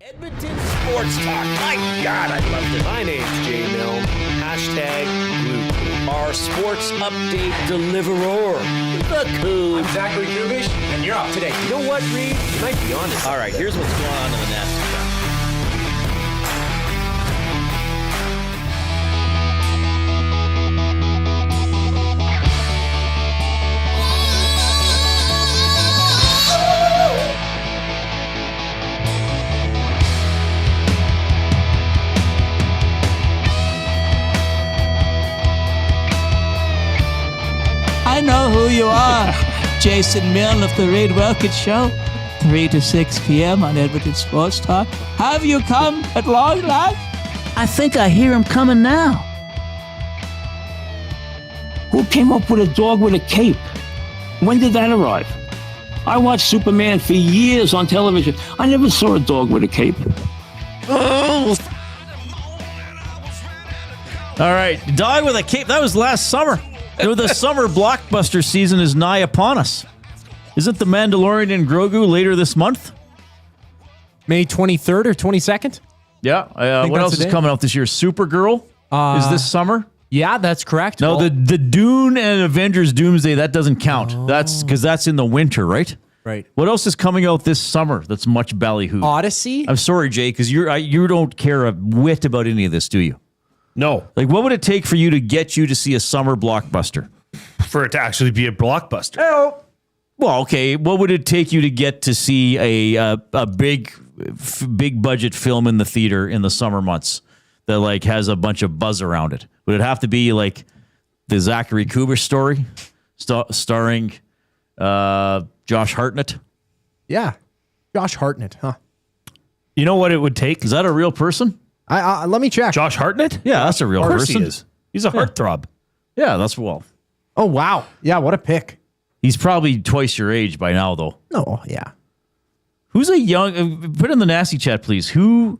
Edmonton Sports Talk. My God, I loved it. My name's Jay Milne. #Luke. Our sports update deliverer, the Coon. I'm Zachary Kubish, and you're up today. You know what, Reid? You might be honest. All right, here's what's going on in the Nasty Cup. I know who you are. Jason Milne of the Reid Wilkins Show, 3 to 6 p.m. on Edmonton Sports Talk. Have you come at long last? I think I hear him coming now. Who came up with a dog with a cape? When did that arrive? I watched Superman for years on television. I never saw a dog with a cape. All right, dog with a cape. That was last summer. The summer blockbuster season is nigh upon us. Isn't The Mandalorian and Grogu later this month? May 23rd or 22nd? Yeah. What else is coming out this year? Supergirl is this summer? Yeah, that's correct. No, the Dune and Avengers Doomsday, that doesn't count. That's because that's in the winter, right? Right. What else is coming out this summer that's much ballyhoo? Odyssey? I'm sorry, Jay, because you don't care a whit about any of this, do you? No. Like, what would it take for you to get you to see a summer blockbuster? For it to actually be a blockbuster. Well, okay. What would it take you to get to see a big budget film in the theater in the summer months that like has a bunch of buzz around it? Would it have to be like the Zachary Kubish story, starring Josh Hartnett? Yeah. Josh Hartnett, huh? You know what it would take? Is that a real person? Let me check. Josh Hartnett? Yeah, that's a real Of course person. he is. He's a heartthrob. Yeah, that's well. Oh, wow. Yeah, what a pick. He's probably twice your age by now, though. No, yeah. Who's a young? Put in the nasty chat, please. Who's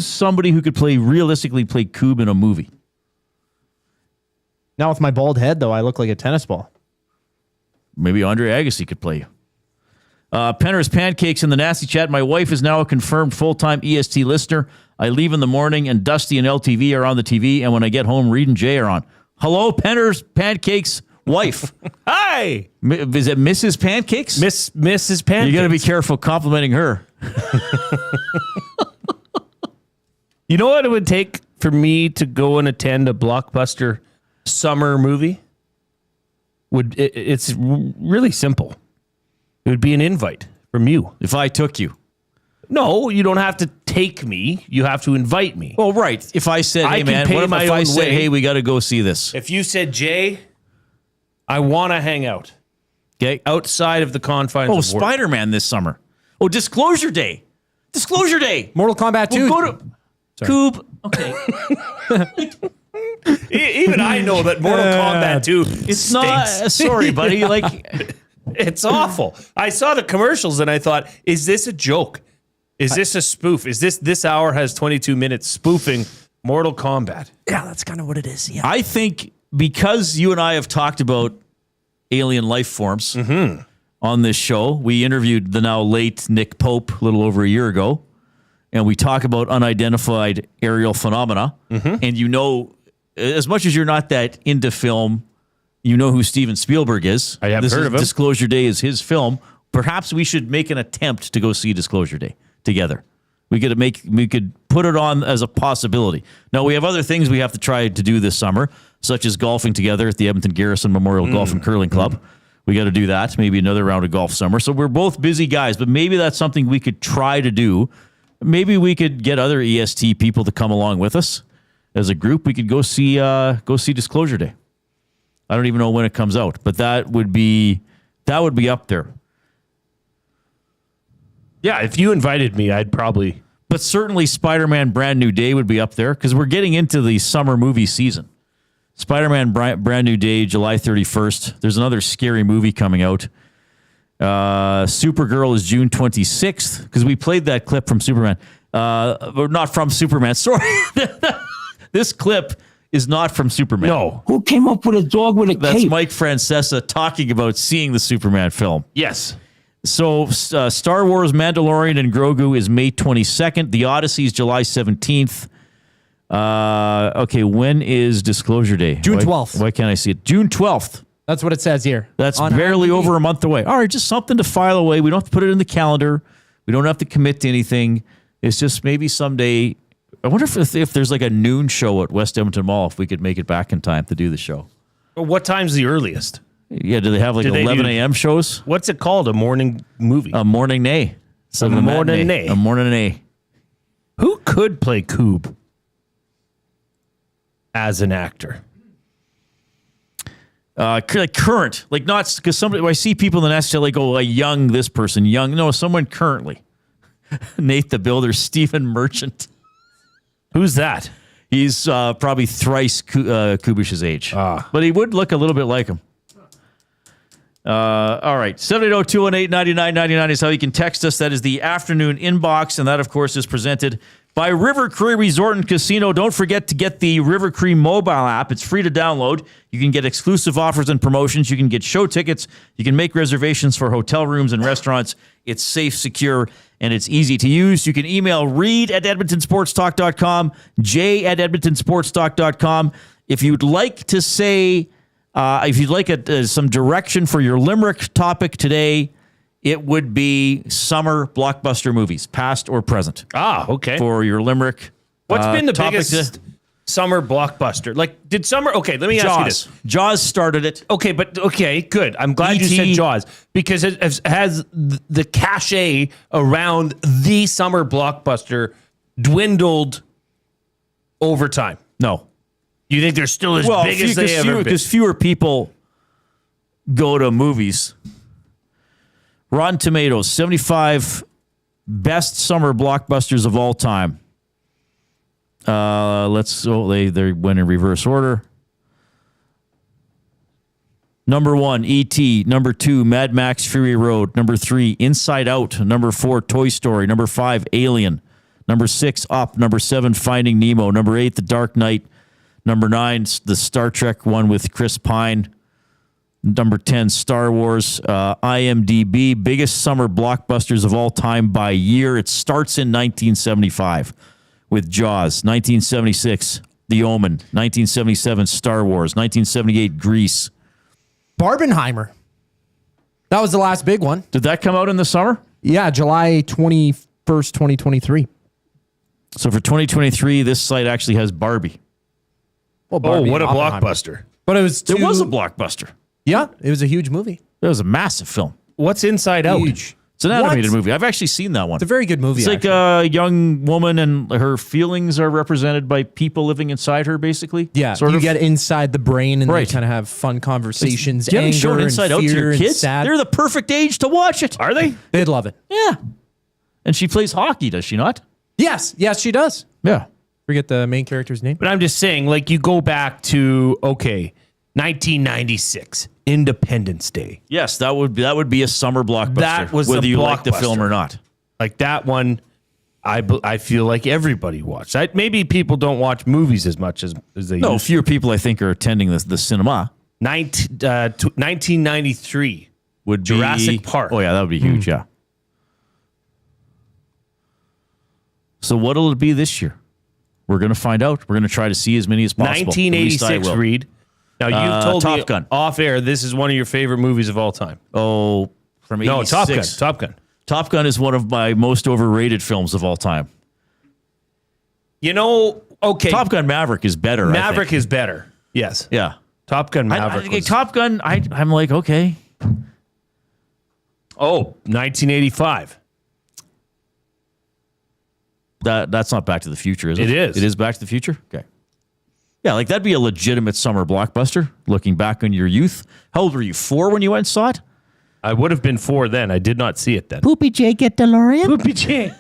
somebody who could realistically play Coob in a movie? Now with my bald head, though, I look like a tennis ball. Maybe Andre Agassi could play you. Penner's Pancakes in the nasty chat. My wife is now a confirmed full-time EST listener. I leave in the morning and Dusty and LTV are on the TV. And when I get home, Reid and Jay are on. Hello, Penner's Pancakes wife. Hi. Is it Mrs. Pancakes? Mrs. Pancakes. You got to be careful complimenting her. You know what it would take for me to go and attend a blockbuster summer movie? It's really simple. It would be an invite from you. If I took you. No, you don't have to take me. You have to invite me. Well, right. If I said, hey, man, what if I said, hey, we got to go see this? If you said, Jay, I want to hang out. Okay. Outside of the confines of work. Spider-Man this summer. Oh, Disclosure Day. Disclosure Day. Mortal Kombat 2. We'll go to Coob. Okay. Even I know that Mortal Kombat 2 It's not. Sorry, buddy. Like, it's awful. I saw the commercials and I thought, is this a joke? Is this a spoof? Is this hour has 22 minutes spoofing Mortal Kombat? Yeah, that's kind of what it is. Yeah. I think because you and I have talked about alien life forms on this show, we interviewed the now late Nick Pope a little over a year ago, and we talk about unidentified aerial phenomena. And you know, as much as you're not that into film, you know who Steven Spielberg is. I have heard of him. Disclosure Day is his film. Perhaps we should make an attempt to go see Disclosure Day together. We could put it on as a possibility. Now, we have other things we have to try to do this summer, such as golfing together at the Edmonton Garrison Memorial Golf and Curling Club. We got to do that. Maybe another round of golf summer. So we're both busy guys, but maybe that's something we could try to do. Maybe we could get other EST people to come along with us as a group. We could go see Disclosure Day. I don't even know when it comes out, but that would be up there. Yeah, if you invited me, I'd probably. But certainly Spider-Man Brand New Day would be up there because we're getting into the summer movie season. Spider-Man Brand New Day, July 31st. There's another scary movie coming out. Supergirl is June 26th because we played that clip from Superman. Or not from Superman, sorry. This clip is not from Superman. No. Who came up with a dog with a That's cape? Mike Francesa talking about seeing the Superman film. Yes. So Star Wars, Mandalorian, and Grogu is May 22nd. The Odyssey is July 17th. Okay, when is Disclosure Day? June 12th. Why can't I see it? June 12th. That's what it says here. That's on barely IMDb. over a month away. All right, just something to file away. We don't have to put it in the calendar. We don't have to commit to anything. It's just maybe someday. I wonder if there's like a noon show at West Edmonton Mall, if we could make it back in time to do the show. What time's the earliest? Yeah, do they have like Do they 11 do- a.m. shows? What's it called? A morning movie? A morning nay. A morning nay. A morning nay. Who could play Coob as an actor? Like current, like not because somebody. I see people in the nest like, oh, a young this person, young. No, someone currently. Nate the Builder, Stephen Merchant. Who's that? He's probably thrice Kubish's age, but he would look a little bit like him. All right, 780-218-9999 is how you can text us. That is the afternoon inbox, and that, of course, is presented by River Cree Resort and Casino. Don't forget to get the River Cree mobile app. It's free to download. You can get exclusive offers and promotions. You can get show tickets. You can make reservations for hotel rooms and restaurants. It's safe, secure, and it's easy to use. You can email reid@edmontonsportstalk.com, jay@edmontonsportstalk.com. If you'd like to say, if you'd like some direction for your Limerick topic today, it would be summer blockbuster movies, past or present. Okay. For your Limerick. What's been the topic biggest summer blockbuster? Like, did summer? Okay, let me ask you this. Jaws started it. Okay, good. I'm glad you said Jaws because it has the cachet around the summer blockbuster dwindled over time. No. You think they're still as big as they ever been? Because fewer people go to movies. Rotten Tomatoes, 75 best summer blockbusters of all time. They went in reverse order. Number 1, E.T. Number 2, Mad Max Fury Road. Number 3, Inside Out. Number 4, Toy Story. Number 5, Alien. Number 6, Up. Number 7, Finding Nemo. Number 8, The Dark Knight. Number 9, the Star Trek one with Chris Pine. Number 10, Star Wars. IMDb, biggest summer blockbusters of all time by year. It starts in 1975 with Jaws. 1976, The Omen. 1977, Star Wars. 1978, Grease. Barbenheimer. That was the last big one. Did that come out in the summer? Yeah, July 21st, 2023. So for 2023, this site actually has Barbie. Well, What a Oppenheimer. blockbuster. But it was It was a blockbuster. Yeah, it was a huge movie. It was a massive film. What's Inside Out? Huge. It's an animated movie. I've actually seen that one. It's a very good movie. It's like a young woman and her feelings are represented by people living inside her, basically. yeah, sort you of. get inside the brain and Right. they kind of have fun conversations. Do you haven't anger shown and Inside Out to fear your and kids? sad. They're the perfect age to watch it. Are they? They'd love it. Yeah. And she plays hockey, does she not? Yes, she does. Yeah. Forget the main character's name. But I'm just saying, like, you go back to 1996, Independence Day. Yes, that would be a summer blockbuster. That was whether a you like the blockbuster. film or not. Like that one, I feel like everybody watched. Maybe people don't watch movies as much as they No, used. fewer people I think are attending the cinema. 1993 Would be Jurassic Park. Oh yeah, that would be huge. Yeah. So what'll it be this year? We're going to find out. We're going to try to see as many as possible. At least I 1986, will. Reid. Now you've told Top me Gun. off air this is one of your favorite movies of all time. Oh, from 86. No, Top Gun. Top Gun. Top Gun is one of my most overrated films of all time. You know, okay. Top Gun Maverick is better. Maverick I think. is better. Yes. Yeah. Top Gun Maverick. was- Top Gun. I'm like, okay. 1985. That's not Back to the Future, is it? It is. It is Back to the Future? Okay. Yeah, like that'd be a legitimate summer blockbuster, looking back on your youth. How old were you? 4 when you went and saw it? I would have been 4 then. I did not see it then. Poopy J get DeLorean? Poopy J.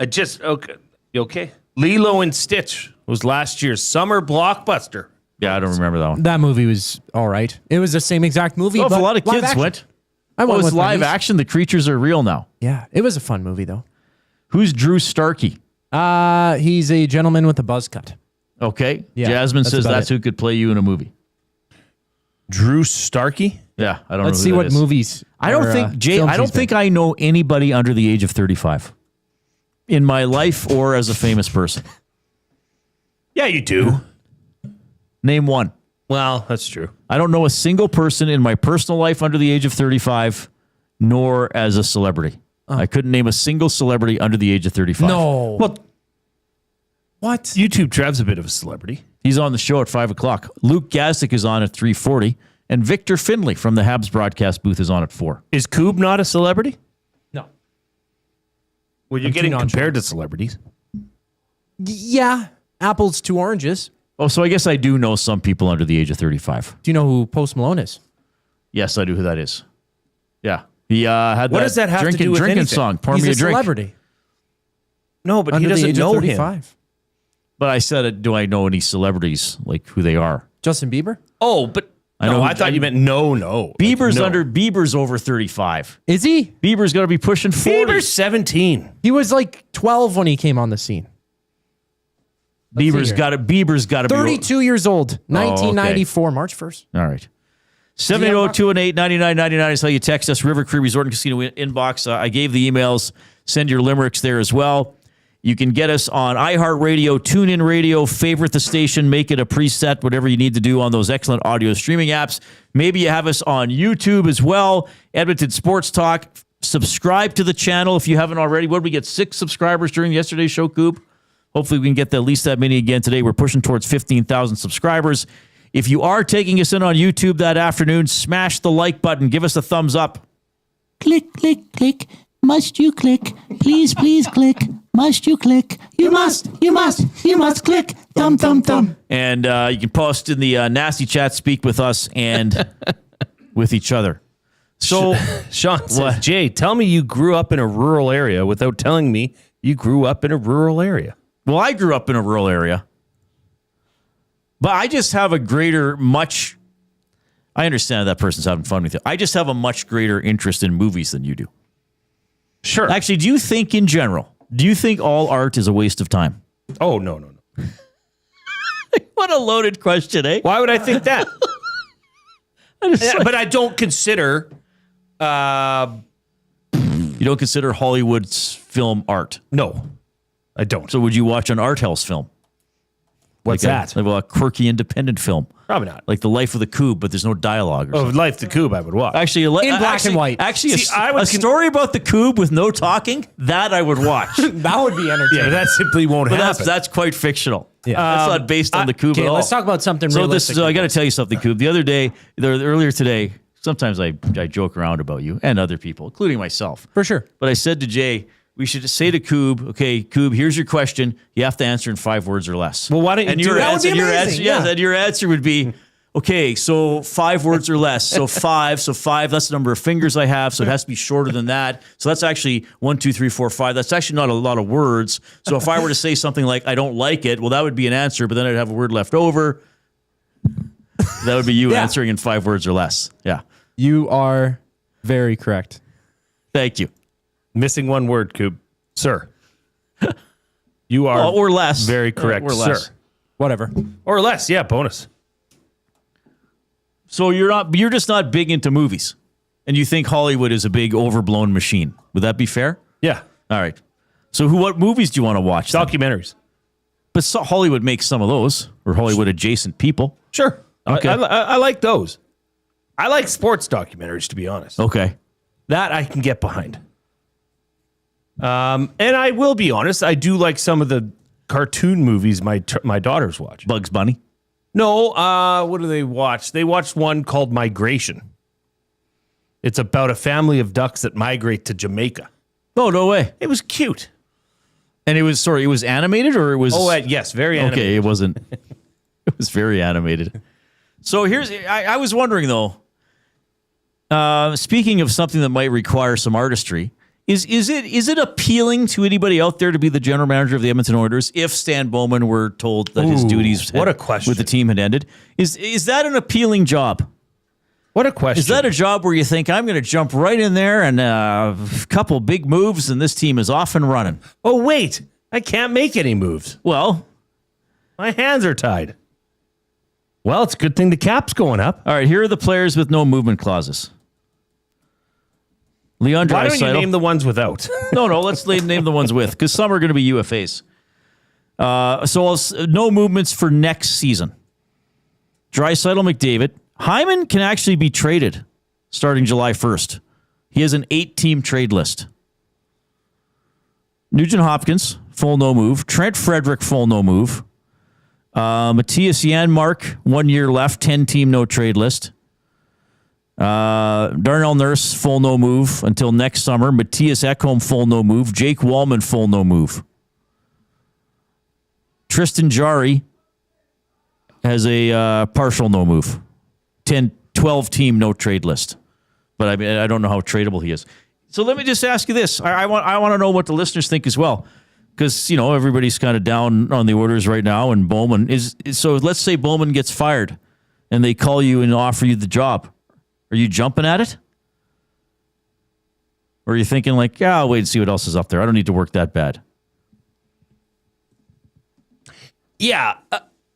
Okay. You okay? Lilo and Stitch was last year's summer blockbuster. Yeah, I don't remember that one. That movie was all right. It was the same exact movie. Oh, if a but lot of live kids action. went. I went Oh, it's with my live niece. action. The creatures are real now. Yeah, it was a fun movie though. Who's Drew Starkey? He's a gentleman with a buzz cut. Okay. Yeah, Jasmine that's says about that's it. who could play you in a movie. Drew Starkey? Yeah, I don't Let's know. see who that what is. movies. I don't think Jay. I don't think I know anybody under the age of 35 in my life or as a famous person. Yeah, you do. Name one. Well, that's true. I don't know a single person in my personal life under the age of 35, nor as a celebrity. I couldn't name a single celebrity under the age of 35. No. Well, What? YouTube Trev's a bit of a celebrity. He's on the show at 5 o'clock. Luke Gazdic is on at 3:40. And Victor Finley from the Habs broadcast booth is on at 4. Is Coob not a celebrity? No. Well, you're I'm getting too nonchalant. compared to celebrities. Yeah. Apples to oranges. Oh, so I guess I do know some people under the age of 35. Do you know who Post Malone is? Yes, I do who that is. Yeah. He had What does that have to drinking, do with drinking anything? song, Pour He's Me a a Drink. celebrity. No, but Under he the doesn't age know of him. 35. But I said, do I know any celebrities, like who they are? Justin Bieber? Oh, but I know. I thought you meant no. Bieber's Like, no. Bieber's over 35. Is he? Bieber's going to be pushing 40. Bieber's 17. He was like 12 when he came on the scene. Bieber's here. got to be 32 years old. 1994, March 1st. All right. 780-218-9999 is how you text us. River Cree Resort and Casino inbox. I gave the emails. Send your limericks there as well. You can get us on iHeartRadio, TuneIn Radio, favorite the station, make it a preset, whatever you need to do on those excellent audio streaming apps. Maybe you have us on YouTube as well. Edmonton Sports Talk. Subscribe to the channel if you haven't already. What did we get? 6 subscribers during yesterday's show, Coop? Hopefully we can get at least that many again today. We're pushing towards 15,000 subscribers. If you are taking us in on YouTube that afternoon, smash the like button. Give us a thumbs up. Click, click, click. Must you click? Please, please click. Must you click? You must click. Thumb, thumb, thumb. And you can post in the nasty chat, speak with us and with each other. So, Sean says, What? Jay, tell me you grew up in a rural area without telling me you grew up in a rural area. well, I grew up in a rural area, but I just have a greater, much. I understand that person's having fun with you. I just have a much greater interest in movies than you do. Sure. Actually, do you think in general, do you think all art is a waste of time? Oh, no. What a loaded question, eh? Why would I think that? But I don't consider... You don't consider Hollywood's film art. no, I don't. So would you watch an art house film? What's like that? Like a quirky independent film. Probably not. Like The Life of the Coob, but there's no dialogue or Oh, something. Life to Coob, I would watch. Actually, In black and white. Actually, See, I would a story about the Coob with no talking, that I would watch. That would be entertaining. Yeah, but that simply won't But happen. that's quite fictional. Yeah. That's not based on the Coob Okay, at all. let's talk about something So realistic. I got to tell you something, Coob. The other day, earlier today, sometimes I joke around about you and other people, including myself. For sure. But I said to Jay, we should say to Coob, okay, Coob, here's your question. You have to answer in 5 words or less. Well, why don't you and do your that? answer, That would be your amazing, answer, yeah. and your answer would be, okay, so 5 words or less. So five, that's the number of fingers I have. So it has to be shorter than that. So that's actually 1, 2, 3, 4, 5. That's actually not a lot of words. So if I were to say something like, I don't like it, well, that would be an answer, but then I'd have a word left over. That would be you Yeah. answering in 5 words or less. Yeah. You are very correct. Thank you. Missing one word, Coob. Sir. You are Or less. very correct, Or less. sir. Whatever. Or less, yeah, bonus. So you're just not big into movies, and you think Hollywood is a big overblown machine. Would that be fair? Yeah. All right. So what movies do you want to watch? then? Documentaries. But Hollywood makes some of those, or Hollywood adjacent people. Sure. Okay. I like those. I like sports documentaries, to be honest. Okay. That I can get behind. And I will be honest, I do like some of the cartoon movies my daughters watch. Bugs Bunny. No, what do they watch? They watched one called Migration. It's about a family of ducks that migrate to Jamaica. Oh, no way. It was cute. And it was animated, or it was? Oh, yes, very animated. Okay, it wasn't. It was very animated. So I was wondering though. Speaking of something that might require some artistry, is it appealing to anybody out there to be the general manager of the Edmonton Oilers if Stan Bowman were told that his Ooh, duties what a question. with the team had ended? Is that an appealing job? What a question. Is that a job where you think I'm going to jump right in there and a couple big moves and this team is off and running? Oh, wait. I can't make any moves. Well, My hands are tied. Well, it's a good thing the cap's going up. All right, here are the players with no movement clauses. Leon Draisaitl. Why don't you name the ones without? No, let's name the ones with, because some are going to be UFAs. No movements for next season. Draisaitl, McDavid. Hyman can actually be traded starting July 1st. He has an 8-team trade list. Nugent Hopkins, full no move. Trent Frederick, full no move. Matthias Janmark, 1 year left, 10-team no trade list. Darnell Nurse, full no move until next summer. Matthias Ekholm, full no move. Jake Wallman, full no move. Tristan Jarry has a partial no move. 12-team no trade list. But I mean, I don't know how tradable he is. So let me just ask you this. I want to know what the listeners think as well. Because, everybody's kind of down on the Oilers right now, and Bowman is. So let's say Bowman gets fired and they call you and offer you the job. Are you jumping at it? Or are you thinking like, I'll wait and see what else is up there. I don't need to work that bad. Yeah,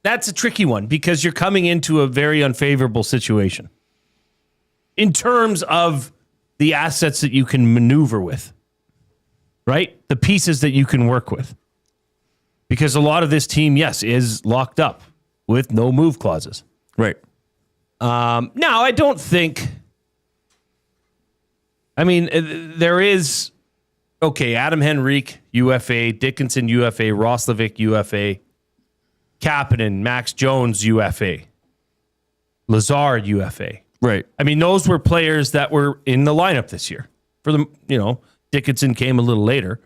that's a tricky one because you're coming into a very unfavorable situation in terms of the assets that you can maneuver with, right? The pieces that you can work with. Because a lot of this team, yes, is locked up with no move clauses. Right. Now, I don't think... I mean, there is... Okay, Adam Henrique, UFA. Dickinson, UFA. Roslovic, UFA. Kapanen, Max Jones, UFA. Lazard, UFA. Right. I mean, those were players that were in the lineup this year. For the, Dickinson came a little later.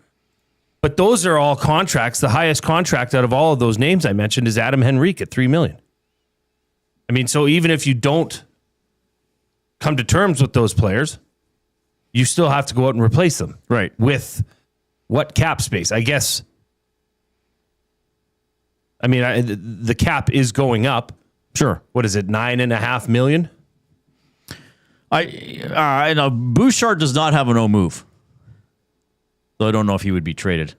But those are all contracts. The highest contract out of all of those names I mentioned is Adam Henrique at $3 million. I mean, so even if you don't come to terms with those players, you still have to go out and replace them. Right. With what cap space? I guess. I mean, the cap is going up. Sure. What is it? $9.5 million? I know Bouchard does not have a no move. Though I don't know if he would be traded.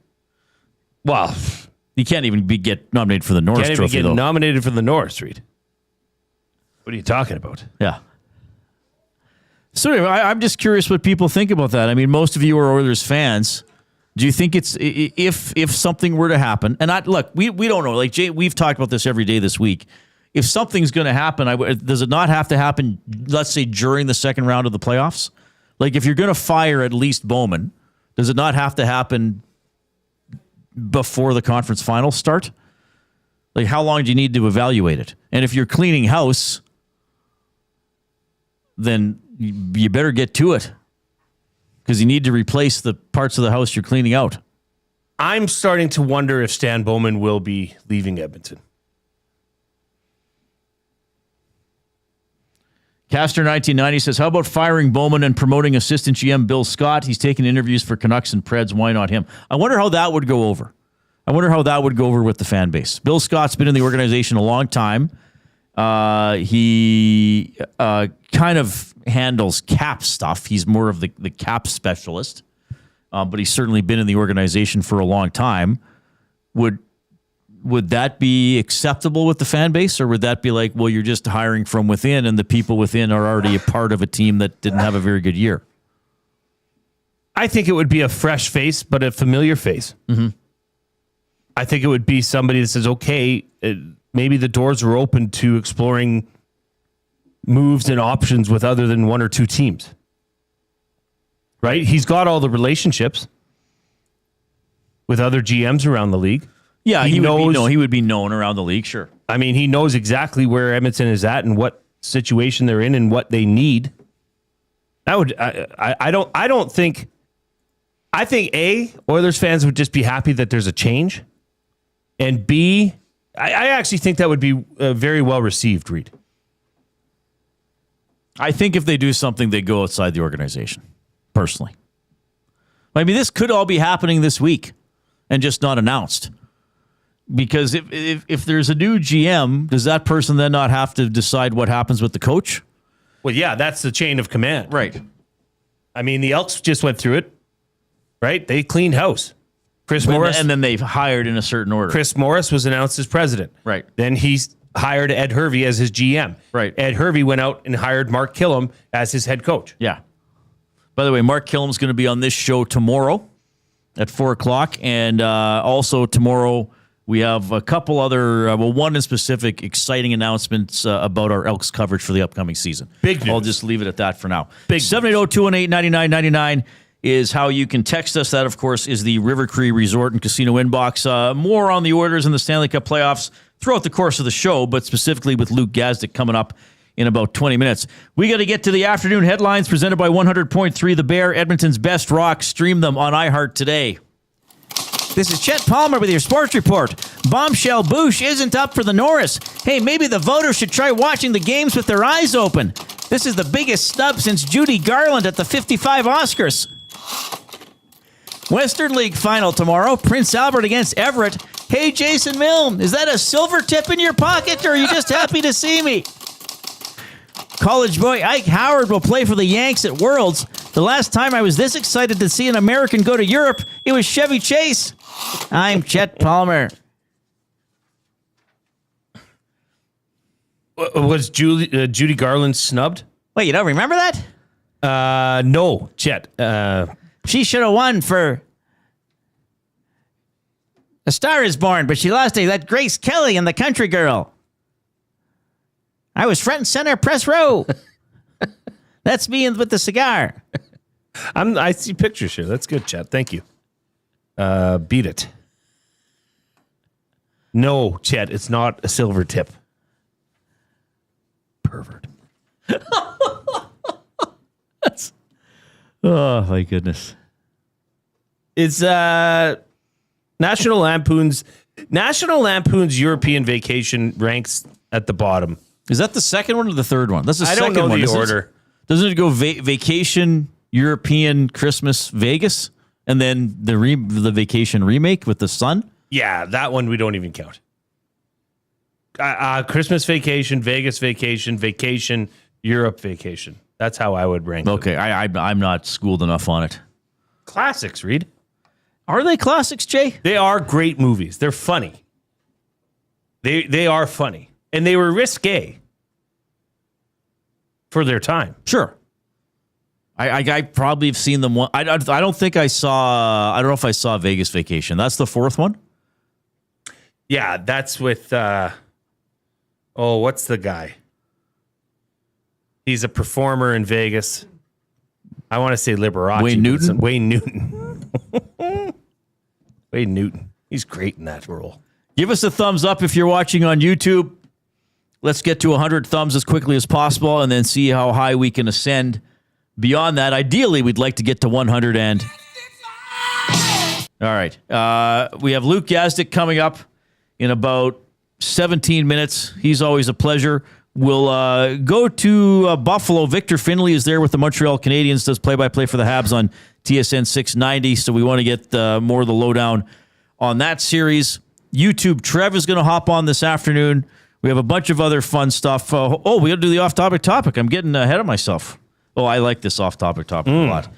Well, he can't even get nominated for the Norris Trophy. Can't even get nominated for the Norris, Reid. What are you talking about? Yeah. So anyway, I'm just curious what people think about that. I mean, most of you are Oilers fans. Do you think it's if something were to happen? And we don't know. Like Jay, we've talked about this every day this week. If something's going to happen, does it not have to happen? Let's say during the second round of the playoffs. Like if you're going to fire at least Bowman, does it not have to happen before the conference finals start? Like how long do you need to evaluate it? And if you're cleaning house, then you better get to it because you need to replace the parts of the house you're cleaning out. I'm starting to wonder if Stan Bowman will be leaving Edmonton. Caster 1990 says, how about firing Bowman and promoting assistant GM Bill Scott? He's taking interviews for Canucks and Preds. Why not him? I wonder how that would go over. I wonder how that would go over with the fan base. Bill Scott's been in the organization a long time. He kind of handles cap stuff. He's more of the cap specialist, but he's certainly been in the organization for a long time. Would that be acceptable with the fan base, or would that be like, well, you're just hiring from within and the people within are already a part of a team that didn't have a very good year? I think it would be a fresh face, but a familiar face. Mm-hmm. I think it would be somebody that says, okay, maybe the doors are open to exploring moves and options with other than one or two teams. Right? He's got all the relationships with other GMs around the league. Yeah, he would be known around the league, sure. I mean, he knows exactly where Edmonton is at and what situation they're in and what they need. I think A, Oilers fans would just be happy that there's a change. And B, I actually think that would be very well received, Reid. I think if they do something, they go outside the organization, personally. I mean, this could all be happening this week and just not announced. Because if there's a new GM, does that person then not have to decide what happens with the coach? Well, yeah, that's the chain of command. Right. I mean, the Elks just went through it, right? They cleaned house. Chris Morris. And then they've hired in a certain order. Chris Morris was announced as president. Right. Then he hired Ed Hervey as his GM. Right. Ed Hervey went out and hired Mark Killam as his head coach. Yeah. By the way, Mark Killam's going to be on this show tomorrow at 4 o'clock. And also tomorrow, we have a couple other, one in specific, exciting announcements about our Elks coverage for the upcoming season. Big news. I'll just leave it at that for now. Big 780-218-9999 is how you can text us. That, of course, is the River Cree Resort and Casino inbox. More on the Oilers and the Stanley Cup playoffs throughout the course of the show, but specifically with Luke Gazdic coming up in about 20 minutes. We got to get to the afternoon headlines presented by 100.3 The Bear, Edmonton's best rock. Stream them on iHeart today. This is Chet Palmer with your sports report. Bombshell Bouch isn't up for the Norris. Hey, maybe the voters should try watching the games with their eyes open. This is the biggest snub since Judy Garland at the 55 Oscars. Western League final tomorrow. Prince Albert against Everett. Hey, Jason Milne, is that a silver tip in your pocket, or are you just happy to see me? College boy Ike Howard will play for the Yanks at Worlds. The last time I was this excited to see an American go to Europe, it was Chevy Chase. I'm Chet Palmer. Was Judy Garland snubbed? Wait, you don't remember that? No, Chet. She should have won for A Star Is Born, but she lost to that Grace Kelly and the Country Girl. I was front and center, press row. That's me with the cigar. I see pictures here. That's good, Chet. Thank you. Beat it. No, Chet, it's not a silver tip. Pervert. Oh, my goodness. It's National Lampoon's European Vacation ranks at the bottom. Is that the second one or the third one? That's the I second don't know one. the order. Doesn't it go Vacation, European, Christmas, Vegas, and then the Vacation remake with the sun? Yeah, that one we don't even count. Christmas Vacation, Vegas Vacation, Vacation, Europe Vacation. That's how I would rank them. Okay, I'm not schooled enough on it. Classics, Reid. Are they classics, Jay? They are great movies. They're funny. They are funny. And they were risque for their time. Sure. I probably have seen them one. I don't think I saw. I don't know if I saw Vegas Vacation. That's the fourth one. Yeah, that's with. What's the guy? He's a performer in Vegas. I want to say Liberace. Wayne Newton. Wayne Newton. Wayne Newton. He's great in that role. Give us a thumbs up if you're watching on YouTube. Let's get to 100 thumbs as quickly as possible and then see how high we can ascend. Beyond that, ideally, we'd like to get to 100 and... All right. We have Luke Gazdic coming up in about 17 minutes. He's always a pleasure. We'll go to Buffalo. Victor Finley is there with the Montreal Canadiens, does play-by-play for the Habs on TSN 690, so we want to get more of the lowdown on that series. YouTube Trev is going to hop on this afternoon. We have a bunch of other fun stuff. We got to do the off-topic topic. I'm getting ahead of myself. Oh, I like this off-topic topic a lot.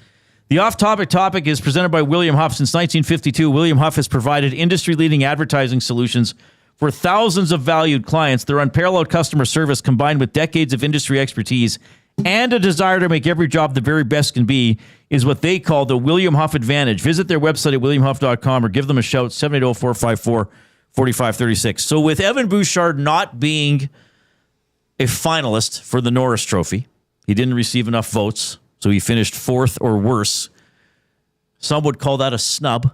The off-topic topic is presented by William Huff. Since 1952, William Huff has provided industry-leading advertising solutions for thousands of valued clients. Their unparalleled customer service, combined with decades of industry expertise and a desire to make every job the very best can be, is what they call the William Huff Advantage. Visit their website at williamhuff.com or give them a shout, 780-454-4536. So with Evan Bouchard not being a finalist for the Norris Trophy, he didn't receive enough votes, so he finished fourth or worse. Some would call that a snub.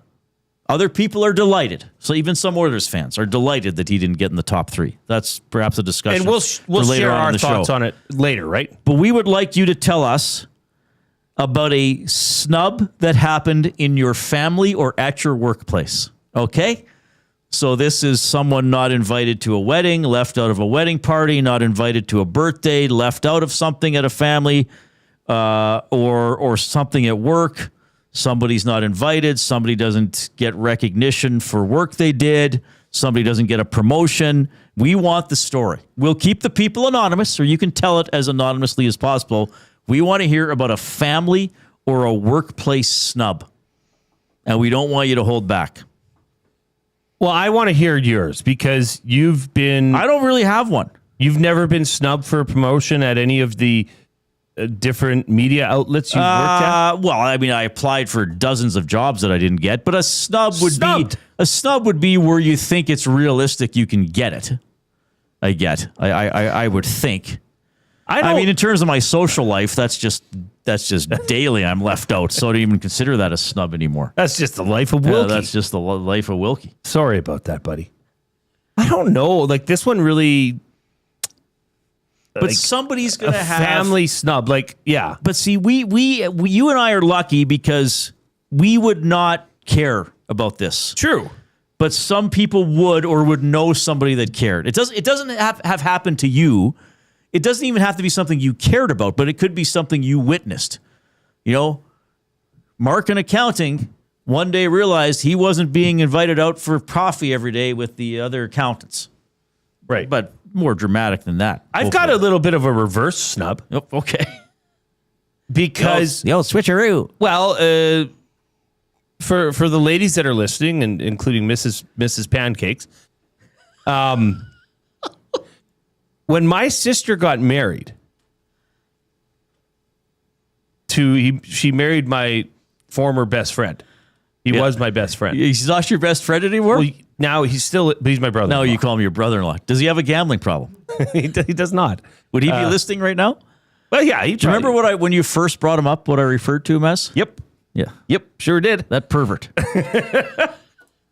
Other people are delighted. So even some Oilers fans are delighted that he didn't get in the top three. That's perhaps a discussion. And we'll later share on our in the thoughts show. on it later, right? But we would like you to tell us about a snub that happened in your family or at your workplace. Okay? So this is someone not invited to a wedding, left out of a wedding party, not invited to a birthday, left out of something at a family, or something at work. Somebody's not invited. Somebody doesn't get recognition for work they did. Somebody doesn't get a promotion. We want the story. We'll keep the people anonymous, or you can tell it as anonymously as possible. We want to hear about a family or a workplace snub, and we don't want you to hold back. Well, I want to hear yours because you've been. I don't really have one. You've never been snubbed for a promotion at any of the different media outlets you've worked at? Well, I mean, I applied for dozens of jobs that I didn't get, but a snub would be where you think it's realistic you can get it. I would think. I mean, in terms of my social life, that's just daily. I'm left out, so I don't even consider that a snub anymore. That's just the life of Wilkie. That's just the life of Wilkie. Sorry about that, buddy. I don't know. Like this one really. But like, somebody's gonna a have family snub. Like, yeah. But see, we you and I are lucky because we would not care about this. True. But some people would or would know somebody that cared. It doesn't have happened to you. It doesn't even have to be something you cared about, but it could be something you witnessed. You know, Mark in accounting one day realized he wasn't being invited out for coffee every day with the other accountants. Right. But more dramatic than that. I've got a little bit of a reverse snub. Oh, okay. Because the old switcheroo. Well, for the ladies that are listening, and including Mrs. Pancakes, when my sister got married, she married my former best friend. He was my best friend. He's not your best friend anymore? Well, now he's my brother. No, you call him your brother-in-law. Does he have a gambling problem? he does not. Would he be listening right now? Well, yeah. Do you remember when you first brought him up, what I referred to him as? Yep. Yeah. Yep. Sure did. That pervert.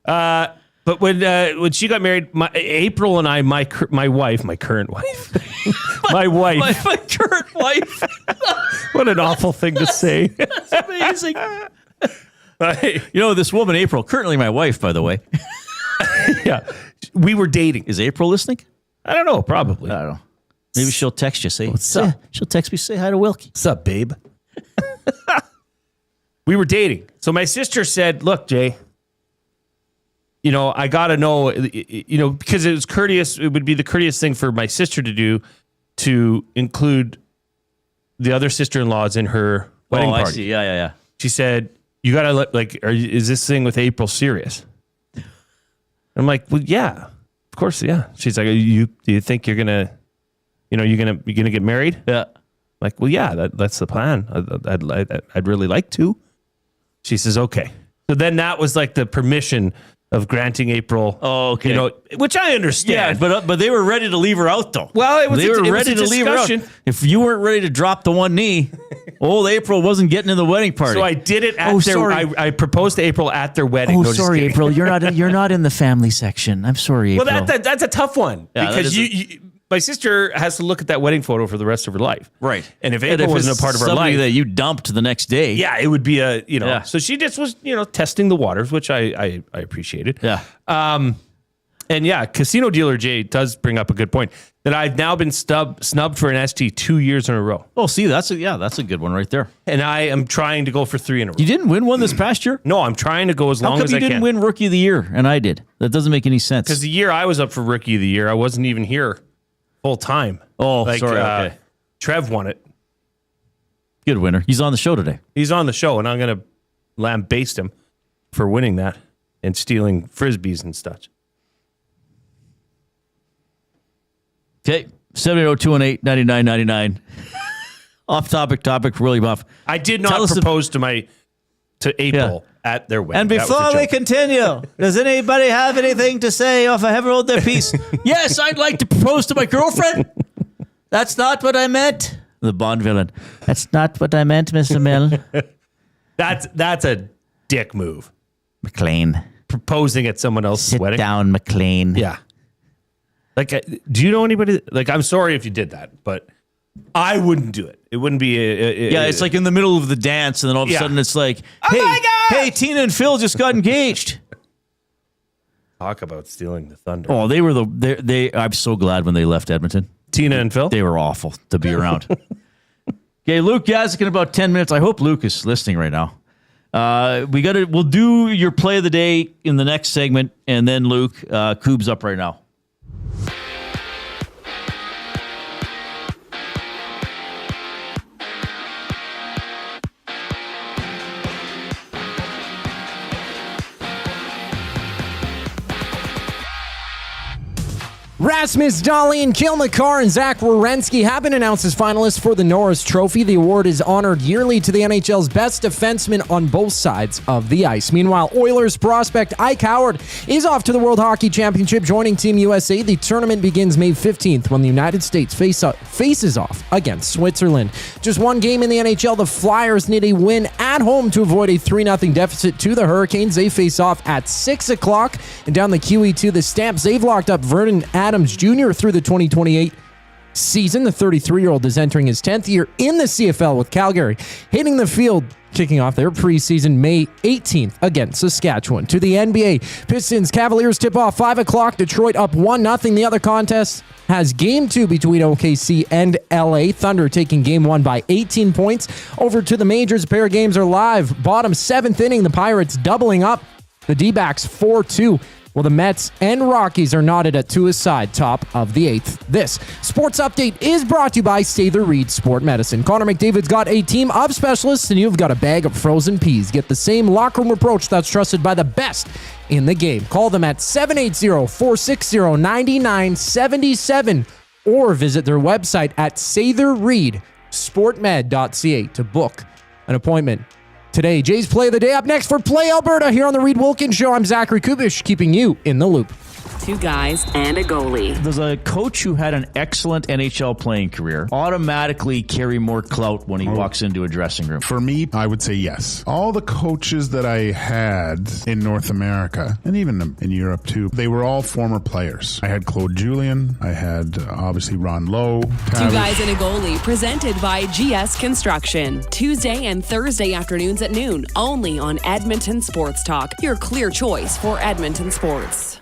But when she got married, April and I, my current wife, my current wife. My current wife. What an awful thing to say. That's amazing. You know, this woman, April, currently my wife, by the way. Yeah. We were dating. Is April listening? I don't know. Probably. I don't know. Maybe she'll text you. What's up? She'll text me, say hi to Wilkie. What's up, babe? We were dating. So my sister said, look, Jay, you know, I got to know, you know, because it was courteous. It would be the courteous thing for my sister to do to include the other sister-in-laws in her wedding party. I see. Yeah. She said, you got to is this thing with April serious? I'm like, well, yeah, of course. Yeah. She's like, do you think you're going to, you know, you're going to get married? Yeah. I'm like, well, yeah, that's the plan. I'd really like to. She says, okay. So then that was like the permission of granting April. Oh, okay. You know, which I understand. Yeah, but they were ready to leave her out though. Well, they were ready to leave her out. If you weren't ready to drop the one knee, old April wasn't getting in the wedding party. So I did it at their. I proposed to April at their wedding. Oh, no, sorry, April. You're not in the family section. I'm sorry, April. Well, that's a tough one because my sister has to look at that wedding photo for the rest of her life. Right. And if April wasn't a part of her life. Somebody that you dumped the next day. Yeah, it would be a, you know. Yeah. So she just was, you know, testing the waters, which I appreciated. Yeah. And yeah, Casino Dealer Jay does bring up a good point that I've now been snubbed for an ST 2 years in a row. Oh, see, that's a good one right there. And I am trying to go for 3 in a row. You didn't win one this past year? No, I'm trying to go as long as I can. How come you didn't win Rookie of the Year and I did? That doesn't make any sense. Because the year I was up for Rookie of the Year, I wasn't even here full time. Oh, sorry. Okay. Trev won it. Good winner. He's on the show today. He's on the show, and I'm going to lambaste him for winning that and stealing Frisbees and stuff. Okay. 780-218-9999. Off topic, really buff. I did not propose to April at their wedding. And before we continue, does anybody have anything to say or have rolled their piece? Yes, I'd like to propose to my girlfriend. That's not what I meant. The Bond villain. That's not what I meant, Mr. Milne. That's a dick move. McLean. Proposing at someone else's wedding. Sit down, McLean. Yeah. Like, do you know anybody? Like, I'm sorry if you did that, but I wouldn't do it. It wouldn't be it's like in the middle of the dance, and then all of a sudden it's like, hey, Tina and Phil just got engaged. Talk about stealing the thunder. Oh, they were I'm so glad when they left Edmonton. Tina and Phil? They were awful to be around. Okay, Luke Gazdic in about 10 minutes. I hope Luke is listening right now. We'll do your play of the day in the next segment, and then Luke, Coob's up right now. Rasmus Dahlin, Cale Makar, and Zach Werenski have been announced as finalists for the Norris Trophy. The award is honored yearly to the NHL's best defenseman on both sides of the ice. Meanwhile, Oilers prospect Ike Howard is off to the World Hockey Championship, joining Team USA. The tournament begins May 15th when the United States faces off against Switzerland. Just one game in the NHL, the Flyers need a win at home to avoid a 3-0 deficit to the Hurricanes. They face off at 6 o'clock. And down the QE2, the Stamps, they've locked up Vernon Adams Jr. through the 2028 season. The 33-year-old is entering his 10th year in the CFL with Calgary, hitting the field, kicking off their preseason May 18th against Saskatchewan. To the NBA, Pistons Cavaliers tip off 5 o'clock. Detroit up 1-0. The other contest has Game 2 between OKC and LA. Thunder taking Game 1 by 18 points. Over to the majors. A pair of games are live. Bottom 7th inning, the Pirates doubling up. The D-backs 4-2. Well, the Mets and Rockies are knotted at 2 aside, top of the 8th. This sports update is brought to you by Say the Reid Sport Medicine. Connor McDavid's got a team of specialists, and you've got a bag of frozen peas. Get the same locker room approach that's trusted by the best in the game. Call them at 780-460-9977 or visit their website at saythereidsportmed.ca to book an appointment today. Jay's Play of the Day up next for Play Alberta here on the Reid Wilkins Show. I'm Zachary Kubish, keeping you in the loop. Two guys and a goalie. Does a coach who had an excellent NHL playing career automatically carry more clout when he walks into a dressing room? For me, I would say yes. All the coaches that I had in North America, and even in Europe too, they were all former players. I had Claude Julien. I had, obviously, Ron Lowe. Two guys and a goalie, presented by GS Construction. Tuesday and Thursday afternoons at noon, only on Edmonton Sports Talk, your clear choice for Edmonton sports.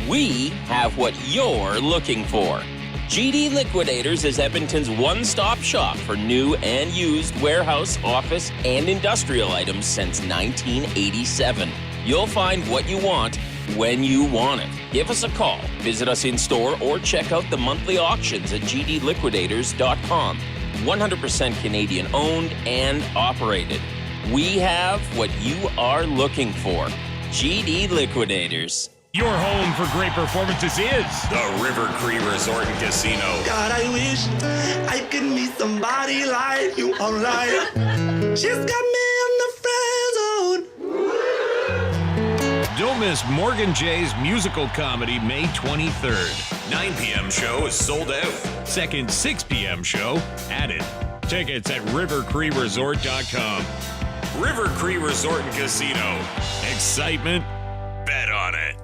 We have what you're looking for. GD Liquidators is Edmonton's one-stop shop for new and used warehouse, office, and industrial items since 1987. You'll find what you want when you want it. Give us a call, visit us in-store, or check out the monthly auctions at gdliquidators.com. 100% Canadian-owned and operated. We have what you are looking for. GD Liquidators. Your home for great performances is the River Cree Resort and Casino. God, I wish I could meet somebody like you online. She's got me in the friend zone. Don't miss Morgan Jay's musical comedy May 23rd. 9 p.m. show is sold out. Second 6 p.m. show added. Tickets at rivercreeresort.com. River Cree Resort and Casino. Excitement? Bet on it.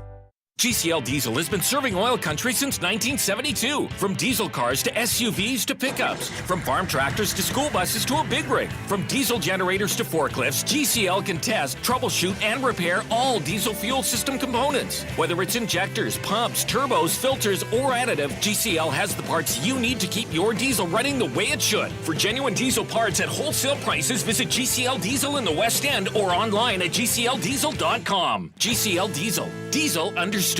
GCL Diesel has been serving oil country since 1972. From diesel cars to SUVs to pickups. From farm tractors to school buses to a big rig. From diesel generators to forklifts, GCL can test, troubleshoot, and repair all diesel fuel system components. Whether it's injectors, pumps, turbos, filters, or additive, GCL has the parts you need to keep your diesel running the way it should. For genuine diesel parts at wholesale prices, visit GCL Diesel in the West End or online at gcldiesel.com. GCL Diesel. Diesel understood.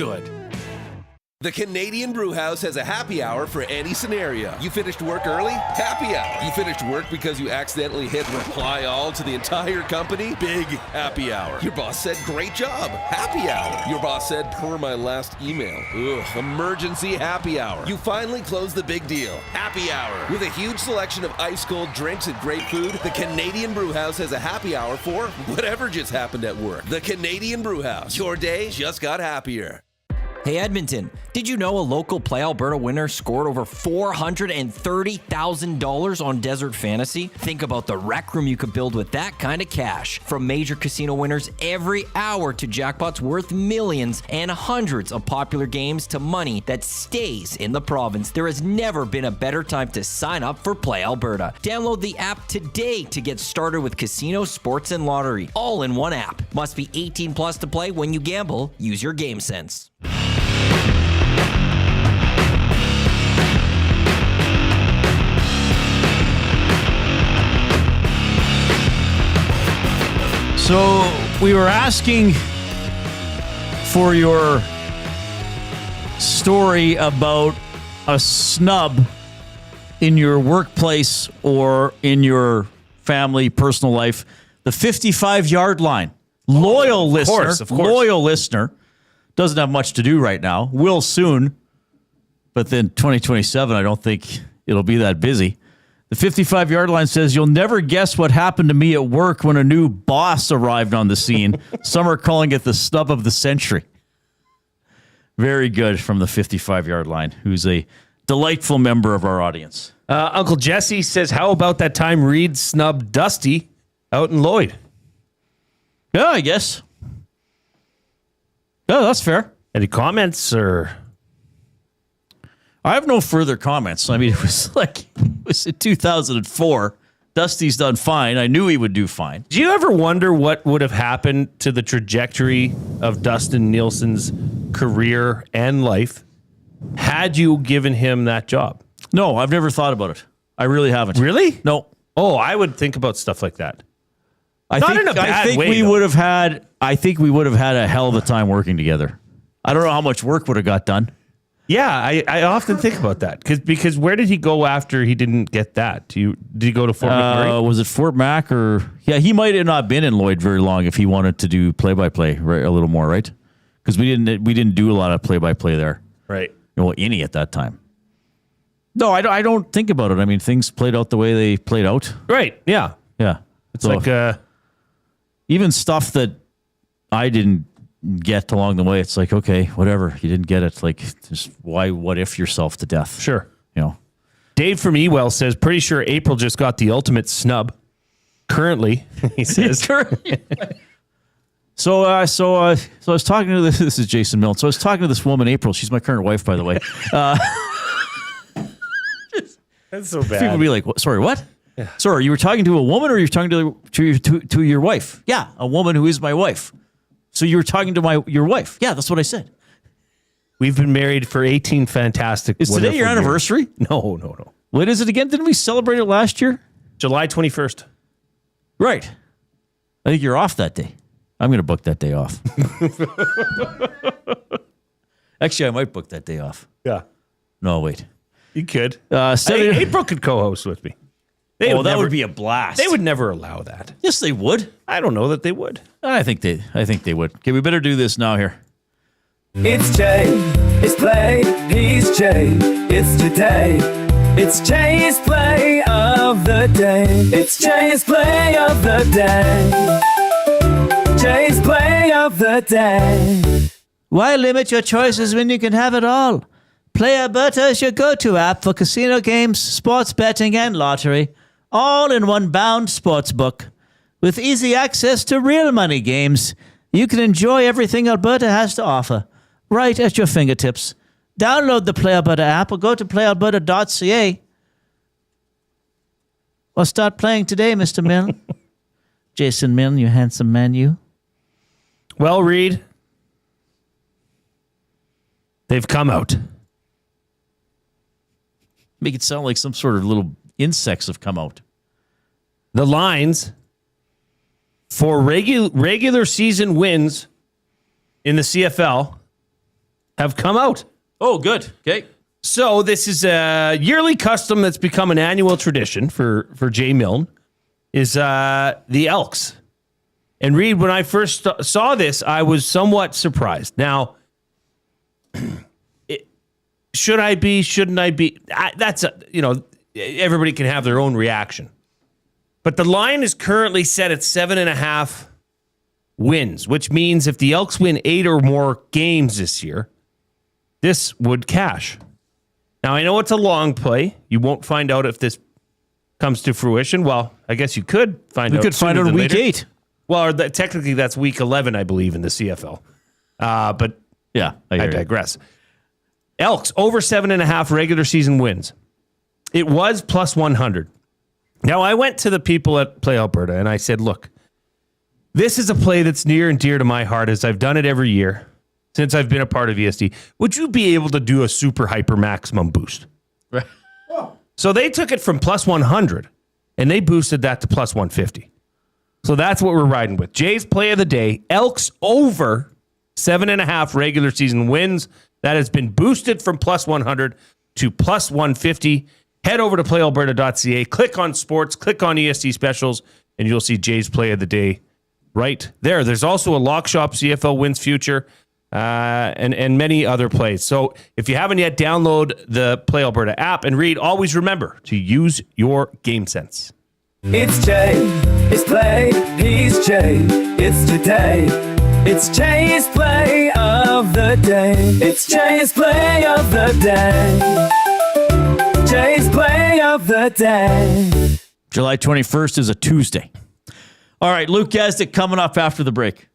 The Canadian Brewhouse has a happy hour for any scenario. You finished work early? Happy hour. You finished work because you accidentally hit reply all to the entire company? Big happy hour. Your boss said, great job. Happy hour. Your boss said, per my last email. Ugh. Emergency happy hour. You finally closed the big deal. Happy hour. With a huge selection of ice cold drinks and great food, the Canadian Brewhouse has a happy hour for whatever just happened at work. The Canadian Brewhouse. Your day just got happier. Hey Edmonton, did you know a local Play Alberta winner scored over $430,000 on Desert Fantasy? Think about the rec room you could build with that kind of cash. From major casino winners every hour to jackpots worth millions and hundreds of popular games to money that stays in the province, there has never been a better time to sign up for Play Alberta. Download the app today to get started with casino, sports, and lottery, all in one app. Must be 18 plus to play. When you gamble, use your game sense. So we were asking for your story about a snub in your workplace or in your family, personal life. The 55-yard line. Loyal listener. Of course. Loyal listener. Doesn't have much to do right now. Will soon. But then 2027, I don't think it'll be that busy. The 55-yard line says, you'll never guess what happened to me at work when a new boss arrived on the scene. Some are calling it the snub of the century. Very good from the 55-yard line, who's a delightful member of our audience. Uncle Jesse says, how about that time Reid snubbed Dusty out in Lloyd? Yeah, I guess. Yeah, that's fair. Any comments or... I have no further comments. I mean, it was in 2004. Dusty's done fine. I knew he would do fine. Do you ever wonder what would have happened to the trajectory of Dustin Nielsen's career and life had you given him that job? No, I've never thought about it. I really haven't. Really? No. Oh, I would think about stuff like that. I think we would have had a hell of a time working together. I don't know how much work would have got done. Yeah, I often think about that because where did he go after he didn't get that? Did he go to Fort McMurray? Was it Fort Mac or he might have not been in Lloyd very long if he wanted to do play-by-play a little more, right? Because we didn't do a lot of play-by-play there, right? Well, any at that time. No, I don't think about it. I mean, things played out the way they played out. Right? Yeah. It's So, like even stuff that I didn't get along the way. It's like, okay, whatever. You didn't get it. Like, just what if yourself to death? Sure. You know. Dave from Ewell says, pretty sure April just got the ultimate snub. Currently, he says. So I was talking to this is Jason Milne. So I was talking to this woman, April. She's my current wife, by the way. That's so bad. People would be like, sorry, what? Yeah. Sorry, you were talking to a woman or you were talking to your wife? Yeah, a woman who is my wife. So you were talking to your wife? Yeah, that's what I said. We've been married for 18 fantastic. Is today your anniversary? No. When is it again? Didn't we celebrate it last year? July 21st. Right. I think you're off that day. I'm going to book that day off. Actually, I might book that day off. Yeah. No, wait. You could. April could co-host with me. That would be a blast. They would never allow that. Yes, they would. I don't know that they would. I think they would. Okay, we better do this now here. It's Jay. It's play. He's Jay. It's today. It's Jay's play of the day. It's Jay's play of the day. Jay's play of the day. Why limit your choices when you can have it all? Play Alberta is your go-to app for casino games, sports betting, and lottery. All in one bound sportsbook. With easy access to real money games, you can enjoy everything Alberta has to offer, right at your fingertips. Download the Play Alberta app or go to playalberta.ca. Or start playing today, Mr. Milne. Jason Milne, you handsome man, you. Well, Reid, they've come out. Make it sound like some sort of little insects have come out. The lines for regular season wins in the CFL have come out. Oh, good. Okay. So this is a yearly custom that's become an annual tradition for Jay Milne, is the Elks. And Reid, when I first saw this, I was somewhat surprised. Now, should I be? Shouldn't I be? Everybody can have their own reaction. But the line is currently set at 7.5 wins, which means if the Elks win 8 or more games this year, this would cash. Now, I know it's a long play. You won't find out if this comes to fruition. Well, I guess you could find out. We could find out in week 8. Well, technically, that's week 11, I believe, in the CFL. But yeah, I digress. Elks, over 7.5 regular season wins. It was plus 100. Now, I went to the people at Play Alberta, and I said, look, this is a play that's near and dear to my heart, as I've done it every year since I've been a part of ESD. Would you be able to do a super hyper maximum boost? Right. So they took it from plus 100, and they boosted that to plus 150. So that's what we're riding with. Jay's play of the day, Elks over 7.5 regular season wins. That has been boosted from plus 100 to plus 150. Head over to playalberta.ca, click on sports, click on ESD specials, and you'll see Jay's play of the day right there. There's also a Lock Shop CFL wins future. and many other plays. So if you haven't yet, download the Play Alberta app. And Reid, always remember to use your game sense. It's Jay, it's Play, he's Jay, it's today. It's Jay's Play of the Day. It's Jay's Play of the Day. Jay's Play of the Day. July 21st is a Tuesday. All right, Luke Gazdic coming up after the break.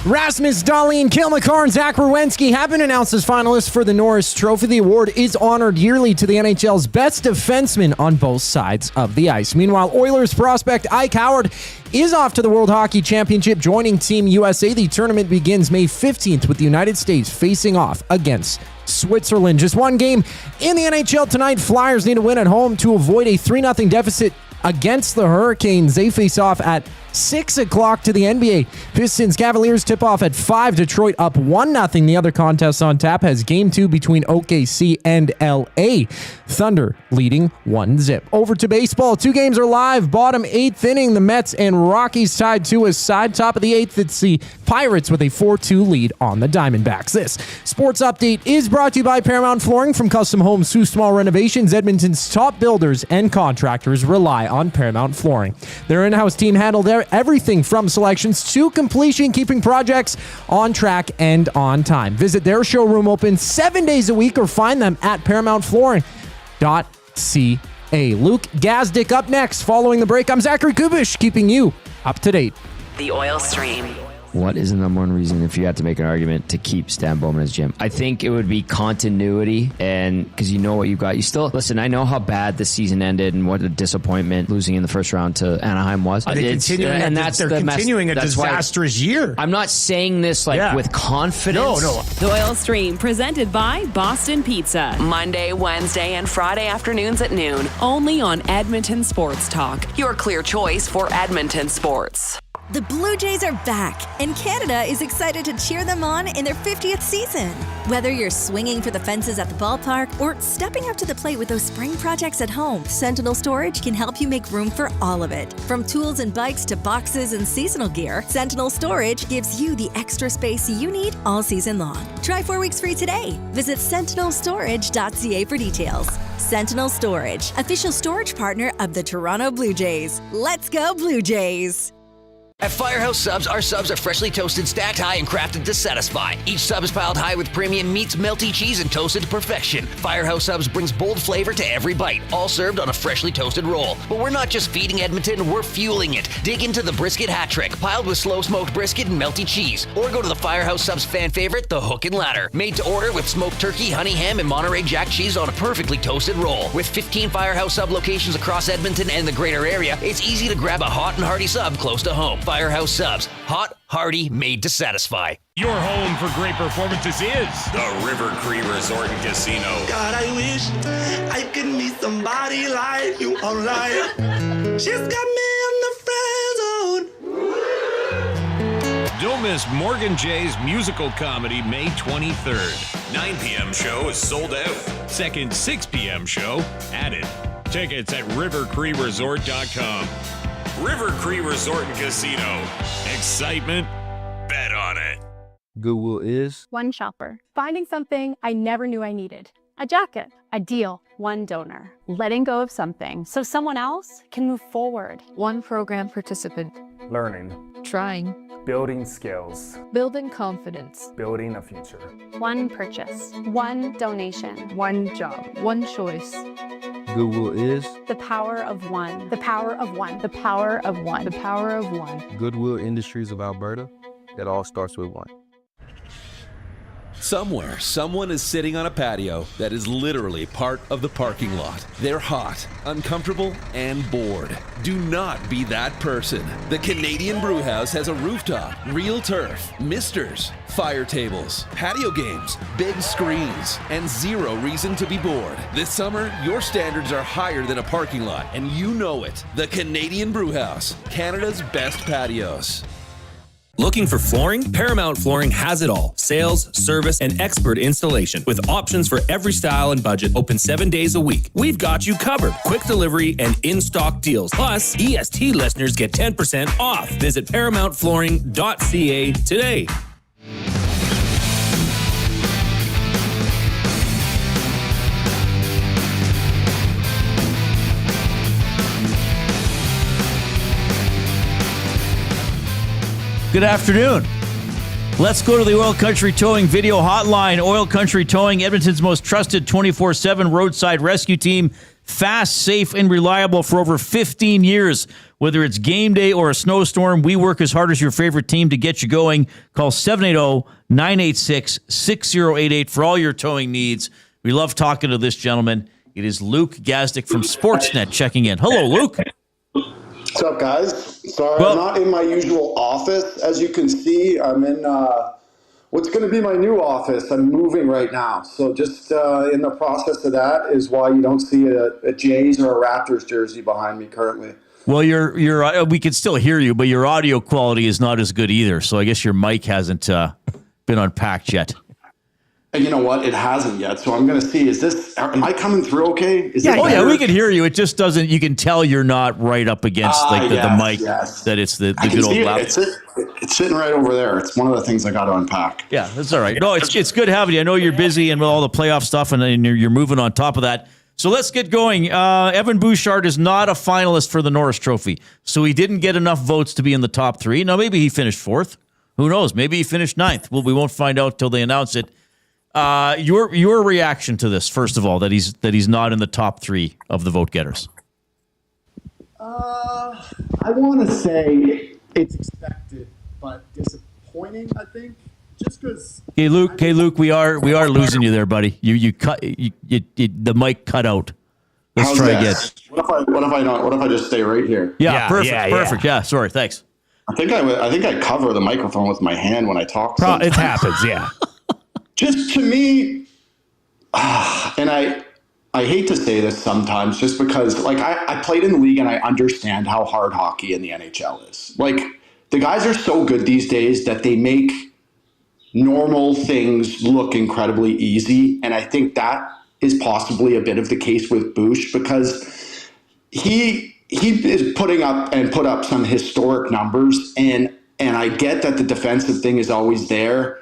Rasmus Dahlin, Cale Makar, and Zach Werenski have been announced as finalists for the Norris Trophy. The award is honored yearly to the NHL's best defensemen on both sides of the ice. Meanwhile, Oilers prospect Ike Howard is off to the World Hockey Championship, joining Team USA. The tournament begins May 15th with the United States facing off against Switzerland. Just one game in the NHL tonight. Flyers need a win at home to avoid a 3-0 deficit against the Hurricanes. They face off at 6 o'clock to the NBA. Pistons Cavaliers tip off at 5. Detroit up 1-0. The other contest on tap has game 2 between OKC and LA. Thunder leading 1-0. Over to baseball. 2 games are live. Bottom 8th inning. The Mets and Rockies tied 2 aside. Top of the 8th, it's the Pirates with a 4-2 lead on the Diamondbacks. This sports update is brought to you by Paramount Flooring. From custom homes to small renovations, Edmonton's top builders and contractors rely on Paramount Flooring. Their in-house team handled everything from selections to completion, keeping projects on track and on time. Visit their showroom open 7 days a week or find them at ParamountFlooring.ca. Luke Gazdic up next. Following the break, I'm Zachary Kubish, keeping you up to date. The Oil Stream. What is the number one reason, if you had to make an argument, to keep Stan Bowman as GM? I think it would be continuity, and because you know what you got. You still, listen, I know how bad the season ended and what a disappointment losing in the first round to Anaheim was. They're continuing a disastrous year. I'm not saying this with confidence. No. The Oil Stream, presented by Boston Pizza. Monday, Wednesday, and Friday afternoons at noon. Only on Edmonton Sports Talk. Your clear choice for Edmonton sports. The Blue Jays are back, and Canada is excited to cheer them on in their 50th season. Whether you're swinging for the fences at the ballpark or stepping up to the plate with those spring projects at home, Sentinel Storage can help you make room for all of it. From tools and bikes to boxes and seasonal gear, Sentinel Storage gives you the extra space you need all season long. Try 4 weeks free today. Visit sentinelstorage.ca for details. Sentinel Storage, official storage partner of the Toronto Blue Jays. Let's go Blue Jays! At Firehouse Subs, our subs are freshly toasted, stacked high, and crafted to satisfy. Each sub is piled high with premium meats, melty cheese, and toasted to perfection. Firehouse Subs brings bold flavor to every bite, all served on a freshly toasted roll. But we're not just feeding Edmonton, we're fueling it. Dig into the brisket hat trick, piled with slow-smoked brisket and melty cheese. Or go to the Firehouse Subs fan favorite, the Hook and Ladder. Made to order with smoked turkey, honey ham, and Monterey Jack cheese on a perfectly toasted roll. With 15 Firehouse Sub locations across Edmonton and the greater area, it's easy to grab a hot and hearty sub close to home. Firehouse Subs. Hot, hearty, made to satisfy. Your home for great performances is the River Cree Resort and Casino. God, I wish I could meet somebody like you online. She's got me in the friend zone. Don't miss Morgan Jay's musical comedy May 23rd. 9 p.m. show is sold out. Second 6 p.m. show added. Tickets at rivercreeresort.com. River Cree Resort and Casino. Excitement? Bet on it. Goodwill is one shopper, finding something I never knew I needed. A jacket, a deal, one donor, letting go of something so someone else can move forward. One program participant, learning, trying, building skills, building confidence, building a future. One purchase, one donation, one job, one choice. Goodwill is the power of one, the power of one, the power of one, the power of one. Goodwill Industries of Alberta. It all starts with one. Somewhere, someone is sitting on a patio that is literally part of the parking lot. They're hot, uncomfortable, and bored. Do not be that person. The Canadian Brewhouse has a rooftop, real turf, misters, fire tables, patio games, big screens, and zero reason to be bored. This summer, your standards are higher than a parking lot, and you know it. The Canadian Brewhouse, Canada's best patios. Looking for flooring? Paramount Flooring has it all. Sales, service, and expert installation. With options for every style and budget, open 7 days a week. We've got you covered. Quick delivery and in-stock deals. Plus, EST listeners get 10% off. Visit ParamountFlooring.ca today. Good afternoon. Let's go to the Oil Country Towing video hotline. Oil Country Towing, Edmonton's most trusted 24/7 roadside rescue team. Fast, safe, and reliable for over 15 years. Whether it's game day or a snowstorm, we work as hard as your favorite team to get you going. Call 780-986-6088 for all your towing needs. We love talking to this gentleman. It is Luke Gazdic from Sportsnet checking in. Hello, Luke. What's up, guys? Sorry, I'm not in my usual office. As you can see, I'm in what's going to be my new office. I'm moving right now. So just in the process of that is why you don't see a Jays or a Raptors jersey behind me currently. Well, we can still hear you, but your audio quality is not as good either. So I guess your mic hasn't been unpacked yet. And you know what? It hasn't yet. So I'm going to see, am I coming through okay? Yeah, we can hear you. It just doesn't, you can tell you're not right up against the mic, that it's the good old laptop. It's sitting right over there. It's one of the things I got to unpack. Yeah, that's all right. No, it's good having you. I know you're busy and with all the playoff stuff and you're moving on top of that. So let's get going. Evan Bouchard is not a finalist for the Norris Trophy. So he didn't get enough votes to be in the top three. Now, maybe he finished fourth. Who knows? Maybe he finished ninth. Well, we won't find out till they announce it. Your reaction to this, first of all, that he's not in the top three of the vote getters. I want to say it's expected, but disappointing. I think just because. Hey Luke, we are losing you there, buddy. You cut the mic cut out. Let's try again. What if I just stay right here? Yeah, perfect. Yeah, sorry, thanks. I think I cover the microphone with my hand when I talk. It happens, yeah. Just to me, and I hate to say this sometimes, just because like I played in the league and I understand how hard hockey in the NHL is. Like the guys are so good these days that they make normal things look incredibly easy, and I think that is possibly a bit of the case with Bouch because he is put up some historic numbers, and I get that the defensive thing is always there.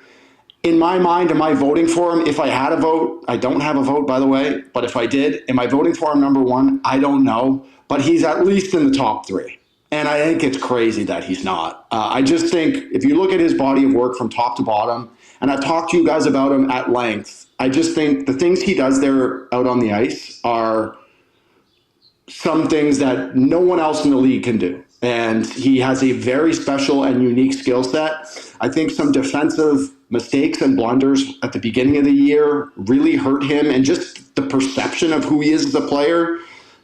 In my mind, am I voting for him? If I had a vote, I don't have a vote, by the way, but if I did, am I voting for him number one? I don't know, but he's at least in the top three. And I think it's crazy that he's not. I just think if you look at his body of work from top to bottom, and I've talked to you guys about him at length, I just think the things he does there out on the ice are some things that no one else in the league can do. And he has a very special and unique skill set. I think some defensive mistakes and blunders at the beginning of the year really hurt him and just the perception of who he is as a player.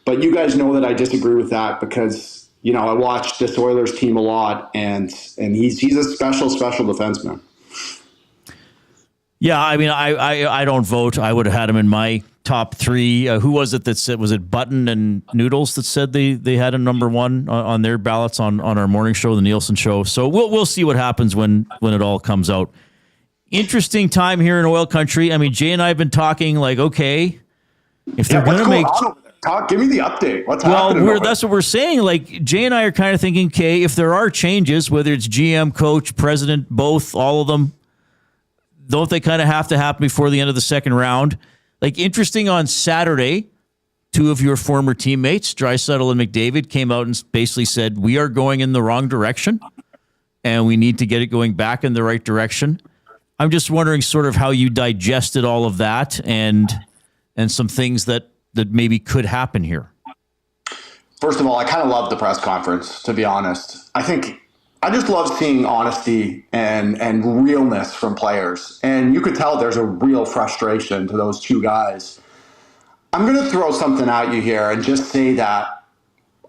But you guys know that I disagree with that because, you know, I watched this Oilers team a lot and he's a special defenseman. Yeah, I mean, I don't vote. I would have had him in my top three. Who was it that said, was it Button and Noodles that said they had him number one on their ballots on our morning show, the Nielsen show? So we'll see what happens when it all comes out. Interesting time here in Oil Country. I mean, Jay and I have been talking like, okay, if they're going to make... Give me the update. What's happening? Well, that's what we're saying. Like, Jay and I are kind of thinking, okay, if there are changes, whether it's GM, coach, president, both, all of them, don't they kind of have to happen before the end of the second round? Like, interesting, on Saturday, two of your former teammates, Draisaitl and McDavid, came out and basically said, we are going in the wrong direction, and we need to get it going back in the right direction. I'm just wondering sort of how you digested all of that and some things that maybe could happen here. First of all, I kind of love the press conference, to be honest. I just love seeing honesty and realness from players. And you could tell there's a real frustration to those two guys. I'm going to throw something at you here and just say that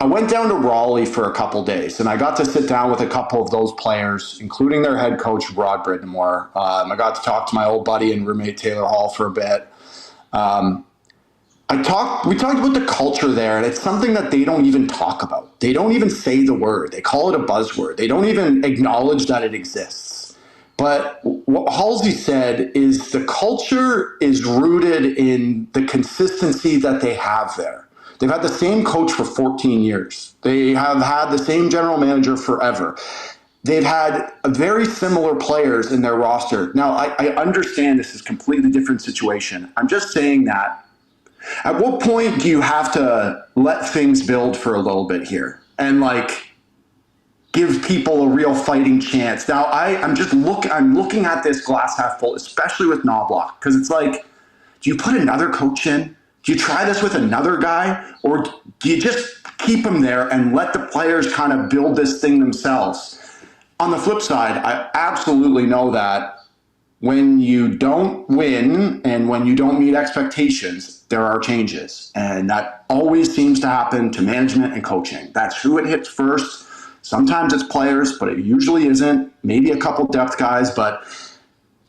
I went down to Raleigh for a couple days, and I got to sit down with a couple of those players, including their head coach, Rod Bridmore. I got to talk to my old buddy and roommate, Taylor Hall, for a bit. we talked about the culture there, and it's something that they don't even talk about. They don't even say the word. They call it a buzzword. They don't even acknowledge that it exists. But what Halsey said is the culture is rooted in the consistency that they have there. They've had the same coach for 14 years. They have had the same general manager forever. They've had very similar players in their roster. Now, I understand this is a completely different situation. I'm just saying that at what point do you have to let things build for a little bit here and like give people a real fighting chance? Now, I'm looking at this glass half full, especially with Knobloch, because it's like, do you put another coach in? Do you try this with another guy, or do you just keep them there and let the players kind of build this thing themselves? On the flip side, I absolutely know that when you don't win and when you don't meet expectations, there are changes. And that always seems to happen to management and coaching. That's who it hits first. Sometimes it's players, but it usually isn't. Maybe a couple depth guys, but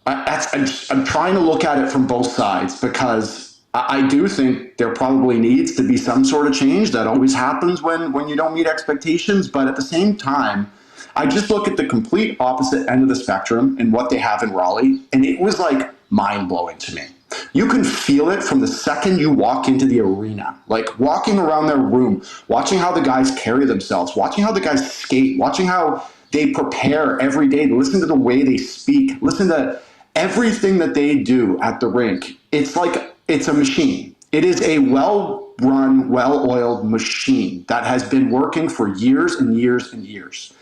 I'm trying to look at it from both sides, because I do think there probably needs to be some sort of change. That always happens when you don't meet expectations. But at the same time, I just look at the complete opposite end of the spectrum and what they have in Raleigh, and it was like mind-blowing to me. You can feel it from the second you walk into the arena, like walking around their room, watching how the guys carry themselves, watching how the guys skate, watching how they prepare every day, listen to the way they speak, listen to everything that they do at the rink. It's like it's a machine. It is a well-run, well-oiled machine that has been working for years and years and years.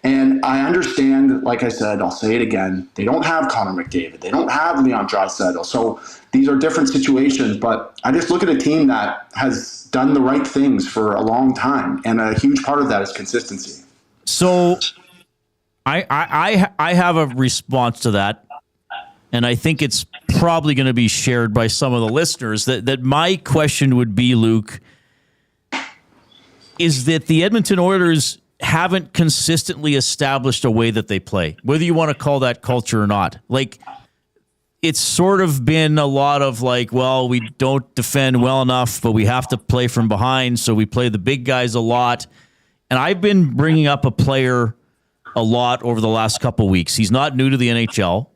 And I understand, like I said, I'll say it again, they don't have Connor McDavid. They don't have Leon Draisaitl. So these are different situations, but I just look at a team that has done the right things for a long time. And a huge part of that is consistency. So I have a response to that. And I think it's probably going to be shared by some of the listeners, that my question would be, Luke, is that the Edmonton Oilers haven't consistently established a way that they play, whether you want to call that culture or not. Like, it's sort of been a lot of like, well, we don't defend well enough, but we have to play from behind, so we play the big guys a lot. And I've been bringing up a player a lot over the last couple weeks. He's not new to the NHL,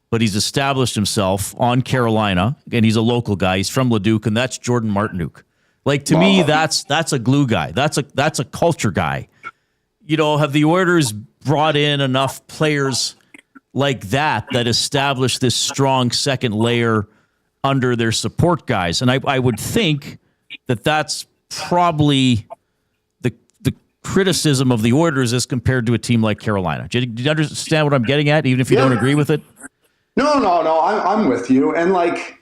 but he's established himself on Carolina, and he's a local guy. He's from Leduc, and that's Jordan Martinook. Like, to me, that's a glue guy. That's a culture guy. You know, have the Oilers brought in enough players like that establish this strong second layer under their support guys? And I would think that that's probably the criticism of the Oilers as compared to a team like Carolina. Do you understand what I'm getting at, even if you don't agree with it? No, I'm with you. And like,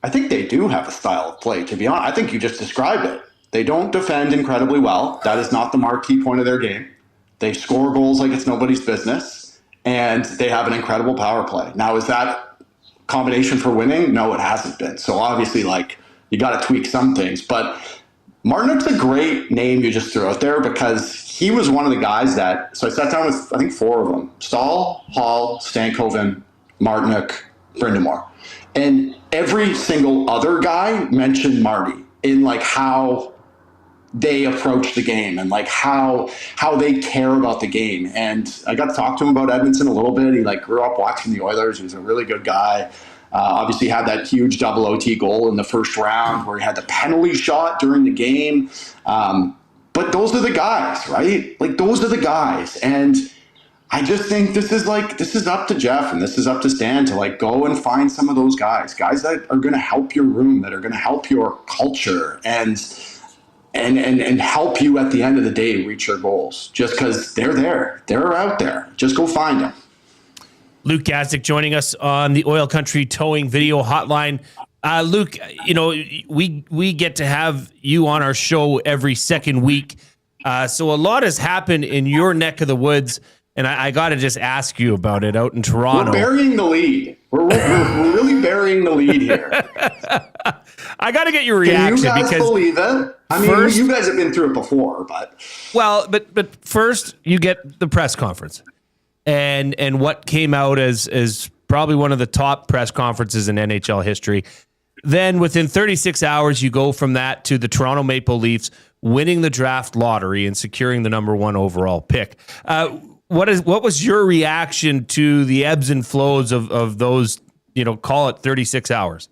I think they do have a style of play, to be honest. I think you just described it. They don't defend incredibly well. That is not the marquee point of their game. They score goals like it's nobody's business, and they have an incredible power play. Now, is that combination for winning? No, it hasn't been. So obviously, like, you got to tweak some things. But Martinook's a great name you just threw out there, because he was one of the guys that, so I sat down with, I think, 4 of them: Stahl, Hall, Stankoven, Martinook, Brindamore. And every single other guy mentioned Marty in like how they approach the game and like how they care about the game. And I got to talk to him about Edmonton a little bit. He like grew up watching the Oilers. He was a really good guy. Obviously had that huge double OT goal in the first round where he had the penalty shot during the game. But those are the guys, right? Like, those are the guys. And I just think this is up to Jeff and this is up to Stan to like go and find some of those guys that are going to help your room, that are going to help your culture and help you at the end of the day reach your goals, just because they're there. They're out there. Just go find them. Luke Gazdic joining us on the Oil Country Towing video hotline. Luke, you know, we get to have you on our show every second week. So a lot has happened in your neck of the woods, and I got to just ask you about it out in Toronto. We're burying the lead. We're really burying the lead here. I got to get your reaction. Can you guys because believe it? I mean, first, you guys have been through it before, but first you get the press conference, and what came out as probably one of the top press conferences in NHL history. then within 36 hours, you go from that to the Toronto Maple Leafs winning the draft lottery and securing the number 1 overall pick. What was your reaction to the ebbs and flows of those, call it 36 hours?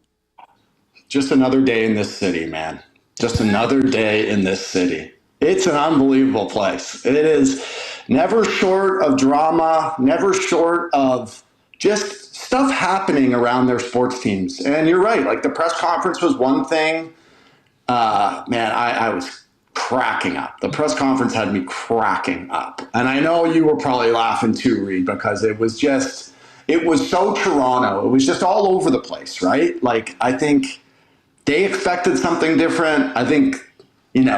Just another day in this city, man. Just another day in this city. It's an unbelievable place. It is never short of drama, never short of just stuff happening around their sports teams. And you're right, like the press conference was one thing. I was cracking up. The press conference had me cracking up. And I know you were probably laughing too, Reid, because it was so Toronto. It was just all over the place, right? Like, I think they expected something different. I think,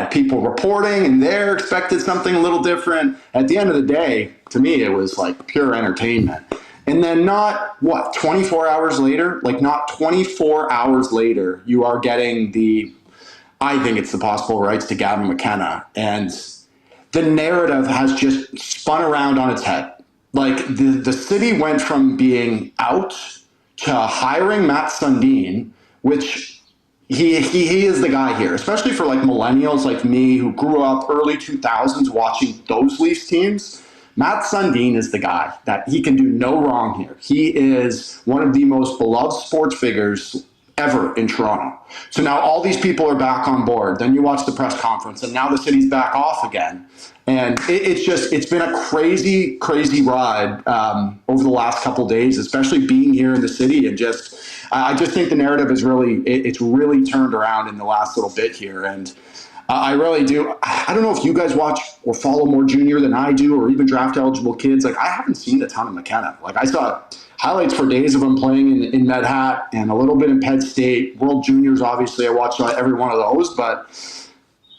people reporting and they expected something a little different. At the end of the day, to me, it was like pure entertainment. And then not 24 hours later, you are getting I think it's the possible rights to Gavin McKenna. And the narrative has just spun around on its head. Like the city went from being out to hiring Matt Sundin, which he is the guy here, especially for like millennials like me who grew up early 2000s watching those Leafs teams. Matt Sundin is the guy that he can do no wrong here. He is one of the most beloved sports figures ever in Toronto. So now all these people are back on board. Then you watch the press conference and now the city's back off again. And it's been a crazy, crazy ride over the last couple of days, especially being here in the city. And I just think the narrative is really turned around in the last little bit here. And I really do. I don't know if you guys watch or follow more junior than I do, or even draft eligible kids. Like, I haven't seen a ton of McKenna. Like, I saw highlights for days of him playing in Med Hat and a little bit in Penn State. World Juniors, obviously, I watched every one of those. But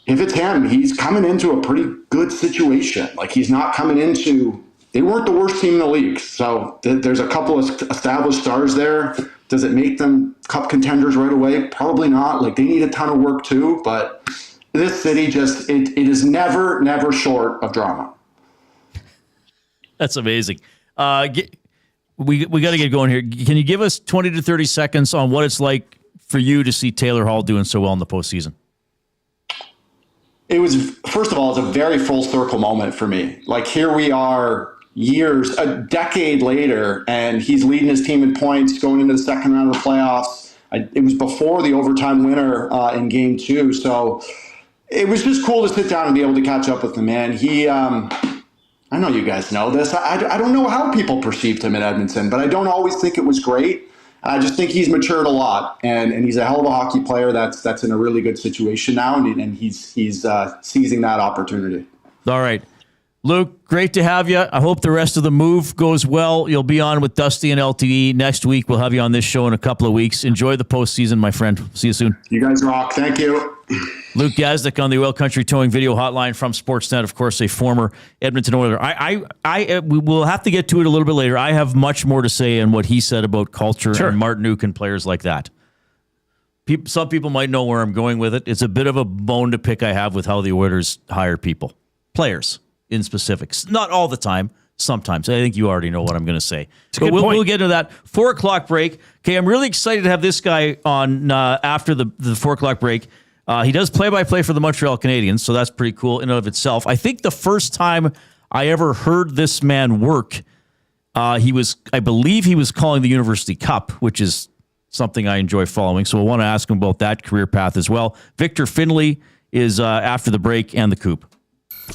if it's him, he's coming into a pretty good situation. Like, he's not coming into – they weren't the worst team in the league. So there's a couple of established stars there. Does it make them cup contenders right away? Probably not. Like, they need a ton of work too. But this city it is never short of drama. That's amazing. We got to get going here. Can you give us 20 to 30 seconds on what it's like for you to see Taylor Hall doing so well in the postseason? It was, first of all, it's a very full circle moment for me. Like, here we are a decade later, and he's leading his team in points going into the second round of the playoffs. It was before the overtime winner in game 2. So it was just cool to sit down and be able to catch up with the man. He, I know you guys know this. I don't know how people perceived him in Edmonton, but I don't always think it was great. I just think he's matured a lot, and he's a hell of a hockey player that's in a really good situation now, and he's seizing that opportunity. All right. Luke, great to have you. I hope the rest of the move goes well. You'll be on with Dusty and LTE next week. We'll have you on this show in a couple of weeks. Enjoy the postseason, my friend. See you soon. You guys rock. Thank you. Luke Gazdic on the Oil Country Towing Video Hotline from Sportsnet, of course, a former Edmonton Oiler. We will have to get to it a little bit later. I have much more to say on what he said about culture and Martin Nuke and players like that. Some people might know where I'm going with it. It's a bit of a bone to pick I have with how the Oilers hire people, players in specifics. Not all the time, sometimes. I think you already know what I'm going to say. But we'll get into that. 4 o'clock break. Okay, I'm really excited to have this guy on after the 4 o'clock break. He does play-by-play for the Montreal Canadiens, so that's pretty cool in and of itself. I think the first time I ever heard this man work, I believe he was calling the University Cup, which is something I enjoy following. So I want to ask him about that career path as well. Victor Finlay is after the break and the Coop.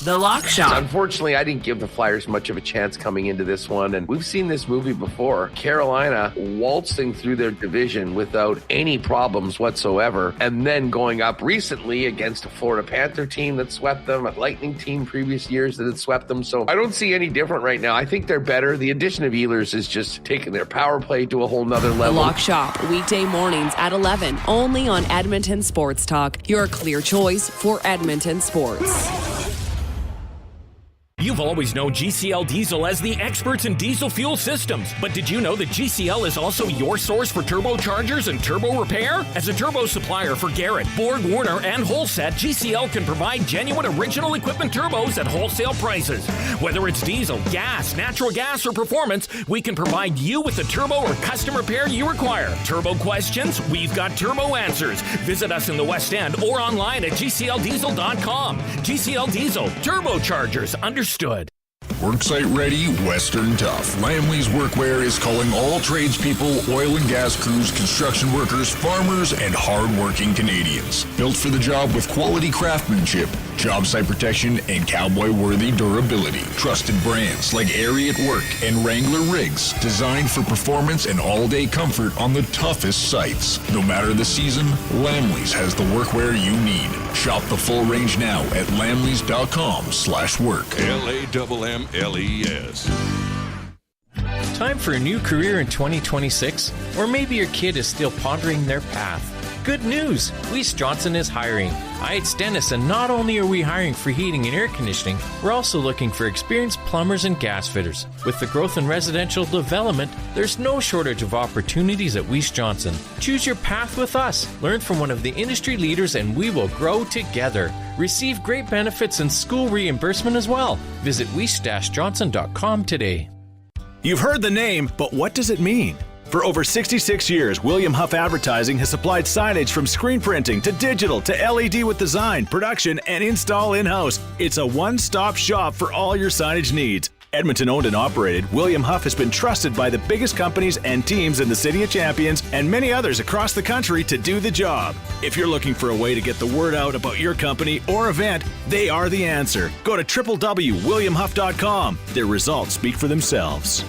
The Lock Shop. Unfortunately, I didn't give the Flyers much of a chance coming into this one, and we've seen this movie before. Carolina waltzing through their division without any problems whatsoever, and then going up recently against a Florida Panther team that swept them, a Lightning team previous years that had swept them. So I don't see any different right now. I think they're better. The addition of Ehlers is just taking their power play to a whole nother level. The Lock Shop, weekday mornings at 11, only on Edmonton Sports Talk, your clear choice for Edmonton sports. You've always known GCL Diesel as the experts in diesel fuel systems, but did you know that GCL is also your source for turbochargers and turbo repair? As a turbo supplier for Garrett, Borg Warner, and Holset, GCL can provide genuine original equipment turbos at wholesale prices. Whether it's diesel, gas, natural gas, or performance, we can provide you with the turbo or custom repair you require. Turbo questions? We've got turbo answers. Visit us in the West End or online at gcldiesel.com. GCL Diesel, turbochargers, understood. Worksite ready, Western tough. Lamley's Workwear is calling all tradespeople, oil and gas crews, construction workers, farmers, and hard-working Canadians. Built for the job with quality craftsmanship, job site protection, and cowboy-worthy durability. Trusted brands like Airy at Work and Wrangler Rigs, designed for performance and all-day comfort on the toughest sites. No matter the season, Lamley's has the workwear you need. Shop the full range now at lamleys.com/work. LAMMLES. Time for a new career in 2026? Or maybe your kid is still pondering their path. Good news! Weiss Johnson is hiring. It's Dennis, and not only are we hiring for heating and air conditioning, we're also looking for experienced plumbers and gas fitters. With the growth in residential development, there's no shortage of opportunities at Weiss Johnson. Choose your path with us. Learn from one of the industry leaders, and we will grow together. Receive great benefits and school reimbursement as well. Visit weiss-johnson.com today. You've heard the name, but what does it mean? For over 66 years, William Huff Advertising has supplied signage from screen printing to digital to LED with design, production, and install in-house. It's a one-stop shop for all your signage needs. Edmonton owned and operated, William Huff has been trusted by the biggest companies and teams in the City of Champions and many others across the country to do the job. If you're looking for a way to get the word out about your company or event, they are the answer. Go to www.williamhuff.com. Their results speak for themselves.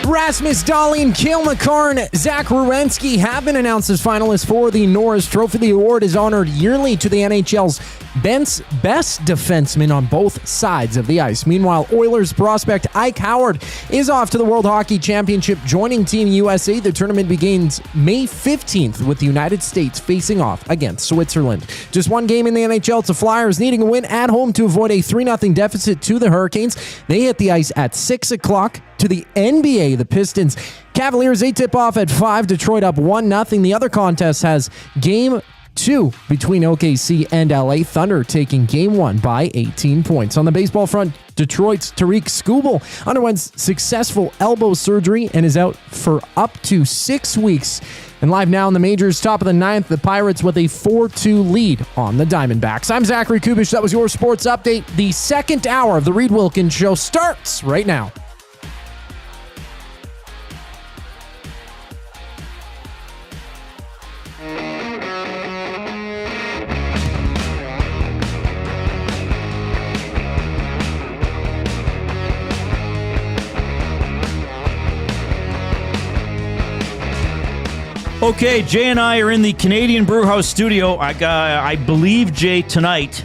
Rasmus Dahlin, Cale Makar, and Zach Werenski have been announced as finalists for the Norris Trophy. The award is honored yearly to the NHL's best defenseman on both sides of the ice. Meanwhile, Oilers prospect Ike Howard is off to the World Hockey Championship, joining Team USA. The tournament begins May 15th with the United States facing off against Switzerland. Just one game in the NHL. It's the Flyers needing a win at home to avoid a 3-0 deficit to the Hurricanes. They hit the ice at 6 o'clock. To the NBA, the Pistons Cavaliers, they tip off at 5. Detroit up 1-0. The other contest has Game 2 between OKC and LA Thunder, taking Game 1 by 18 points. On the baseball front, Detroit's Tariq Skubal underwent successful elbow surgery and is out for up to 6 weeks. And live now in the majors, top of the 9th, the Pirates with a 4-2 lead on the Diamondbacks. I'm Zachary Kubish. That was your sports update. The second hour of the Reid Wilkins Show starts right now. Okay, Jay and I are in the Canadian Brewhouse studio. I believe, Jay, tonight,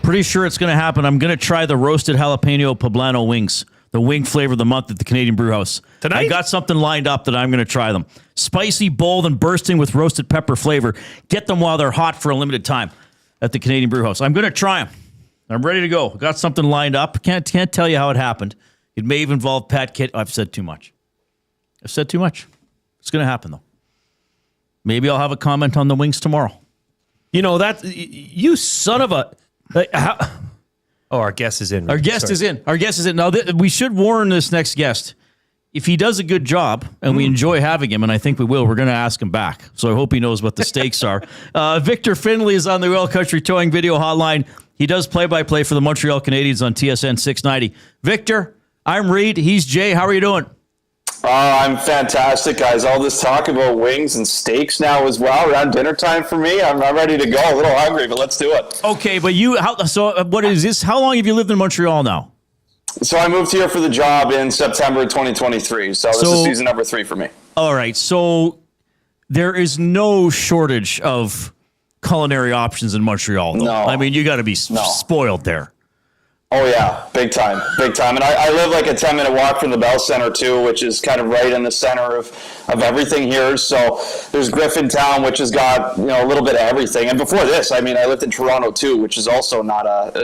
pretty sure it's going to happen. I'm going to try the roasted jalapeno poblano wings, the wing flavor of the month at the Canadian Brewhouse. Tonight? I got something lined up that I'm going to try them. Spicy, bold, and bursting with roasted pepper flavor. Get them while they're hot for a limited time at the Canadian Brewhouse. I'm going to try them. I'm ready to go. Got something lined up. Can't tell you how it happened. It may have involved Pat Kitt. I've said too much. It's going to happen, though. Maybe I'll have a comment on the wings tomorrow. You know, that you son of a... our guest is in. Our guest is in. Now, we should warn this next guest. If he does a good job, and we enjoy having him, and I think we will, we're going to ask him back. So I hope he knows what the stakes are. Victor Finley is on the Oil Country Towing Video Hotline. He does play-by-play for the Montreal Canadiens on TSN 690. Victor, I'm Reid. He's Jay. How are you doing? I'm fantastic, guys. All this talk about wings and steaks now as well around dinner time for me. I'm ready to go. A little hungry, but let's do it. Okay, but what is this? How long have you lived in Montreal now? So I moved here for the job in September 2023. So this is season number 3 for me. All right, so there is no shortage of culinary options in Montreal. Though. No. I mean, you got to be spoiled there. Oh yeah, big time. And I live like a 10-minute walk from the Bell Center too, which is kind of right in the center of everything here. So there's Griffintown, which has got, a little bit of everything. And before this, I mean, I lived in Toronto too, which is also not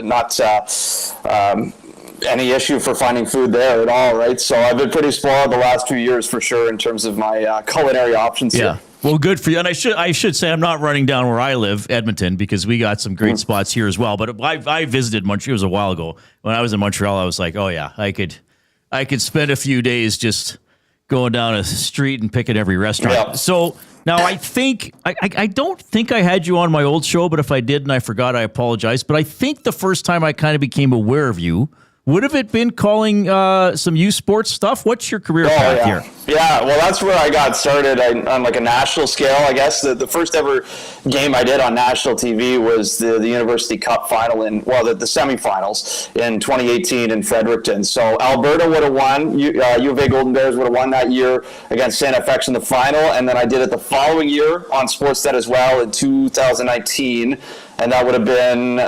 any issue for finding food there at all, right? So I've been pretty spoiled the last 2 years for sure in terms of my culinary options here. Well, good for you. And I should say I'm not running down where I live, Edmonton, because we got some great spots here as well. But I visited Montreal. It was a while ago. When I was in Montreal, I was like, oh yeah, I could spend a few days just going down a street and picking every restaurant. Yeah. So now I think I don't think I had you on my old show, but if I did and I forgot, I apologize. But I think the first time I kind of became aware of you would have it been calling some U Sports stuff? What's your career path here? Yeah, well, that's where I got started on like a national scale, I guess. The first ever game I did on national TV was the University Cup final the semifinals in 2018 in Fredericton. So Alberta would have won. U of A Golden Bears would have won that year against Santa FX in the final. And then I did it the following year on Sportsnet as well in 2019. And that would have been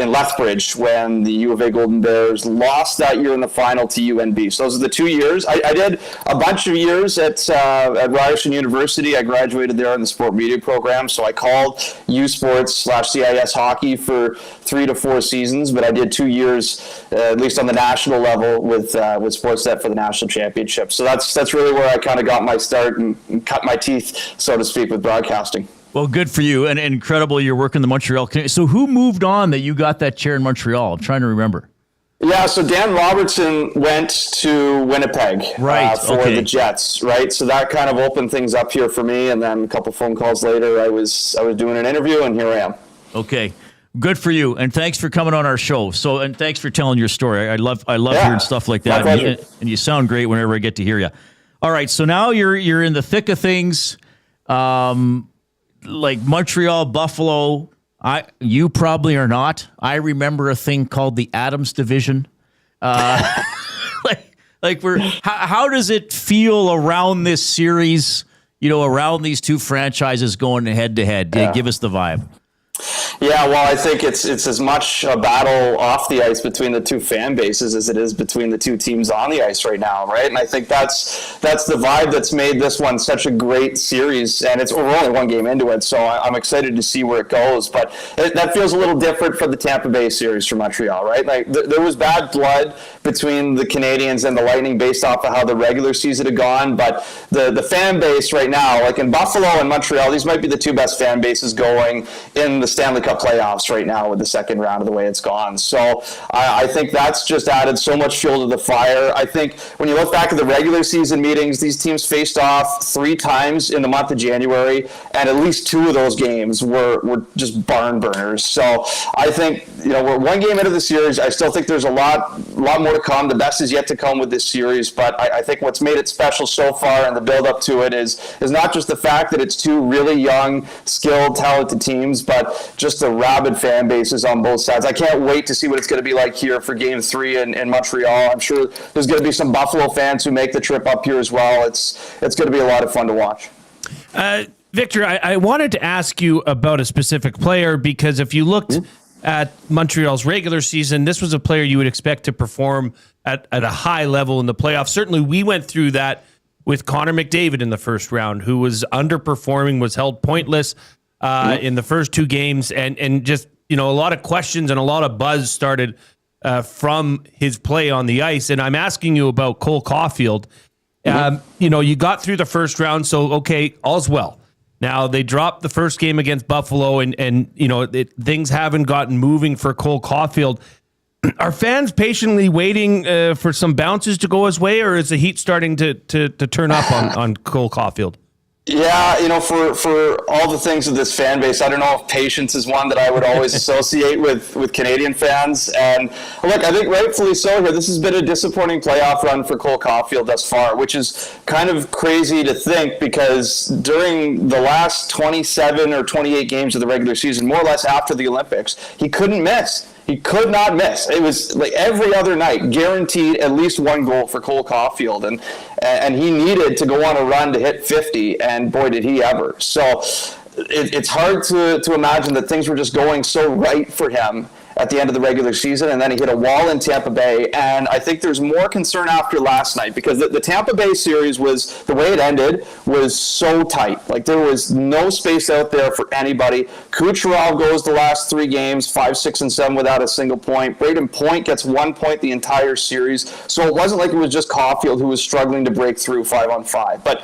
in Lethbridge when the U of A Golden Bears lost that year in the final to UNB. So those are the 2 years. I did a bunch of years at Ryerson University. I graduated there in the sport media program. So I called U Sports /CIS hockey for 3 to 4 seasons. But I did 2 years, at least on the national level, with Sportsnet for the national championship. So that's really where I kind of got my start and cut my teeth, so to speak, with broadcasting. Well, good for you, and incredible you're working the Montreal Canadiens. So who moved on that you got that chair in Montreal? I'm trying to remember. Yeah, so Dan Robertson went to Winnipeg for the Jets, right? So that kind of opened things up here for me, and then a couple phone calls later, I was doing an interview, and here I am. Okay, good for you, and thanks for coming on our show. And thanks for telling your story. I love hearing stuff like that, and you sound great whenever I get to hear you. All right, so now you're in the thick of things. Like Montreal, Buffalo, you probably are not. I remember a thing called the Adams Division. How does it feel around this series? Around these two franchises going head to head. Give us the vibe. Yeah, well, I think it's as much a battle off the ice between the two fan bases as it is between the two teams on the ice right now, right? And I think that's the vibe that's made this one such a great series. And we're only one game into it, so I'm excited to see where it goes. But that feels a little different for the Tampa Bay series for Montreal, right? Like there was bad blood between the Canadiens and the Lightning based off of how the regular season had gone. But the fan base right now, like in Buffalo and Montreal, these might be the two best fan bases going in the Stanley Cup playoffs right now with the second round of the way it's gone. So I think that's just added so much fuel to the fire. I think when you look back at the regular season meetings, these teams faced off 3 times in the month of January, and at least 2 of those games were just barn burners. So I think, we're one game into the series. I still think there's a lot more to come. The best is yet to come with this series, but I think what's made it special so far and the build up to it is not just the fact that it's 2 really young, skilled, talented teams, but just the rabid fan bases on both sides. I can't wait to see what it's going to be like here for Game 3 in Montreal. I'm sure there's going to be some Buffalo fans who make the trip up here as well. It's going to be a lot of fun to watch. Victor, I wanted to ask you about a specific player because if you looked at Montreal's regular season, this was a player you would expect to perform at a high level in the playoffs. Certainly, we went through that with Connor McDavid in the first round, who was underperforming, was held pointless in the first 2 games, and just a lot of questions and a lot of buzz started from his play on the ice. And I'm asking you about Cole Caulfield. You got through the first round, so okay, all's well. Now they dropped the first game against Buffalo, and things haven't gotten moving for Cole Caulfield. Are fans patiently waiting for some bounces to go his way, or is the heat starting to turn up on Cole Caulfield? Yeah, for all the things of this fan base, I don't know if patience is one that I would always associate with Canadian fans. And look, I think rightfully so here. This has been a disappointing playoff run for Cole Caulfield thus far, which is kind of crazy to think because during the last 27 or 28 games of the regular season, more or less after the Olympics, he couldn't miss. He could not miss. It was like every other night, guaranteed at least one goal for Cole Caulfield. And he needed to go on a run to hit 50, and boy, did he ever. So it's hard to imagine that things were just going so right for him at the end of the regular season, and then he hit a wall in Tampa Bay. And I think there's more concern after last night, because the Tampa Bay series was, the way it ended was so tight. Like, there was no space out there for anybody. Kucherov goes the last 3 games, 5, 6, and 7 without a single point. Braden Point gets 1 point the entire series. So it wasn't like it was just Caulfield who was struggling to break through 5-on-5. But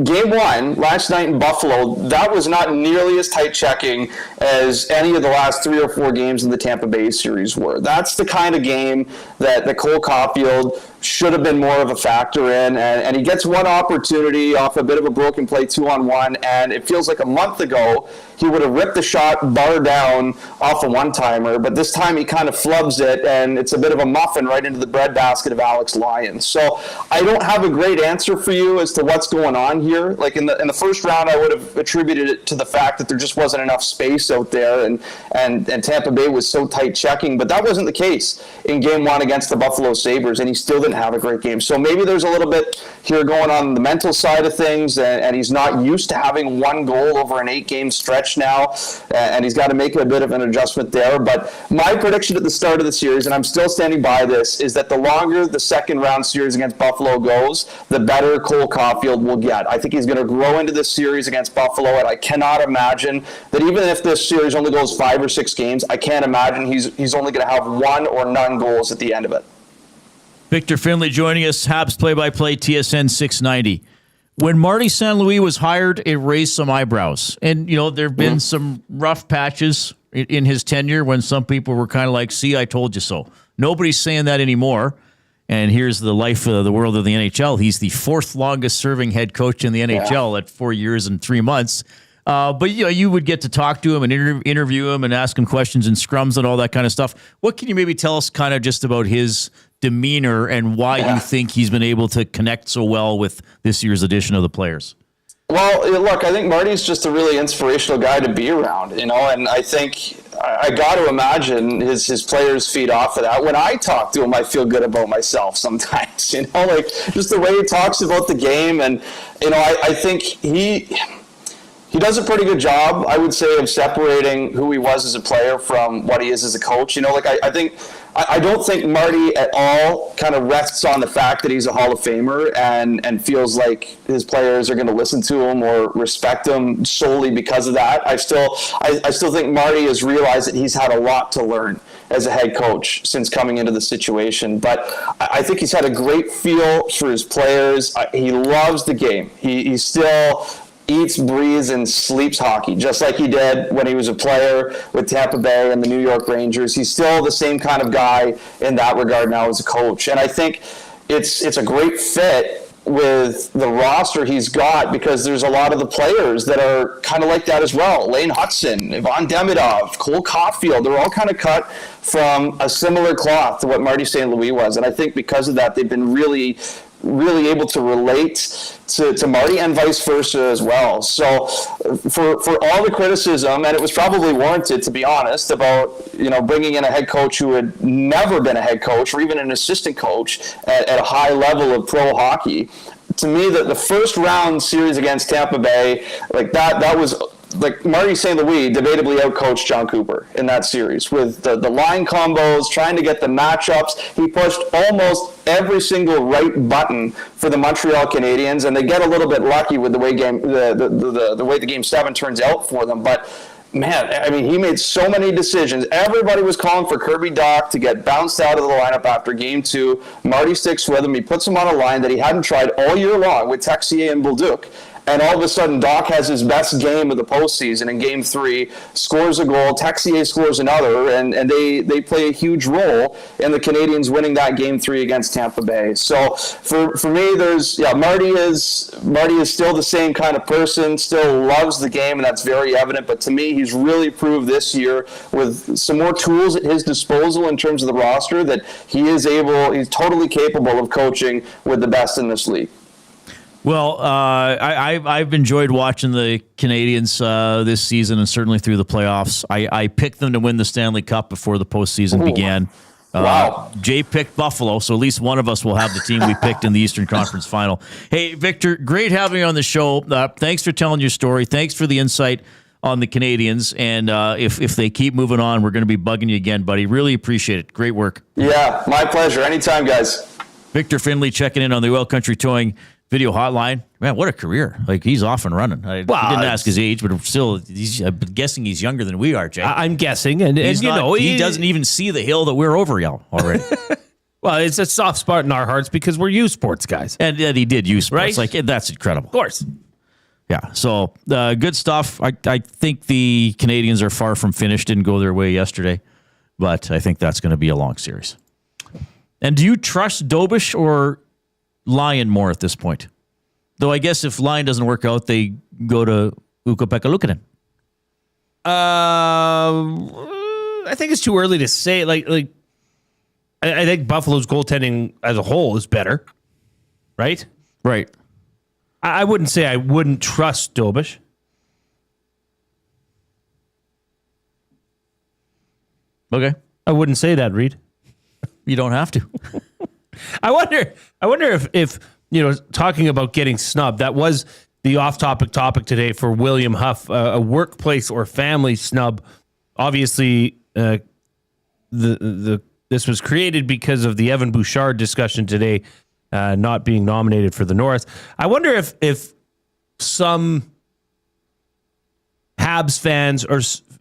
Game 1, last night in Buffalo, that was not nearly as tight checking as any of the last 3 or 4 games in the Tampa Bay series were. That's the kind of game that Cole Caulfield should have been more of a factor in, and he gets one opportunity off a bit of a broken play 2-on-1, and it feels like a month ago he would have ripped the shot bar down off a one-timer, but this time he kind of flubs it, and it's a bit of a muffin right into the breadbasket of Alex Lyons. So I don't have a great answer for you as to what's going on here. Like in the first round, I would have attributed it to the fact that there just wasn't enough space out there, and Tampa Bay was so tight checking, but that wasn't the case in Game 1 against the Buffalo Sabres, and he still didn't have a great game. So maybe there's a little bit here going on the mental side of things, and he's not used to having one goal over an 8-game stretch now, and he's got to make a bit of an adjustment there. But my prediction at the start of the series, and I'm still standing by this, is that the longer the second round series against Buffalo goes, the better Cole Caulfield will get. I think he's going to grow into this series against Buffalo, and I cannot imagine that even if this series only goes 5 or 6 games, I can't imagine he's only going to have 1 or none goals at the end of it. Victor Finlay joining us, Habs play-by-play, TSN 690. When Marty St. Louis was hired, it raised some eyebrows. And, there have been some rough patches in his tenure when some people were kind of like, see, I told you so. Nobody's saying that anymore. And here's the life of the world of the NHL. He's the 4th longest-serving head coach in the NHL at 4 years and 3 months. But you would get to talk to him and interview him and ask him questions and scrums and all that kind of stuff. What can you maybe tell us kind of just about his demeanor and why you think he's been able to connect so well with this year's edition of the players? Well, look, I think Marty's just a really inspirational guy to be around, and I think I got to imagine his players feed off of that. When I talk to him, I feel good about myself sometimes, like just the way he talks about the game. And, I think he does a pretty good job, I would say, of separating who he was as a player from what he is as a coach. I don't think Marty at all kind of rests on the fact that he's a Hall of Famer and feels like his players are going to listen to him or respect him solely because of that. I still think Marty has realized that he's had a lot to learn as a head coach since coming into the situation. But I think he's had a great feel for his players. He loves the game. He still eats, breathes, and sleeps hockey, just like he did when he was a player with Tampa Bay and the New York Rangers. He's still the same kind of guy in that regard now as a coach. And I think it's a great fit with the roster he's got, because there's a lot of the players that are kind of like that as well. Lane Hudson, Ivan Demidov, Cole Caulfield, they're all kind of cut from a similar cloth to what Marty St. Louis was. And I think because of that, they've been really able to relate to Marty, and vice versa as well. So for all the criticism, and it was probably warranted, to be honest, about bringing in a head coach who had never been a head coach or even an assistant coach at a high level of pro hockey, to me the first round series against Tampa Bay, like that was like Marty St. Louis debatably outcoached John Cooper in that series with the line combos, trying to get the matchups. He pushed almost every single right button for the Montreal Canadiens, and they get a little bit lucky with the way the Game 7 turns out for them. But man, he made so many decisions. Everybody was calling for Kirby Dach to get bounced out of the lineup after Game 2. Marty sticks with him. He puts him on a line that he hadn't tried all year long with Texier and Bolduc. And all of a sudden, Dach has his best game of the postseason in Game 3, scores a goal, Texier scores another, and they play a huge role in the Canadiens winning that Game 3 against Tampa Bay. So for me, Marty is still the same kind of person, still loves the game, and that's very evident. But to me, he's really proved this year with some more tools at his disposal in terms of the roster that he's totally capable of coaching with the best in this league. Well, I've enjoyed watching the Canadians this season and certainly through the playoffs. I picked them to win the Stanley Cup before the postseason began. Wow. Jay picked Buffalo, so at least one of us will have the team we picked in the Eastern Conference Final. Hey, Victor, great having you on the show. Thanks for telling your story. Thanks for the insight on the Canadians. And if they keep moving on, we're going to be bugging you again, buddy. Really appreciate it. Great work. Yeah, my pleasure. Anytime, guys. Victor Finley checking in on the Oil Country Towing video hotline. Man, what a career. Like, he's off and running. I didn't ask his age, but still, I'm guessing he's younger than we are, Jay. I'm guessing. And you know, he doesn't even see the hill that we're over already. Well, it's a soft spot in our hearts because we're U Sports guys. And he did use sports. Right? Like, that's incredible. Of course. Yeah, so good stuff. I think the Canadians are far from finished. Didn't go their way yesterday, but I think that's going to be a long series. And do you trust Dobish or Lyon more at this point? Though I guess if Lyon doesn't work out, they go to Ukko-Pekka Luukkonen. I think it's too early to say. I think Buffalo's goaltending as a whole is better, right? Right. I wouldn't say I wouldn't trust Dobish. Okay. I wouldn't say that, Reid. You don't have to. I wonder if talking about getting snubbed, that was the off-topic topic today for William Huff, a workplace or family snub. Obviously, this was created because of the Evan Bouchard discussion today, not being nominated for the Norris. I wonder if some Habs fans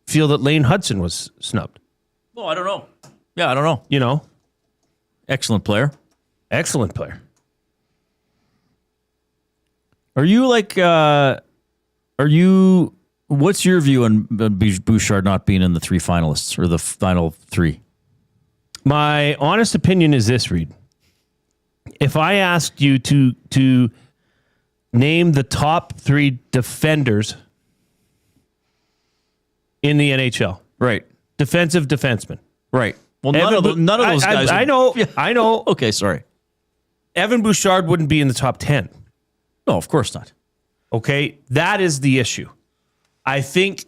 feel that Lane Hudson was snubbed. Oh, I don't know. Yeah, I don't know. You know, excellent player. Excellent player. Are you what's your view on Bouchard not being in the three finalists or the final three? My honest opinion is this, Reid. If I asked you to name the top three defenders in the NHL. Right. Defensive defenseman. Right. Well, none of those guys. I know. Okay, sorry. Evan Bouchard wouldn't be in the top 10. No, of course not. Okay, that is the issue. I think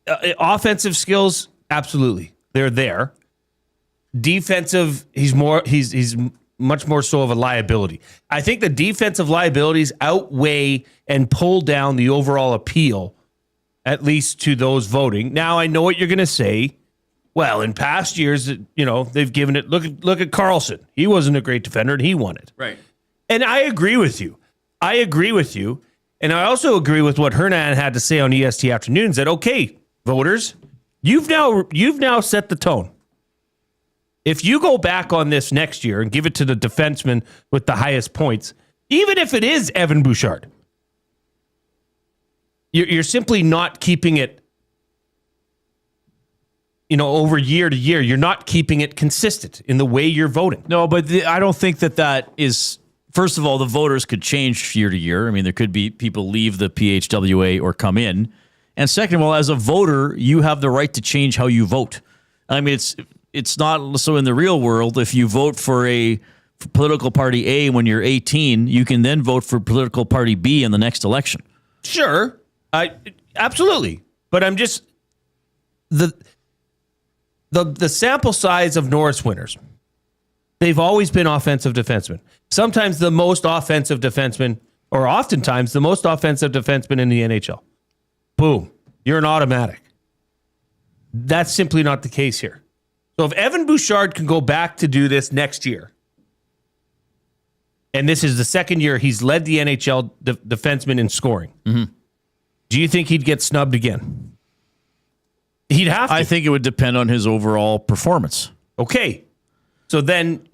offensive skills, absolutely, they're there. Defensive, he's much more so of a liability. I think the defensive liabilities outweigh and pull down the overall appeal, at least to those voting. Now, I know what you're going to say. Well, in past years, they've given it. Look at Karlsson. He wasn't a great defender, and he won it. Right. And I agree with you. And I also agree with what Hernan had to say on EST Afternoons that, okay, voters, you've now set the tone. If you go back on this next year and give it to the defenseman with the highest points, even if it is Evan Bouchard, you're simply not keeping it, over year to year. You're not keeping it consistent in the way you're voting. No, but I don't think that is... First of all, the voters could change year to year. I mean, there could be people leave the PHWA or come in. And second of all, as a voter, you have the right to change how you vote. I mean, it's not so in the real world. If you vote for a political party A when you're 18, you can then vote for political party B in the next election. Sure, absolutely. But I'm just the sample size of Norris winners. They've always been offensive defensemen. Sometimes the most offensive defenseman, or oftentimes the most offensive defenseman in the NHL. Boom. You're an automatic. That's simply not the case here. So if Evan Bouchard can go back to do this next year, and this is the second year he's led the NHL defenseman in scoring, do you think he'd get snubbed again? He'd have to. I think it would depend on his overall performance. Okay. So then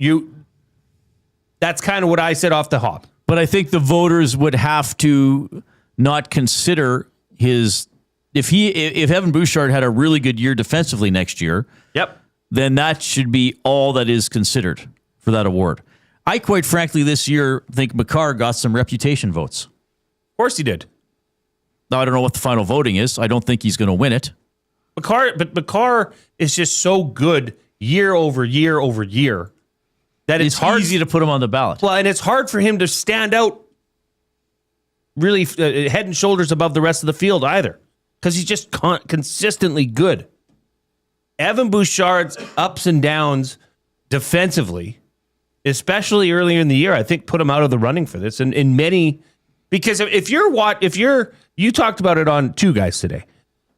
that's kind of what I said off the hop. But I think the voters would have to not consider if Evan Bouchard had a really good year defensively next year, then that should be all that is considered for that award. I quite frankly this year think Makar got some reputation votes. Of course he did. Now I don't know what the final voting is. I don't think he's going to win it. Makar is just so good year over year over year that it's hard, easy to put him on the ballot. Well, and it's hard for him to stand out really head and shoulders above the rest of the field either, because he's just consistently good. Evan Bouchard's ups and downs defensively, especially earlier in the year, I think put him out of the running for this. And in many, because you talked about it on Two Guys today.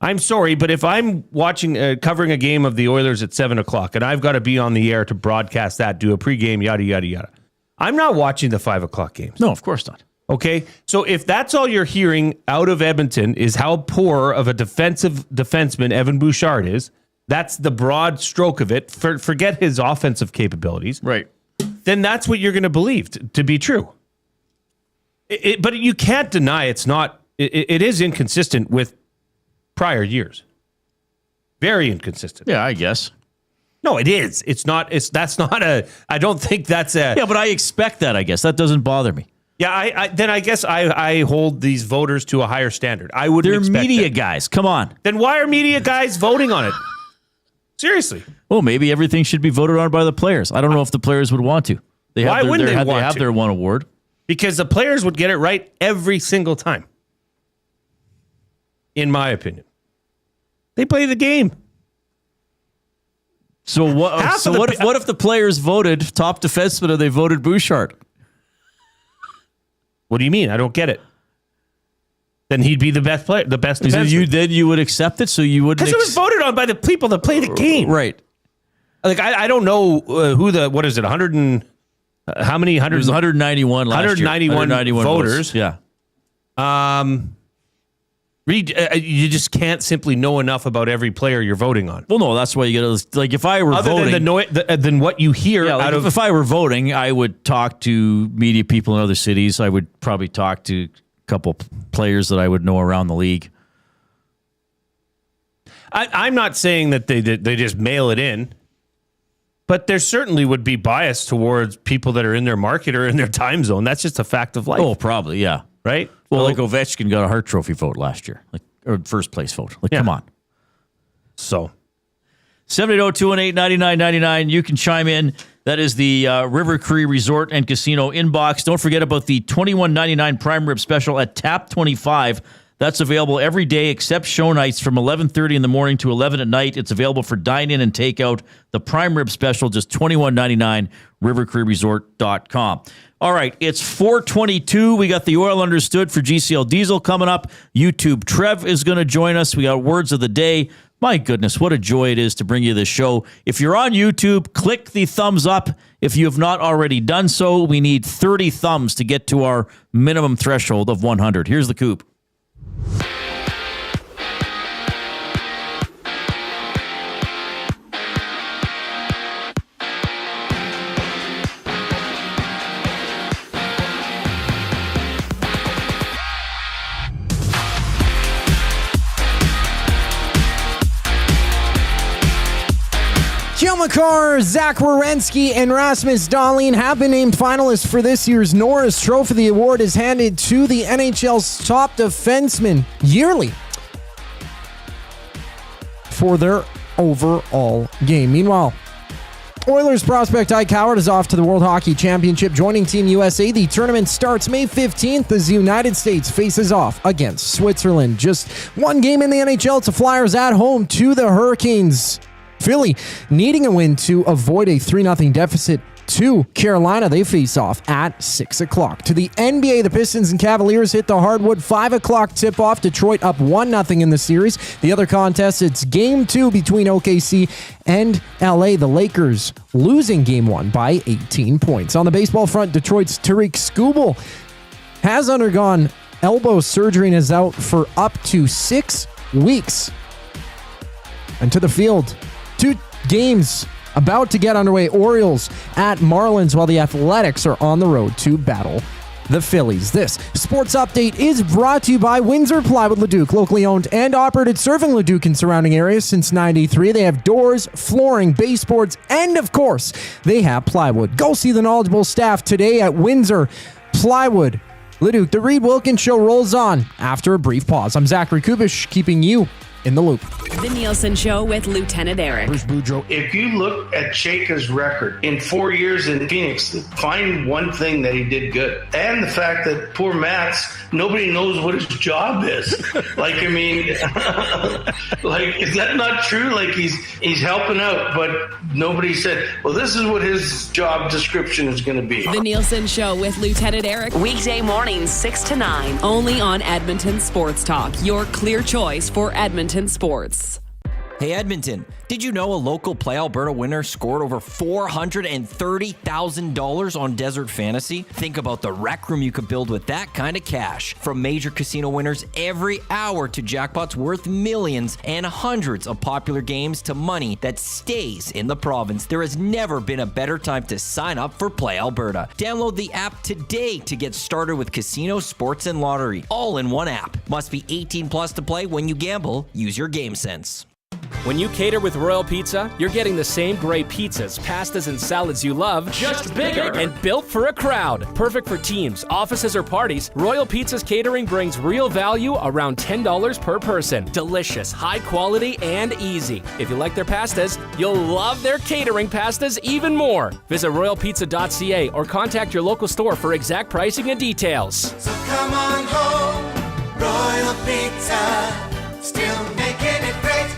I'm sorry, but if I'm watching, covering a game of the Oilers at 7:00 and I've got to be on the air to broadcast that, do a pregame, yada, yada, yada, I'm not watching the 5:00 games. No, of course not. Okay, so if that's all you're hearing out of Edmonton is how poor of a defenseman Evan Bouchard is, that's the broad stroke of it. Forget his offensive capabilities. Right. Then that's what you're going to believe to be true. But you can't deny it's not. It is inconsistent with prior years. Very inconsistent. Yeah, I guess. No, it is. It's not. That's not a. I don't think that's a. Yeah, but I expect that. I guess that doesn't bother me. Yeah, I guess I hold these voters to a higher standard. I wouldn't. They're expect media that. guys. Come on. Then why are media guys voting on it? Seriously. Well, maybe everything should be voted on by the players. I don't know if the players would want to. Why wouldn't they want They have to? their one award. Because the players would get it right every single time. In my opinion. They play the game. So what? What if the players voted top defenseman and they voted Bouchard? What do you mean? I don't get it. Then he'd be the best player, the best defenseman. Then you would accept it, so you wouldn't. Because it was voted on by the people that play the game, right? Like I don't know what is it? 100 and how many? 100. It was 191 last 191 year. voters. Votes. Yeah. Reid, you just can't simply know enough about every player you're voting on. Well, no, that's why you got to, like, if I were voting, than what you hear out of. If I were voting, I would talk to media people in other cities. I would probably talk to a couple players that I would know around the league. I'm not saying that they just mail it in, but there certainly would be bias towards people that are in their market or in their time zone. That's just a fact of life. Oh, probably, yeah. Right? Well, like Ovechkin got a Hart Trophy vote last year, or first place vote. Come on. So 780-218-9999. You can chime in. That is the River Cree Resort and Casino inbox. Don't forget about the $21.99 prime rib special at Tap 25. That's available every day except show nights from 11:30 in the morning to 11 at night. It's available for dine-in and takeout. The prime rib special, just $21.99, rivercreeresort.com. All right, it's 4:22. We got the Oil Understood for GCL Diesel coming up. YouTube Trev is going to join us. We got words of the day. My goodness, what a joy it is to bring you this show. If you're on YouTube, click the thumbs up. If you have not already done so, we need 30 thumbs to get to our minimum threshold of 100. Here's the coup. Cale Makar, Zach Werenski, and Rasmus Dahlin have been named finalists for this year's Norris Trophy. The award is handed to the NHL's top defenseman yearly for their overall game. Meanwhile, Oilers prospect Ike Howard is off to the World Hockey Championship, joining Team USA. The tournament starts May 15th as the United States faces off against Switzerland. Just one game in the NHL to Flyers at home to the Hurricanes. Philly needing a win to avoid a 3-0 deficit to Carolina. They face off at 6 o'clock. To the NBA, the Pistons and Cavaliers hit the hardwood. 5 o'clock tip-off. Detroit up 1-0 in the series. The other contest, it's Game 2 between OKC and LA. The Lakers losing Game 1 by 18 points. On the baseball front, Detroit's Tariq Skubal has undergone elbow surgery and is out for up to 6 weeks. And to the field, 2 games about to get underway. Orioles at Marlins, while the Athletics are on the road to battle the Phillies. This sports update is brought to you by Windsor Plywood Leduc, locally owned and operated, serving Leduc and surrounding areas since '93. They have doors, flooring, baseboards, and of course, they have plywood. Go see the knowledgeable staff today at Windsor Plywood Leduc. The Reid Wilkins Show rolls on after a brief pause. I'm Zachary Kubish, keeping you in the Loop. The Nielsen Show with Lieutenant Eric. Bruce Boudreau. If you look at Chayka's record in 4 years in Phoenix, find one thing that he did good. And the fact that poor Matt's, nobody knows what his job is. Like, I mean, like, is that not true? Like, he's helping out, but nobody said, well, this is what his job description is going to be. The Nielsen Show with Lieutenant Eric. Weekday mornings 6 to 9. Only on Edmonton Sports Talk. Your clear choice for Edmonton sports. Hey Edmonton, did you know a local Play Alberta winner scored over $430,000 on Desert Fantasy? Think about the rec room you could build with that kind of cash. From major casino winners every hour to jackpots worth millions and hundreds of popular games to money that stays in the province, there has never been a better time to sign up for Play Alberta. Download the app today to get started with casino, sports, and lottery, all in one app. Must be 18 plus to play. When you gamble, use your game sense. When you cater with Royal Pizza, you're getting the same great pizzas, pastas, and salads you love, just bigger and built for a crowd. Perfect for teams, offices, or parties, Royal Pizza's catering brings real value around $10 per person. Delicious, high quality, and easy. If you like their pastas, you'll love their catering pastas even more. Visit royalpizza.ca or contact your local store for exact pricing and details. So come on home, Royal Pizza, still making it great.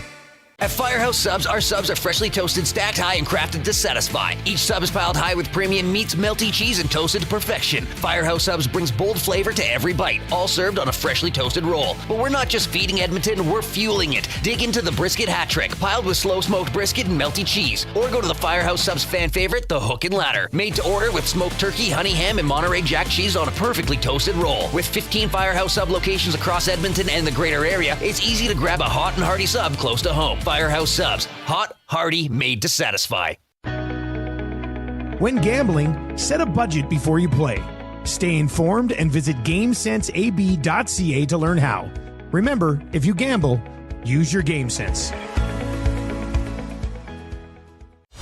At Firehouse Subs, our subs are freshly toasted, stacked high, and crafted to satisfy. Each sub is piled high with premium meats, melty cheese, and toasted to perfection. Firehouse Subs brings bold flavor to every bite, all served on a freshly toasted roll. But we're not just feeding Edmonton, we're fueling it. Dig into the brisket hat trick, piled with slow-smoked brisket and melty cheese. Or go to the Firehouse Subs fan favorite, the Hook and Ladder. Made to order with smoked turkey, honey ham, and Monterey Jack cheese on a perfectly toasted roll. With 15 Firehouse Sub locations across Edmonton and the greater area, it's easy to grab a hot and hearty sub close to home. Firehouse Subs. Hot, hearty, made to satisfy. When gambling, set a budget before you play. Stay informed and visit GameSenseAB.ca to learn how. Remember, if you gamble, use your game sense.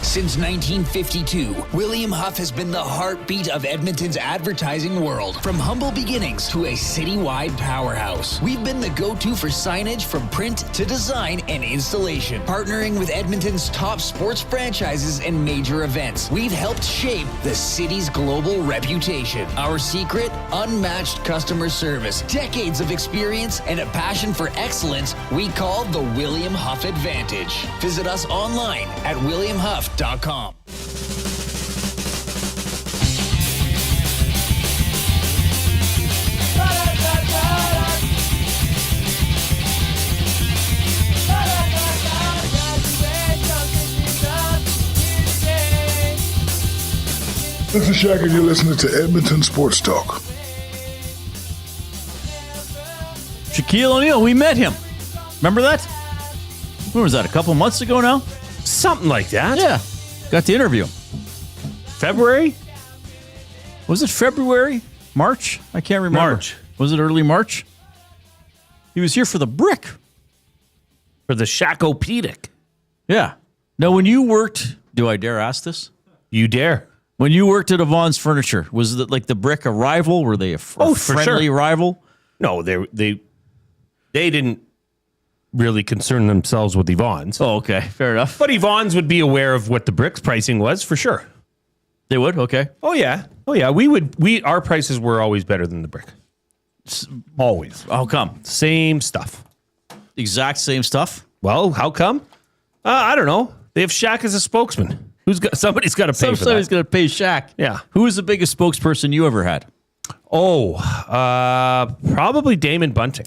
Since 1952, William Huff has been the heartbeat of Edmonton's advertising world. From humble beginnings to a citywide powerhouse, we've been the go-to for signage from print to design and installation. Partnering with Edmonton's top sports franchises and major events, we've helped shape the city's global reputation. Our secret? Unmatched customer service, decades of experience, and a passion for excellence we call the William Huff Advantage. Visit us online at williamhuff.com. This is Shaq, and you're listening to Edmonton Sports Talk. Shaquille O'Neal, we met him. Remember that? When was that? A couple months ago now? Something like that. Yeah. Got to interview him. February? Was it February? March? I can't remember. March. Was it early March? He was here for the brick. For the Shaqopedic. Yeah. Now, when you worked, do I dare ask this? You dare. When you worked at Yvonne's Furniture, was it like the brick a rival? Were they a friendly rival? No, they didn't really concern themselves with Yvonne's. Oh, okay. Fair enough. But Yvonne's would be aware of what the bricks pricing was for sure. They would? Okay. Oh yeah. Our prices were always better than the brick. Always. How come? Same stuff. Exact same stuff? Well, how come? I don't know. They have Shaq as a spokesman. Somebody's got to pay for that. Somebody's got to pay Shaq. Yeah. Who was the biggest spokesperson you ever had? Oh, probably Damon Bunting.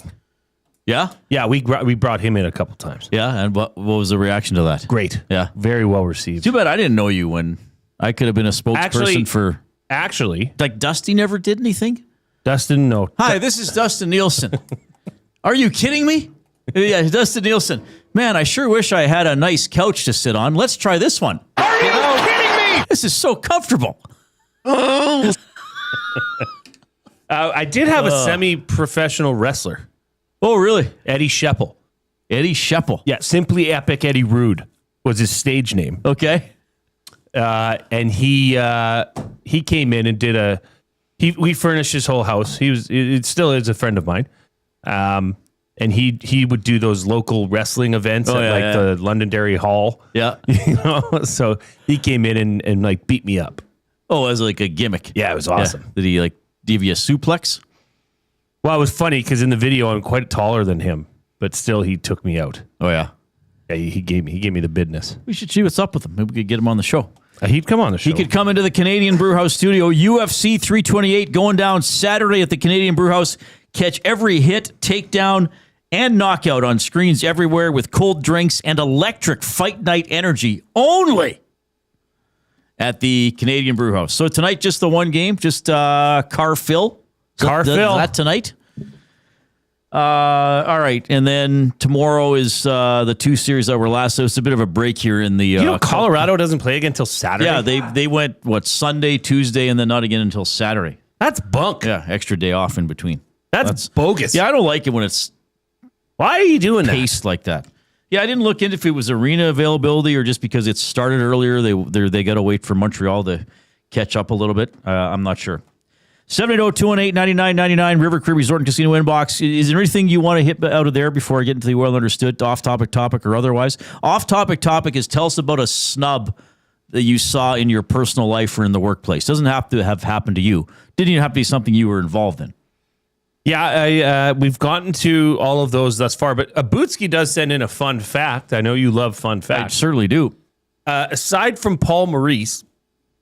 Yeah? Yeah, we brought him in a couple times. Yeah, and what was the reaction to that? Great. Yeah. Very well received. Too bad I didn't know you when I could have been a spokesperson for... Actually... Like Dusty never did anything? Dustin, no. Hi, this is Dustin Nielsen. Are you kidding me? Yeah, Dustin Nielsen. Man, I sure wish I had a nice couch to sit on. Let's try this one. Are you kidding me? This is so comfortable. I did have a semi-professional wrestler. Oh, really? Eddie Sheppel. Eddie Sheppel. Yeah, Simply Epic Eddie Rude was his stage name. Okay. And he came in and did we furnished his whole house. It still is a friend of mine. and he would do those local wrestling events at the Londonderry Hall. Yeah. So he came in and like beat me up. Oh, as like a gimmick. Yeah, it was awesome. Yeah. Did he like give you a suplex? Well, it was funny because in the video I'm quite taller than him, but still he took me out. Oh yeah. Yeah, he gave me the business. We should see what's up with him. Maybe we could get him on the show. He'd come on the show. He could come into the Canadian Brewhouse studio. UFC 328 going down Saturday at the Canadian Brewhouse. Catch every hit, takedown, and knockout on screens everywhere with cold drinks and electric fight night energy only at the Canadian Brewhouse. So tonight, just the one game, just Car Phil. Car Phil. Is that tonight? All right. And then tomorrow is the two series that were last. So it's a bit of a break here in the... Colorado doesn't play again until Saturday? Yeah, they went, Sunday, Tuesday, and then not again until Saturday. That's bunk. Yeah, extra day off in between. That's bogus. Yeah, I don't like it when it's... Why are you doing paced like that? Yeah, I didn't look into if it was arena availability or just because it started earlier. They got to wait for Montreal to catch up a little bit. I'm not sure. 780-218-9999, River Cree Resort and Casino inbox. Is there anything you want to hit out of there before I get into the Well Understood, off-topic topic or otherwise? Off-topic topic is tell us about a snub that you saw in your personal life or in the workplace. Doesn't have to have happened to you. Didn't even have to be something you were involved in. Yeah, we've gotten to all of those thus far, but Abutsky does send in a fun fact. I know you love fun facts. I certainly do. Aside from Paul Maurice,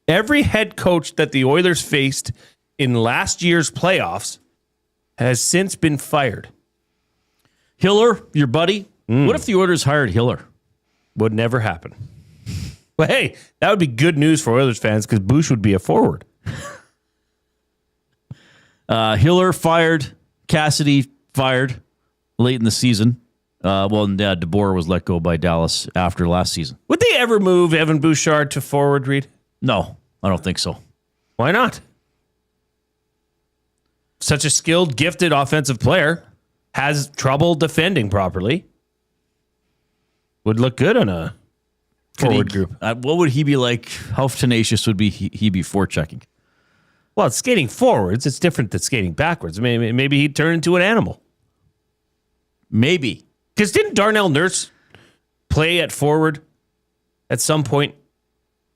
every head coach that the Oilers faced in last year's playoffs has since been fired. Hiller, your buddy? What if the Oilers hired Hiller? Would never happen. Well, hey, that would be good news for Oilers fans because Bouch would be a forward. Hiller fired. Cassidy fired late in the season. DeBoer was let go by Dallas after last season. Would they ever move Evan Bouchard to forward, Reid? No, I don't think so. Why not? Such a skilled, gifted offensive player has trouble defending properly. Would look good on a forward group. What would he be like? How tenacious would he be forechecking? Well, it's skating forwards. It's different than skating backwards. Maybe he'd turn into an animal. Maybe. Because didn't Darnell Nurse play at forward at some point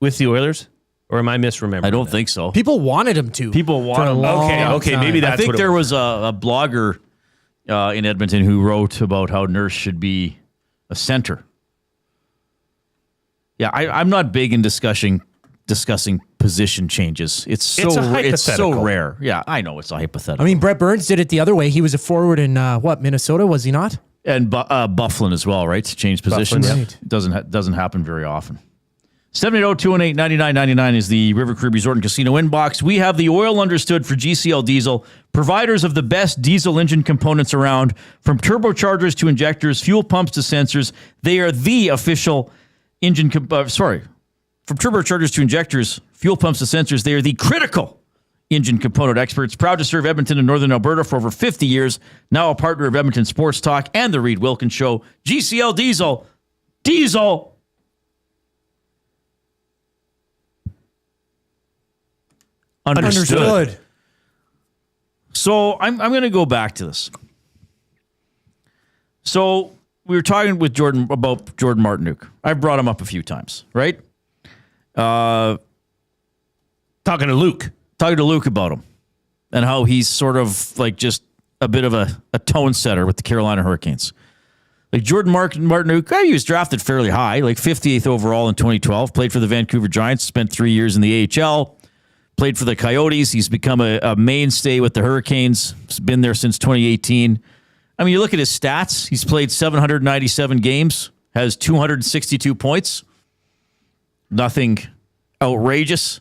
with the Oilers? Or am I misremembering? I don't think so. People wanted him to. Okay, maybe that's I think what there was a blogger in Edmonton who wrote about how Nurse should be a center. Yeah, I'm not big in discussing position changes. It's so rare. Yeah, I know it's a hypothetical. I mean, Brett Burns did it the other way. He was a forward in Minnesota, was he not? And Bufflin as well, right? To change positions. Bufflin, right. It doesn't happen very often. 780-218-9999 is the River Cree Resort and Casino inbox. We have the Oil Understood for GCL Diesel, providers of the best diesel engine components around, from turbochargers to injectors, fuel pumps to sensors. They are the official engine. From turbochargers to injectors, fuel pumps to sensors, they are the critical engine component experts. Proud to serve Edmonton and Northern Alberta for over 50 years. Now a partner of Edmonton Sports Talk and the Reid Wilkins Show. GCL Diesel. Diesel. Understood. So I'm going to go back to this. So we were talking with Jordan about Jordan Martinook. I've brought him up a few times, right? Talking to Luke about him and how he's sort of like just a bit of a tone setter with the Carolina Hurricanes. Like Jordan Martinook, he was drafted fairly high, like 58th overall in 2012, played for the Vancouver Giants, spent 3 years in the AHL, played for the Coyotes. He's become a mainstay with the Hurricanes. He's been there since 2018. I mean, you look at his stats. He's played 797 games, has 262 points. Nothing outrageous.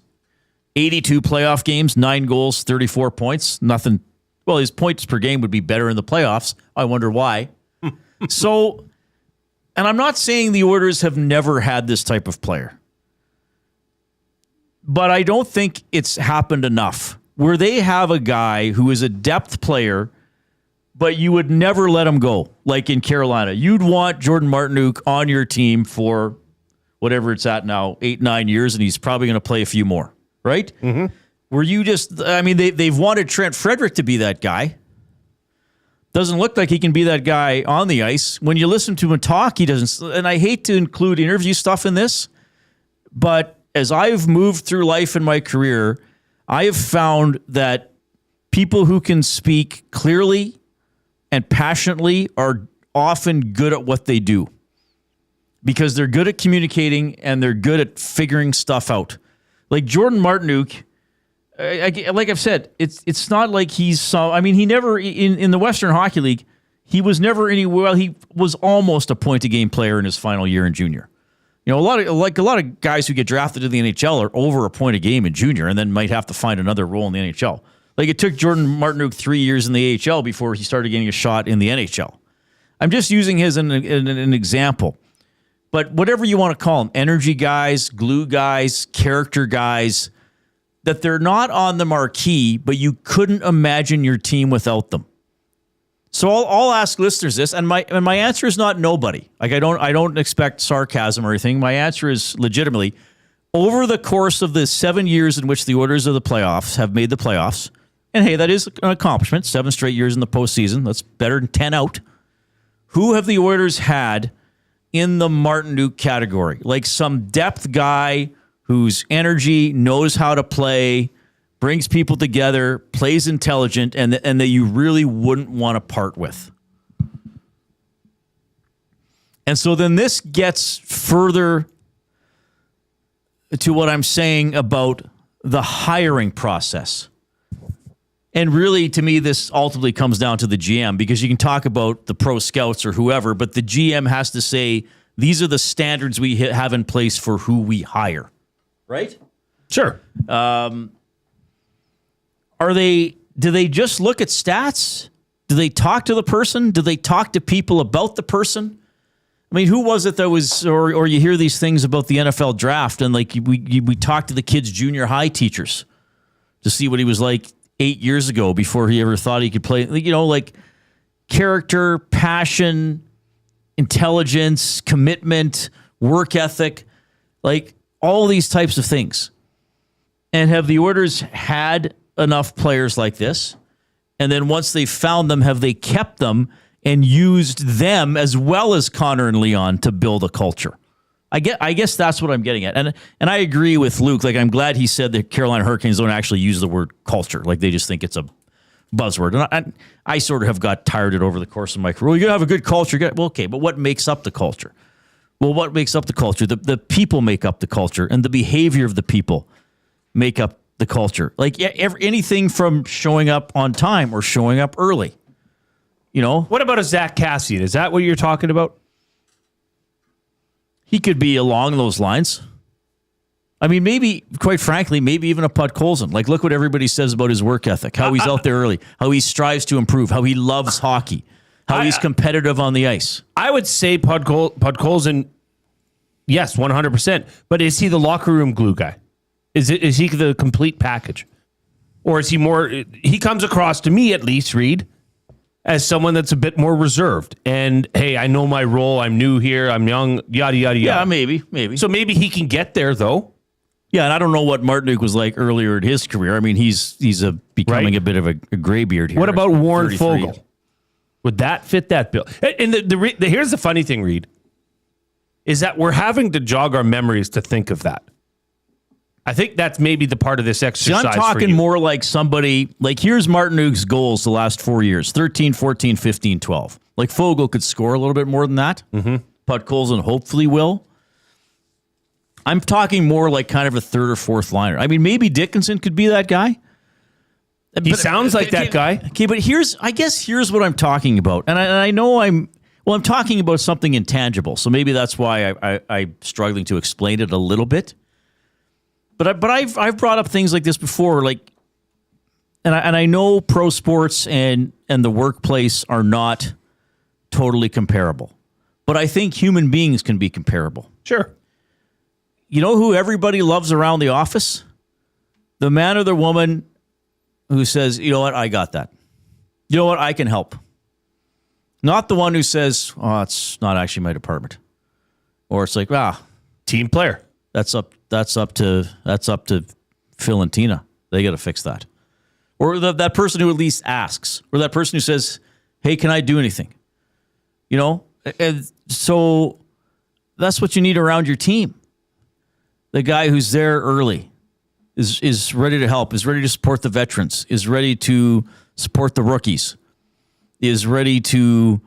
82 playoff games, 9 goals, 34 points. Nothing. Well, his points per game would be better in the playoffs. I wonder why. So, and I'm not saying the Oilers have never had this type of player, but I don't think it's happened enough where they have a guy who is a depth player, but you would never let him go. Like in Carolina, you'd want Jordan Martinook on your team for whatever it's at now, 8-9 years, and he's probably going to play a few more, right? Mm-hmm. Where you just, I mean, they've wanted Trent Frederick to be that guy, Doesn't look like he can be that guy on the ice. When you listen to him talk, he doesn't. And I hate to include interview stuff in this, but as I've moved through life in my career, I have found that people who can speak clearly and passionately are often good at what they do because they're good at communicating and they're good at figuring stuff out. Like Jordan Martinook, like I've said, it's not like he's he never in the Western Hockey League, he was never he was almost a point a game player in his final year in junior. You know, a lot of guys who get drafted to the NHL are over a point a game in junior and then might have to find another role in the NHL. Like it took Jordan Martinook 3 years in the AHL before he started getting a shot in the NHL. I'm just using his as an example. But whatever you want to call them, energy guys, glue guys, character guys, that they're not on the marquee, but you couldn't imagine your team without them. So I'll ask listeners this, and my answer is not nobody. Like I don't expect sarcasm or anything. My answer is legitimately, over the course of the 7 years in which the Oilers of the playoffs have made the playoffs, and hey, that is an accomplishment, 7 straight years in the postseason. That's better than 10 out. Who have the Oilers had in the Martinook category? Like some depth guy whose energy, knows how to play, brings people together, plays intelligent, and that you really wouldn't want to part with. And so then this gets further to what I'm saying about the hiring process. And really, to me, this ultimately comes down to the GM, because you can talk about the pro scouts or whoever, but the GM has to say, these are the standards we have in place for who we hire. Right? Sure. Do they just look at stats? Do they talk to the person? Do they talk to people about the person? I mean, who was it that was, or you hear these things about the NFL draft, and like we talked to the kid's junior high teachers to see what he was like 8 years ago before he ever thought he could play. You know, like character, passion, intelligence, commitment, work ethic, like all these types of things. And have the Oilers had enough players like this? And then once they found them, have they kept them and used them as well as Connor and Leon to build a culture? I guess that's what I'm getting at. And I agree with Luke. Like, I'm glad he said that Carolina Hurricanes don't actually use the word culture. Like, they just think it's a buzzword. And I sort of have got tired of it over the course of my career. Well, you got to have a good culture. Well, okay, but what makes up the culture? Well, what makes up the culture? The people make up the culture, and the behavior of the people make up the culture. Like, anything from showing up on time or showing up early. You know? What about a Zach Cassian? Is that what you're talking about? He could be along those lines. I mean, maybe, quite frankly, maybe even a Podkolzin. Like, look what everybody says about his work ethic, how he's out there early, how he strives to improve, how he loves hockey, how he's competitive on the ice. I would say Podkolzin, yes, 100%. But is he the locker room glue guy? Is he the complete package? Or is he more, he comes across to me at least, Reid, as someone that's a bit more reserved. And, hey, I know my role. I'm new here. I'm young, yada, yada, yada. Yeah, maybe. So maybe he can get there, though. Yeah, and I don't know what Martinook was like earlier in his career. I mean, he's becoming a bit of a graybeard here. What about Warren Fogle? Would that fit that bill? And here's the funny thing, Reid, is that we're having to jog our memories to think of that. I think that's maybe the part of this exercise. See, I'm talking more like somebody, like here's Martinook's goals the last 4 years, 13, 14, 15, 12. Like Fogle could score a little bit more than that. Mm-hmm. Podkolzin hopefully will. I'm talking more like kind of a third or fourth liner. I mean, maybe Dickinson could be that guy. He sounds like that guy. Okay, but here's what I'm talking about. And I know I'm talking about something intangible. So maybe that's why I'm struggling to explain it a little bit. But I've brought up things like this before, like, and I know pro sports and the workplace are not totally comparable, but I think human beings can be comparable. Sure. You know who everybody loves around the office? The man or the woman who says, you know what, I got that. You know what, I can help. Not the one who says, oh, it's not actually my department. Or it's like, team player. That's up to Phil and Tina. They got to fix that. Or that person who at least asks. Or that person who says, Hey, can I do anything? You know, and so that's what you need around your team. The guy who's there early is ready to help, is ready to support the veterans, is ready to support the rookies, is ready to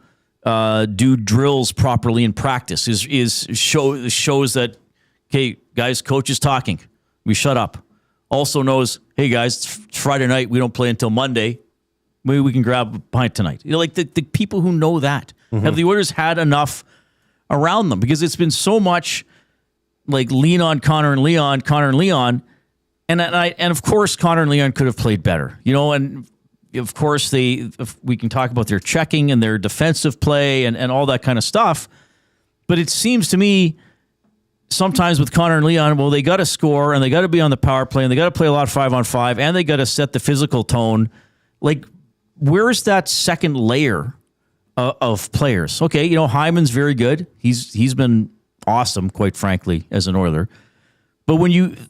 do drills properly in practice, shows that, okay, guys, coach is talking. We shut up. Also knows, hey, guys, it's Friday night. We don't play until Monday. Maybe we can grab a pint tonight. You know, like the people who know that. Have the Oilers had enough around them? Because it's been so much like lean on Connor and Leon. And of course, Connor and Leon could have played better. You know, and of course, we can talk about their checking and their defensive play and all that kind of stuff. But it seems to me sometimes with Connor and Leon, well, they got to score and they got to be on the power play and they got to play a lot of 5-on-5 and they got to set the physical tone. Like, where's that second layer of players? Okay, you know, Hyman's very good. He's been awesome, quite frankly, as an Oiler. But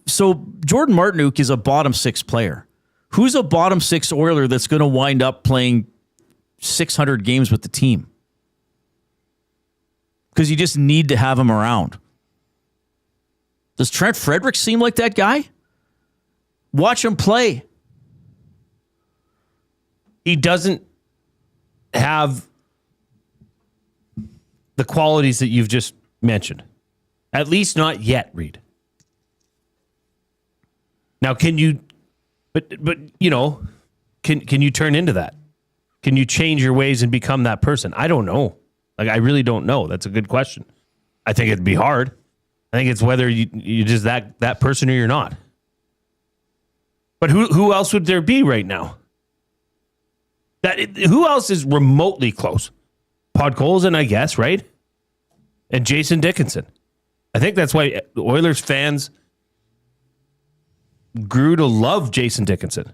so Jordan Martinook is a bottom 6 player. Who's a bottom 6 Oiler that's going to wind up playing 600 games with the team? Because you just need to have him around. Does Trent Frederick seem like that guy? Watch him play. He doesn't have the qualities that you've just mentioned. At least not yet, Reid. Now, can you, but you know, can you turn into that? Can you change your ways and become that person? I don't know. Like, I really don't know. That's a good question. I think it'd be hard. I think it's whether you just that person or you're not. But who else would there be right now? Who else is remotely close? Podkolzin, I guess, right? And Jason Dickinson. I think that's why Oilers fans grew to love Jason Dickinson.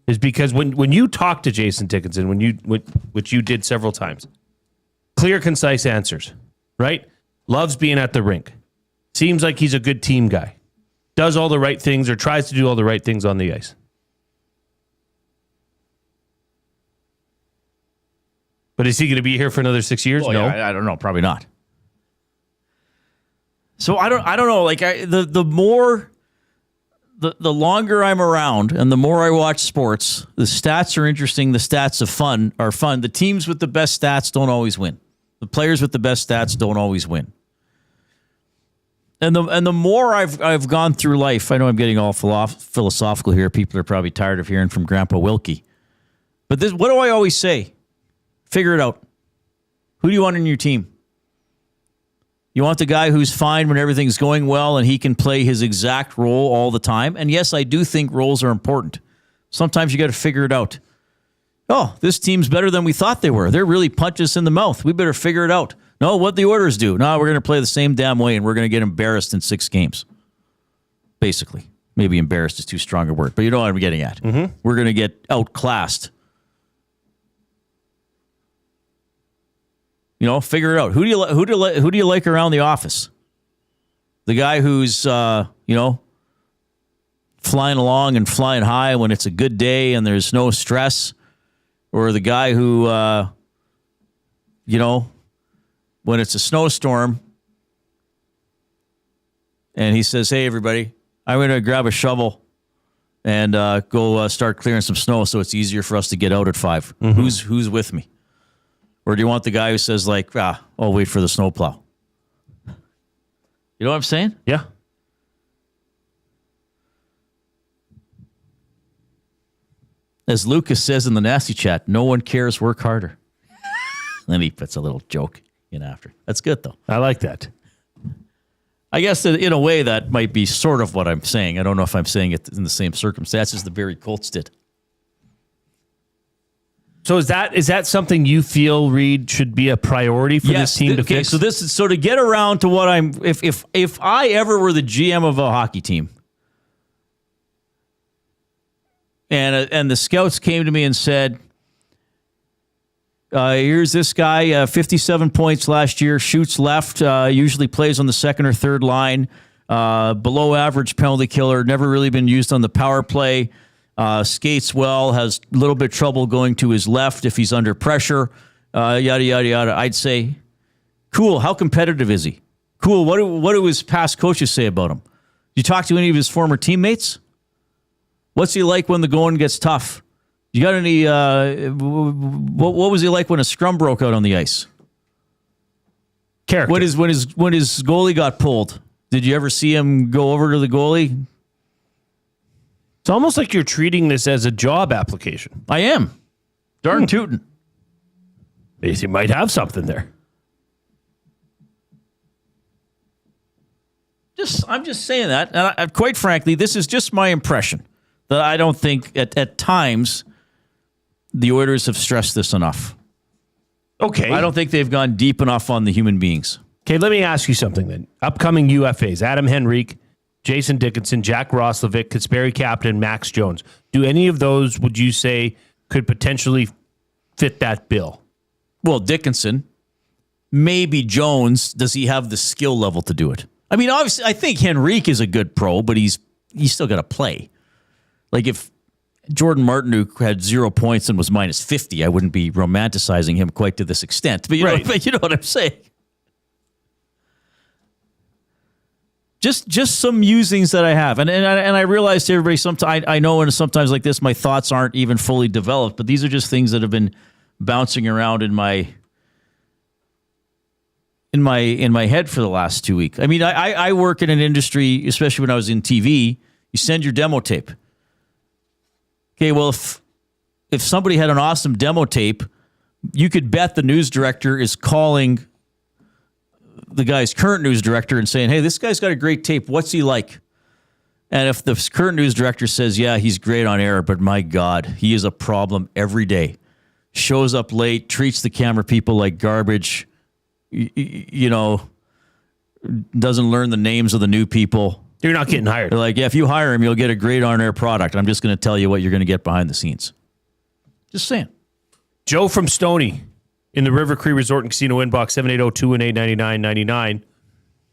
Is because when you talk to Jason Dickinson, which you did several times, clear, concise answers, right? Loves being at the rink. Seems like he's a good team guy. Does all the right things or tries to do all the right things on the ice. But is he going to be here for another 6 years? Well, no, yeah, I don't know. Probably not. So I don't know. Like the longer I'm around and the more I watch sports, the stats are interesting. The stats are fun. The teams with the best stats don't always win. The players with the best stats don't always win. And the more I've gone through life, I know I'm getting all philosophical here. People are probably tired of hearing from Grandpa Wilkie. But what do I always say? Figure it out. Who do you want in your team? You want the guy who's fine when everything's going well and he can play his exact role all the time. And yes, I do think roles are important. Sometimes you got to figure it out. Oh, this team's better than we thought they were. They're really punching us in the mouth. We better figure it out. No, what the Oilers do. No, we're going to play the same damn way and we're going to get embarrassed in 6 games. Basically. Maybe embarrassed is too strong a word, but you know what I'm getting at. Mm-hmm. We're going to get outclassed. You know, figure it out. Who do you like around the office? The guy who's flying along and flying high when it's a good day and there's no stress, or the guy who when it's a snowstorm and he says, "Hey everybody, I'm going to grab a shovel and go start clearing some snow so it's easier for us to get out at 5." Mm-hmm. Who's with me? Or do you want the guy who says, like, I'll wait for the snowplow? You know what I'm saying? Yeah. As Lucas says in the nasty chat, no one cares, work harder. Then he puts a little joke in after. That's good, though. I like that. I guess that in a way that might be sort of what I'm saying. I don't know if I'm saying it in the same circumstances the Barry Colts did. So is that something you feel, Reid, should be a priority for this team to fix? So to get around to what I'm, if I ever were the GM of a hockey team, and the scouts came to me and said, here's this guy, 57 points last year, shoots left, usually plays on the second or third line, below average penalty killer, never really been used on the power play. Skates well, has a little bit trouble going to his left if he's under pressure, yada, yada, yada. I'd say, cool. How competitive is he? Cool. What do his past coaches say about him? You talk to any of his former teammates? What's he like when the going gets tough? You got any, what was he like when a scrum broke out on the ice? Character. When his goalie got pulled, did you ever see him go over to the goalie? It's almost like you're treating this as a job application. I am. Darn tootin'. He might have something there. I'm just saying that. And quite frankly, this is just my impression that I don't think at times the Oilers have stressed this enough. Okay. I don't think they've gone deep enough on the human beings. Okay, let me ask you something then. Upcoming UFAs, Adam Henrique, Jason Dickinson, Jack Roslovic, Kasperi Kapanen, Max Jones. Do any of those, would you say, could potentially fit that bill? Well, Dickinson. Maybe Jones. Does he have the skill level to do it? I mean, obviously, I think Henrique is a good pro, but he's still got to play. Like if Jordan Martinook had 0 points and was minus 50, I wouldn't be romanticizing him quite to this extent. But you know what I'm saying. Just some musings that I have, and I realize to everybody, sometimes I know, and sometimes like this, my thoughts aren't even fully developed. But these are just things that have been bouncing around in my head for the last 2 weeks. I mean, I work in an industry, especially when I was in TV. You send your demo tape. Okay, well, if somebody had an awesome demo tape, you could bet the news director is calling the guy's current news director and saying, hey, this guy's got a great tape. What's he like? And if the current news director says, yeah, he's great on air, but my God, he is a problem every day. Shows up late, treats the camera people like garbage, you know, doesn't learn the names of the new people. You're not getting hired. They're like, yeah, if you hire him, you'll get a great on-air product. I'm just going to tell you what you're going to get behind the scenes. Just saying. Joe from Stoney in the River Cree Resort and Casino inbox, 780-218-9999.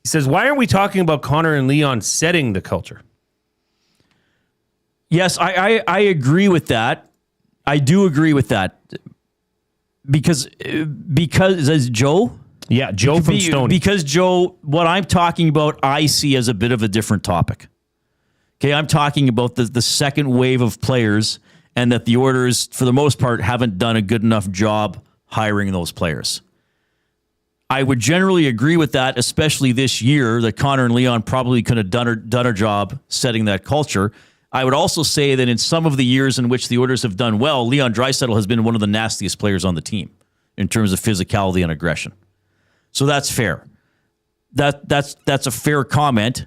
He says, why aren't we talking about Connor and Leon setting the culture? Yes, I agree with that. I do agree with that. Because as Joe? Yeah, Joe from Stoney. Because, Joe, what I'm talking about, I see as a bit of a different topic. Okay, I'm talking about the second wave of players and that the Oilers, for the most part, haven't done a good enough job hiring those players. I would generally agree with that, especially this year, that Connor and Leon probably could have done a job setting that culture. I would also say that in some of the years in which the Oilers have done well, Leon Draisaitl has been one of the nastiest players on the team in terms of physicality and aggression. So that's fair. That's a fair comment.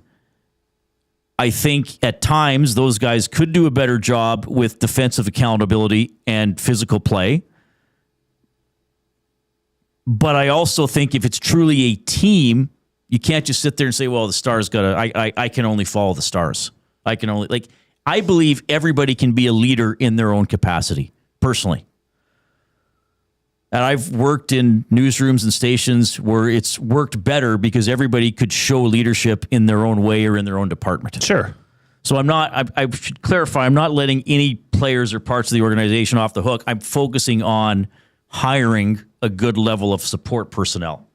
I think at times those guys could do a better job with defensive accountability and physical play. But I also think if it's truly a team, you can't just sit there and say, well, the Stars got to, I can only follow the Stars. I believe everybody can be a leader in their own capacity, personally. And I've worked in newsrooms and stations where it's worked better because everybody could show leadership in their own way or in their own department. Sure. So I should clarify, I'm not letting any players or parts of the organization off the hook. I'm focusing on hiring a good level of support personnel.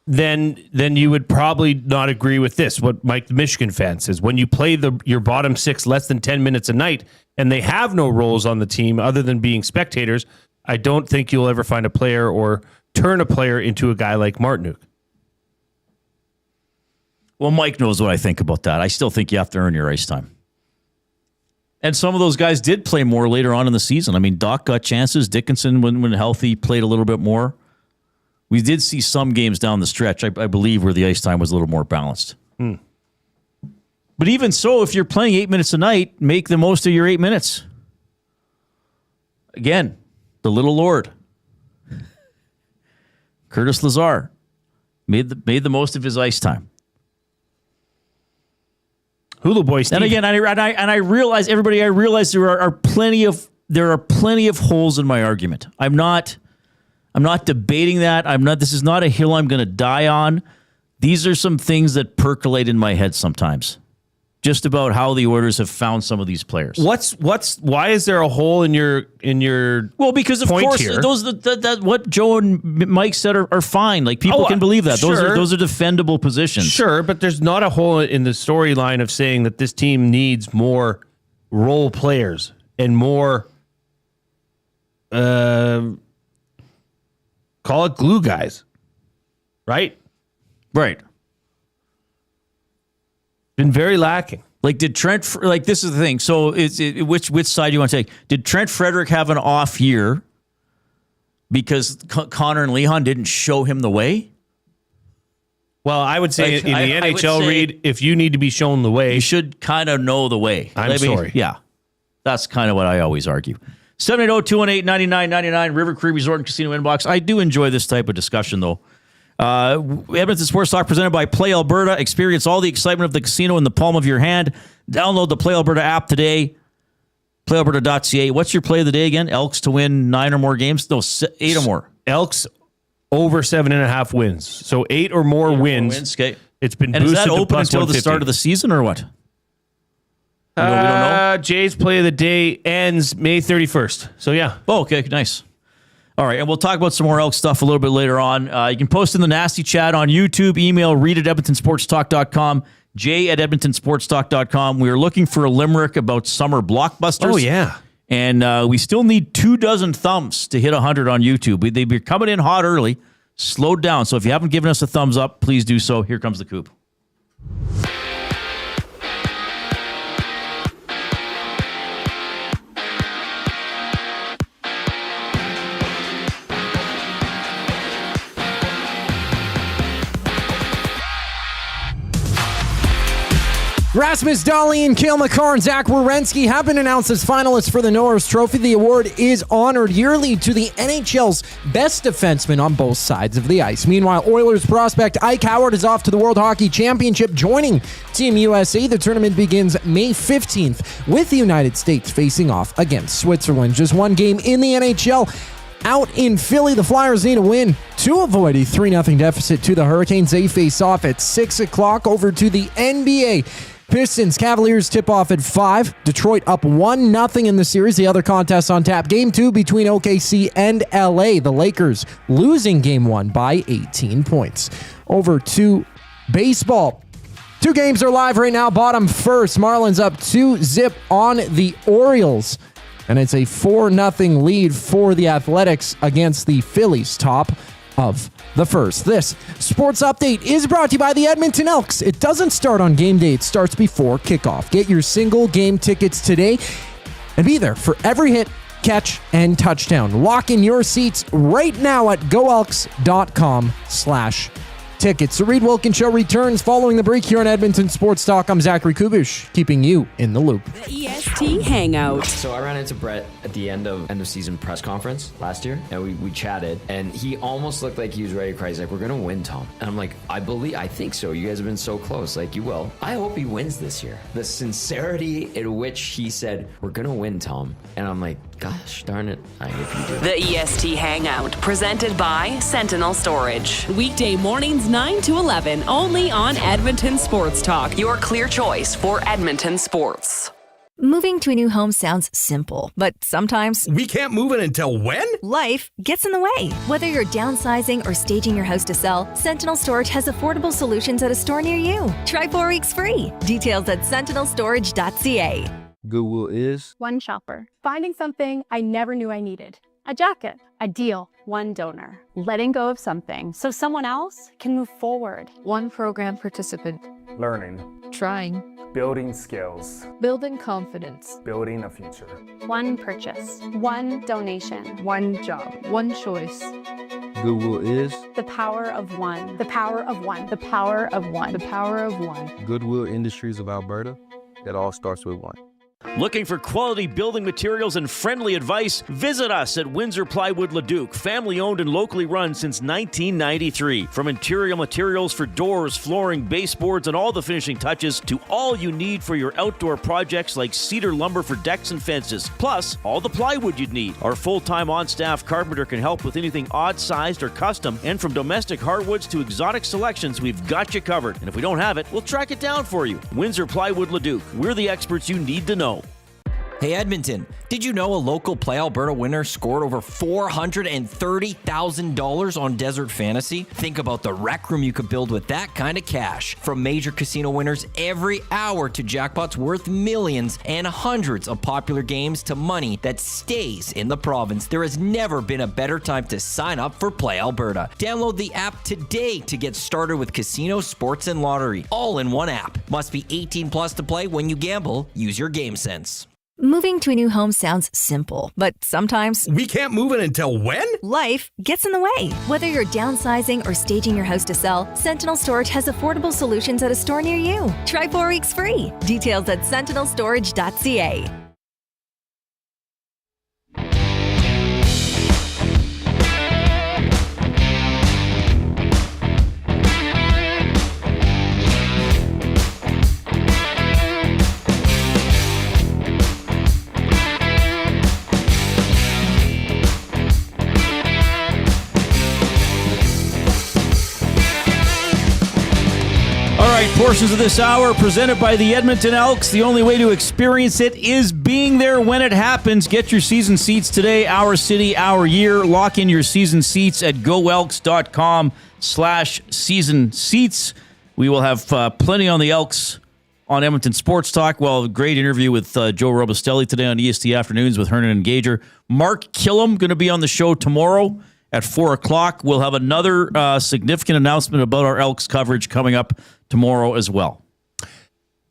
Then you would probably not agree with this, what Mike the Michigan fan says. When you play your bottom six less than 10 minutes a night and they have no roles on the team other than being spectators, I don't think you'll ever find a player or turn a player into a guy like Martinook. Well, Mike knows what I think about that. I still think you have to earn your ice time. And some of those guys did play more later on in the season. I mean, Doc got chances. Dickinson, when healthy, played a little bit more. We did see some games down the stretch, I believe, where the ice time was a little more balanced. But even so, if you're playing 8 minutes a night, make the most of your 8 minutes. Again, the little Lord, Curtis Lazar, made the most of his ice time. Hula boy Steve. And again, I realize, everybody, I realize there are plenty of holes in my argument. I'm not debating that. This is not a hill I'm going to die on. These are some things that percolate in my head sometimes. just about how the Oilers have found some of these players. Why is there a hole in your Well, because of point course here? those that what Joe and Mike said are fine. Like people can believe that. Sure. Those are defendable positions. Sure, but there's not a hole in the storyline of saying that this team needs more role players and more call it glue guys. Right? Right. Been very lacking. Like, did Trent, like, this is the thing. So, which side do you want to take? Did Trent Frederick have an off year because Connor and Leon didn't show him the way? Well, I would say Like, in the I would NHL, say Reid, if you need to be shown the way, you should kind of know the way. I'm sorry. Yeah. That's kind of what I always argue. 780-218-9999, River Cree Resort and Casino inbox. I do enjoy this type of discussion, though. Edmonton Sports Talk presented by Play Alberta. Experience all the excitement of the casino in the palm of your hand. Download the Play Alberta app today. PlayAlberta.ca. What's your play of the day again? Elks to win 9 or more games? No, 8 or more. Elks over 7.5 wins. So 8 or more wins. Okay. It's been And is boosted that to open plus until the 150. start of the season or what? We don't know. Jay's play of the day ends May 31st. So yeah. Oh, okay, nice. All right, and we'll talk about some more elk stuff a little bit later on. You can post in the nasty chat on YouTube, email reid@edmontonsportstalk.com, jay@edmontonsportstalk.com. We are looking for a limerick about summer blockbusters. Oh, yeah. And we still need 24 thumbs to hit 100 on YouTube. They've been coming in hot early, slowed down. So if you haven't given us a thumbs up, please do so. Here comes the coop. Rasmus Dahlin, Cale Makar, and Zach Werenski have been announced as finalists for the Norris Trophy. The award is honored yearly to the NHL's best defenseman on both sides of the ice. Meanwhile, Oilers prospect Ike Howard is off to the World Hockey Championship, joining Team USA. The tournament begins May 15th with the United States facing off against Switzerland. Just one game in the NHL. Out in Philly, the Flyers need a win to avoid a 3-0 deficit to the Hurricanes. They face off at 6 o'clock. Over to the NBA. Pistons, Cavaliers tip off at 5. Detroit up 1-0 in the series. The other contests on tap. Game 2 between OKC and LA. The Lakers losing Game 1 by 18 points. Over to baseball. 2 games are live right now. Bottom first. Marlins up 2-0 on the Orioles. And it's a 4-0 lead for the Athletics against the Phillies, top of the first. This sports update is brought to you by the Edmonton Elks. It doesn't start on game day. It starts before kickoff. Get your single game tickets today and be there for every hit, catch, and touchdown. Lock in your seats right now at goelks.com/tickets. The Reid Wilkins Show returns following the break here on Edmonton Sports Talk. I'm Zachary Kubush, keeping you in the loop. The EST Hangout. So I ran into Brett at the end of season press conference last year, and we chatted, and he almost looked like he was ready to cry. He's like, "We're gonna win, Tom." And I'm like, I think so. You guys have been so close. Like, you will. I hope he wins this year. The sincerity in which he said, "We're gonna win, Tom," and I'm like, gosh darn it, I hope you do. The EST Hangout, presented by Sentinel Storage. Weekday mornings 9 to 11, only on Edmonton Sports Talk. Your clear choice for Edmonton sports. Moving to a new home sounds simple, but sometimes we can't move it until when? Life gets in the way. Whether you're downsizing or staging your house to sell, Sentinel Storage has affordable solutions at a store near you. Try 4 weeks free. Details at sentinelstorage.ca. Goodwill is one shopper, finding something I never knew I needed. A jacket, a deal, one donor, letting go of something so someone else can move forward. One program participant, learning, trying, building skills, building confidence, building a future. One purchase, one donation, one job, one choice. Goodwill is the power of one, the power of one, the power of one, the power of one. Goodwill Industries of Alberta. It all starts with one. Looking for quality building materials and friendly advice? Visit us at Windsor Plywood Leduc, family owned and locally run since 1993. From interior materials for doors, flooring, baseboards, and all the finishing touches to all you need for your outdoor projects like cedar lumber for decks and fences, plus all the plywood you'd need. Our full-time on-staff carpenter can help with anything odd-sized or custom, and from domestic hardwoods to exotic selections, we've got you covered. And if we don't have it, we'll track it down for you. Windsor Plywood Leduc. We're the experts you need to know. Hey Edmonton, did you know a local Play Alberta winner scored over $430,000 on Desert Fantasy? Think about the rec room you could build with that kind of cash. From major casino winners every hour to jackpots worth millions and hundreds of popular games to money that stays in the province, there has never been a better time to sign up for Play Alberta. Download the app today to get started with casino, sports, and lottery, all in one app. Must be 18 plus to play. When you gamble, use your game sense. Moving to a new home sounds simple, but sometimes we can't move it until when? Life gets in the way. Whether you're downsizing or staging your house to sell, Sentinel Storage has affordable solutions at a store near you. Try 4 weeks free. Details at sentinelstorage.ca. Portions of this hour presented by the Edmonton Elks. The only way to experience it is being there when it happens. Get your season seats today. Our city, our year. Lock in your season seats at goelks.com/season seats. We will have plenty on the Elks on Edmonton Sports Talk. Well, great interview with Joe Robustelli today on EST Afternoons with Hernan and Gager. Mark Killam going to be on the show tomorrow at 4 o'clock. We'll have another significant announcement about our Elks coverage coming up tomorrow as well.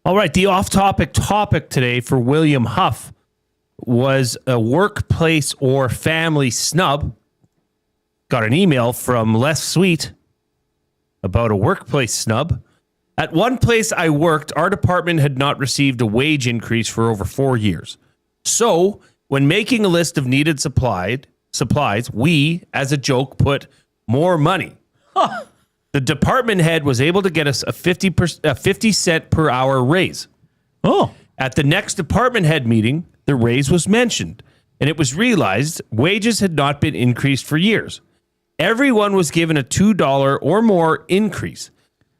All right, the off-topic topic today for William Huff was a workplace or family snub. Got an email from Les Sweet about a workplace snub. At one place I worked, our department had not received a wage increase for over 4 years. So, when making a list of needed supplies, we, as a joke, put more money. Huh. The department head was able to get us a 50 cent per hour raise. Oh. At the next department head meeting, the raise was mentioned, and it was realized wages had not been increased for years. Everyone was given a $2 or more increase.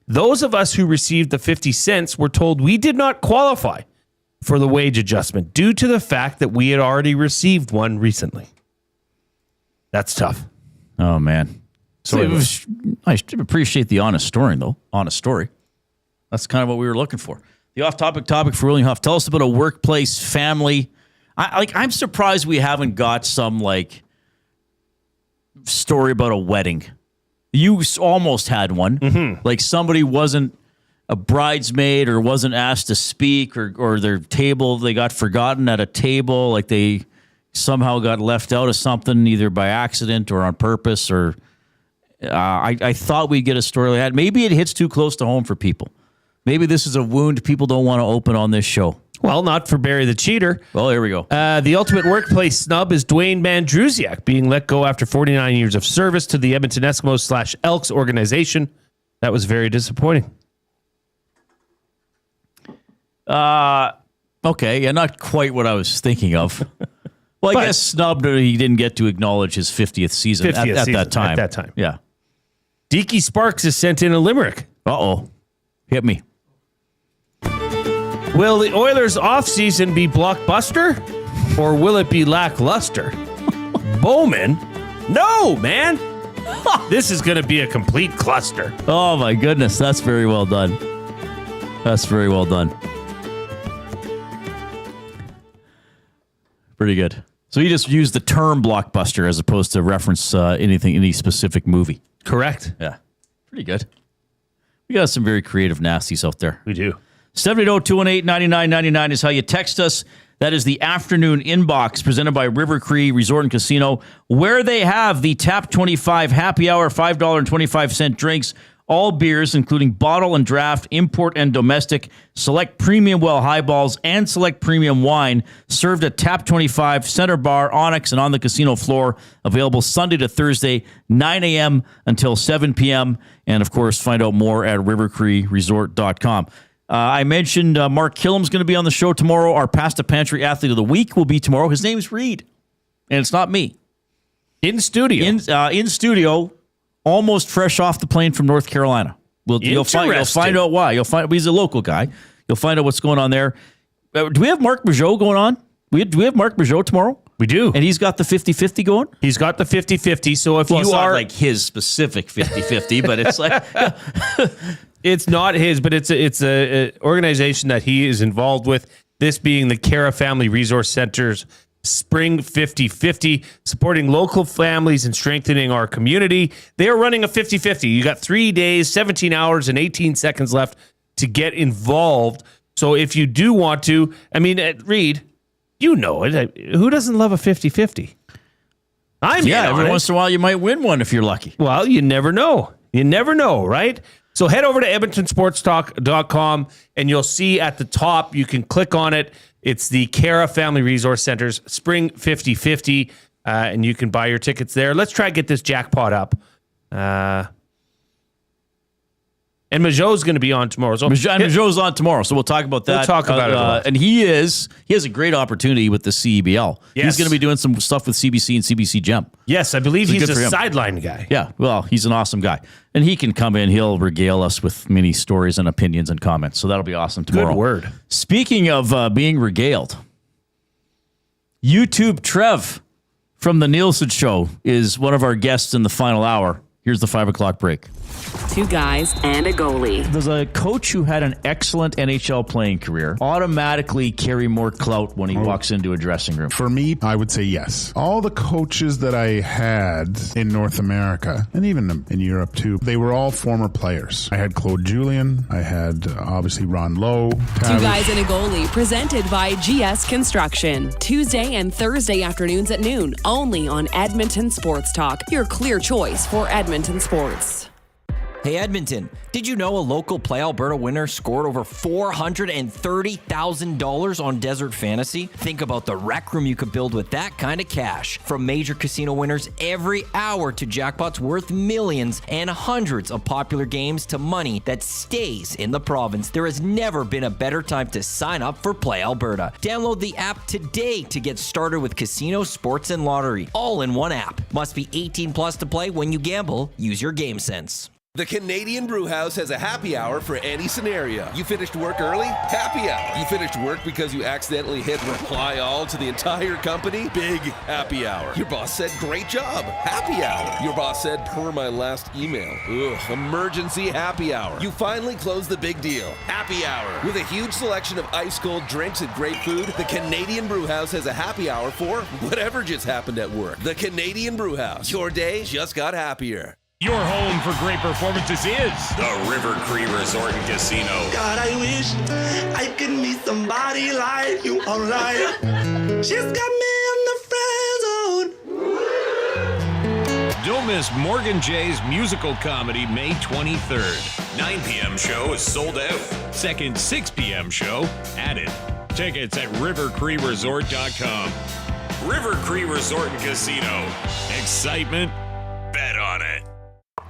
Those of us who received the 50 cents were told we did not qualify for the wage adjustment due to the fact that we had already received one recently. That's tough. Oh, man. So I appreciate the honest story, though. Honest story. That's kind of what we were looking for. The off-topic topic for William Huff. Tell us about a workplace family. I'm surprised we haven't got some story about a wedding. You almost had one. Mm-hmm. Like somebody wasn't a bridesmaid or wasn't asked to speak or their table, they got forgotten at a table. Like they somehow got left out of something either by accident or on purpose or... I thought we'd get a story like that. Maybe it hits too close to home for people. Maybe this is a wound people don't want to open on this show. Well, not for Barry the Cheater. Well, here we go. The ultimate workplace snub is Dwayne Mandrusiak being let go after 49 years of service to the Edmonton Eskimos / Elks organization. That was very disappointing. Okay, yeah, not quite what I was thinking of. Well, I guess snubbed. He didn't get to acknowledge his 50th season at that time. At that time. Yeah. Deaky Sparks has sent in a limerick. Uh-oh. Hit me. Will the Oilers' offseason be blockbuster? Or will it be lackluster? Bowman? No, man. This is going to be a complete cluster. Oh, my goodness. That's very well done. That's very well done. Pretty good. So you just use the term blockbuster as opposed to reference any specific movie. Correct. Yeah. Pretty good. We got some very creative nasties out there. We do. 780-218-9999 is how you text us. That is the afternoon inbox presented by River Cree Resort and Casino, where they have the Tap 25 happy hour $5.25 drinks All beers, including bottle and draft, import and domestic, select premium well highballs, and select premium wine, served at Tap 25, Center Bar, Onyx, and on the casino floor. Available Sunday to Thursday, 9 a.m. until 7 p.m. And, of course, find out more at rivercreeresort.com. I mentioned Mark Killam's going to be on the show tomorrow. Our Pasta Pantry Athlete of the Week will be tomorrow. His name's Reid, and it's not me. In studio. In studio. Almost fresh off the plane from North Carolina. You'll find out why. He's a local guy. You'll find out what's going on there. Do we have Mark Bouchard going on? Do we have Mark Bouchard tomorrow? We do. And he's got the 50-50 going? He's got the 50-50. So if it's you not are like his specific 50-50, but it's like it's not his, but it's a organization that he is involved with. This being the Cara Family Resource Center's Spring 50-50, supporting local families and strengthening our community. They are running a 50-50. You got 3 days, 17 hours, and 18 seconds left to get involved. So if you do want to, I mean, Reid, you know it. Who doesn't love a 50-50? Every once in a while you might win one if you're lucky. Well, you never know. You never know, right? So head over to EdmontonSportsTalk.com and you'll see at the top, you can click on it. It's the Cara Family Resource Center's Spring 50-50, and you can buy your tickets there. Let's try to get this jackpot up. And Majot's going to be on tomorrow. So Majot's on tomorrow, so we'll talk about that. We'll talk about it. And he has a great opportunity with the CEBL. Yes. He's going to be doing some stuff with CBC and CBC Gem. Yes, I believe he's a sideline guy. Yeah, well, he's an awesome guy. And he can come in. He'll regale us with many stories and opinions and comments. So that'll be awesome tomorrow. Good word. Speaking of being regaled, YouTube Trev from the Nielsen Show is one of our guests in the final hour. Here's the 5 o'clock break. 2 guys and a goalie. Does a coach who had an excellent NHL playing career automatically carry more clout when he walks into a dressing room? For me, I would say yes. All the coaches that I had in North America, and even in Europe too, they were all former players. I had Claude Julien. I had, obviously, Ron Lowe. 2 guys and a goalie, presented by GS Construction. Tuesday and Thursday afternoons at noon, only on Edmonton Sports Talk, your clear choice for Edmonton sports. Hey Edmonton, did you know a local Play Alberta winner scored over $430,000 on Desert Fantasy? Think about the rec room you could build with that kind of cash. From major casino winners every hour to jackpots worth millions and hundreds of popular games to money that stays in the province, there has never been a better time to sign up for Play Alberta. Download the app today to get started with casino, sports, and lottery, all in one app. Must be 18 plus to play. When you gamble, use your game sense. The Canadian Brewhouse has a happy hour for any scenario. You finished work early? Happy hour. You finished work because you accidentally hit reply all to the entire company? Big happy hour. Your boss said, great job. Happy hour. Your boss said, per my last email. Ugh. Emergency happy hour. You finally closed the big deal. Happy hour. With a huge selection of ice cold drinks and great food, the Canadian Brewhouse has a happy hour for whatever just happened at work. The Canadian Brewhouse. Your day just got happier. Your home for great performances is the River Cree Resort and Casino. God, I wish I could meet somebody like you online. She's got me in the friend zone. Don't miss Morgan Jay's musical comedy May 23rd. 9 p.m. show is sold out. Second 6 p.m. show added. Tickets at rivercreeresort.com. River Cree Resort and Casino. Excitement? Bet on it.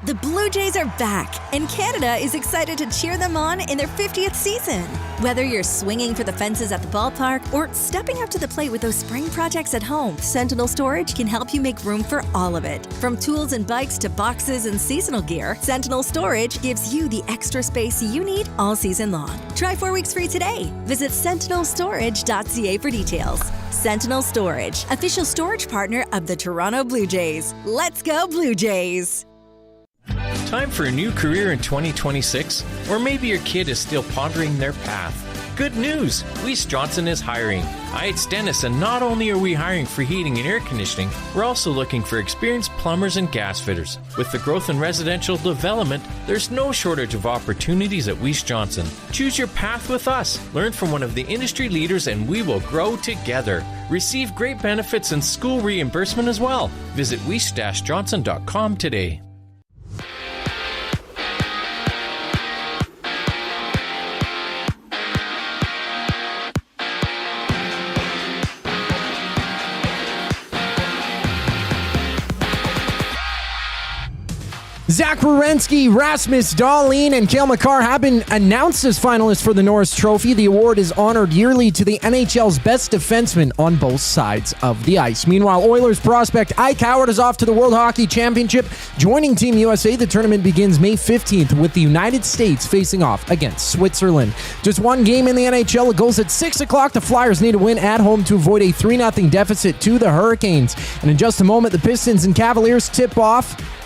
The Blue Jays are back, and Canada is excited to cheer them on in their 50th season. Whether you're swinging for the fences at the ballpark or stepping up to the plate with those spring projects at home, Sentinel Storage can help you make room for all of it. From tools and bikes to boxes and seasonal gear, Sentinel Storage gives you the extra space you need all season long. Try 4 weeks free today. Visit sentinelstorage.ca for details. Sentinel Storage, official storage partner of the Toronto Blue Jays. Let's go Blue Jays! Time for a new career in 2026? Or maybe your kid is still pondering their path. Good news! Weiss Johnson is hiring. It's Dennis, and not only are we hiring for heating and air conditioning, we're also looking for experienced plumbers and gas fitters. With the growth in residential development, there's no shortage of opportunities at Weiss Johnson. Choose your path with us. Learn from one of the industry leaders, and we will grow together. Receive great benefits and school reimbursement as well. Visit weiss-johnson.com today. Zach Werenski, Rasmus Dahlin, and Cale Makar have been announced as finalists for the Norris Trophy. The award is honored yearly to the NHL's best defenseman on both sides of the ice. Meanwhile, Oilers prospect Ike Howard is off to the World Hockey Championship. Joining Team USA, the tournament begins May 15th with the United States facing off against Switzerland. Just one game in the NHL. It goes at 6 o'clock. The Flyers need a win at home to avoid a 3-0 deficit to the Hurricanes. And in just a moment, the Pistons and Cavaliers tip off.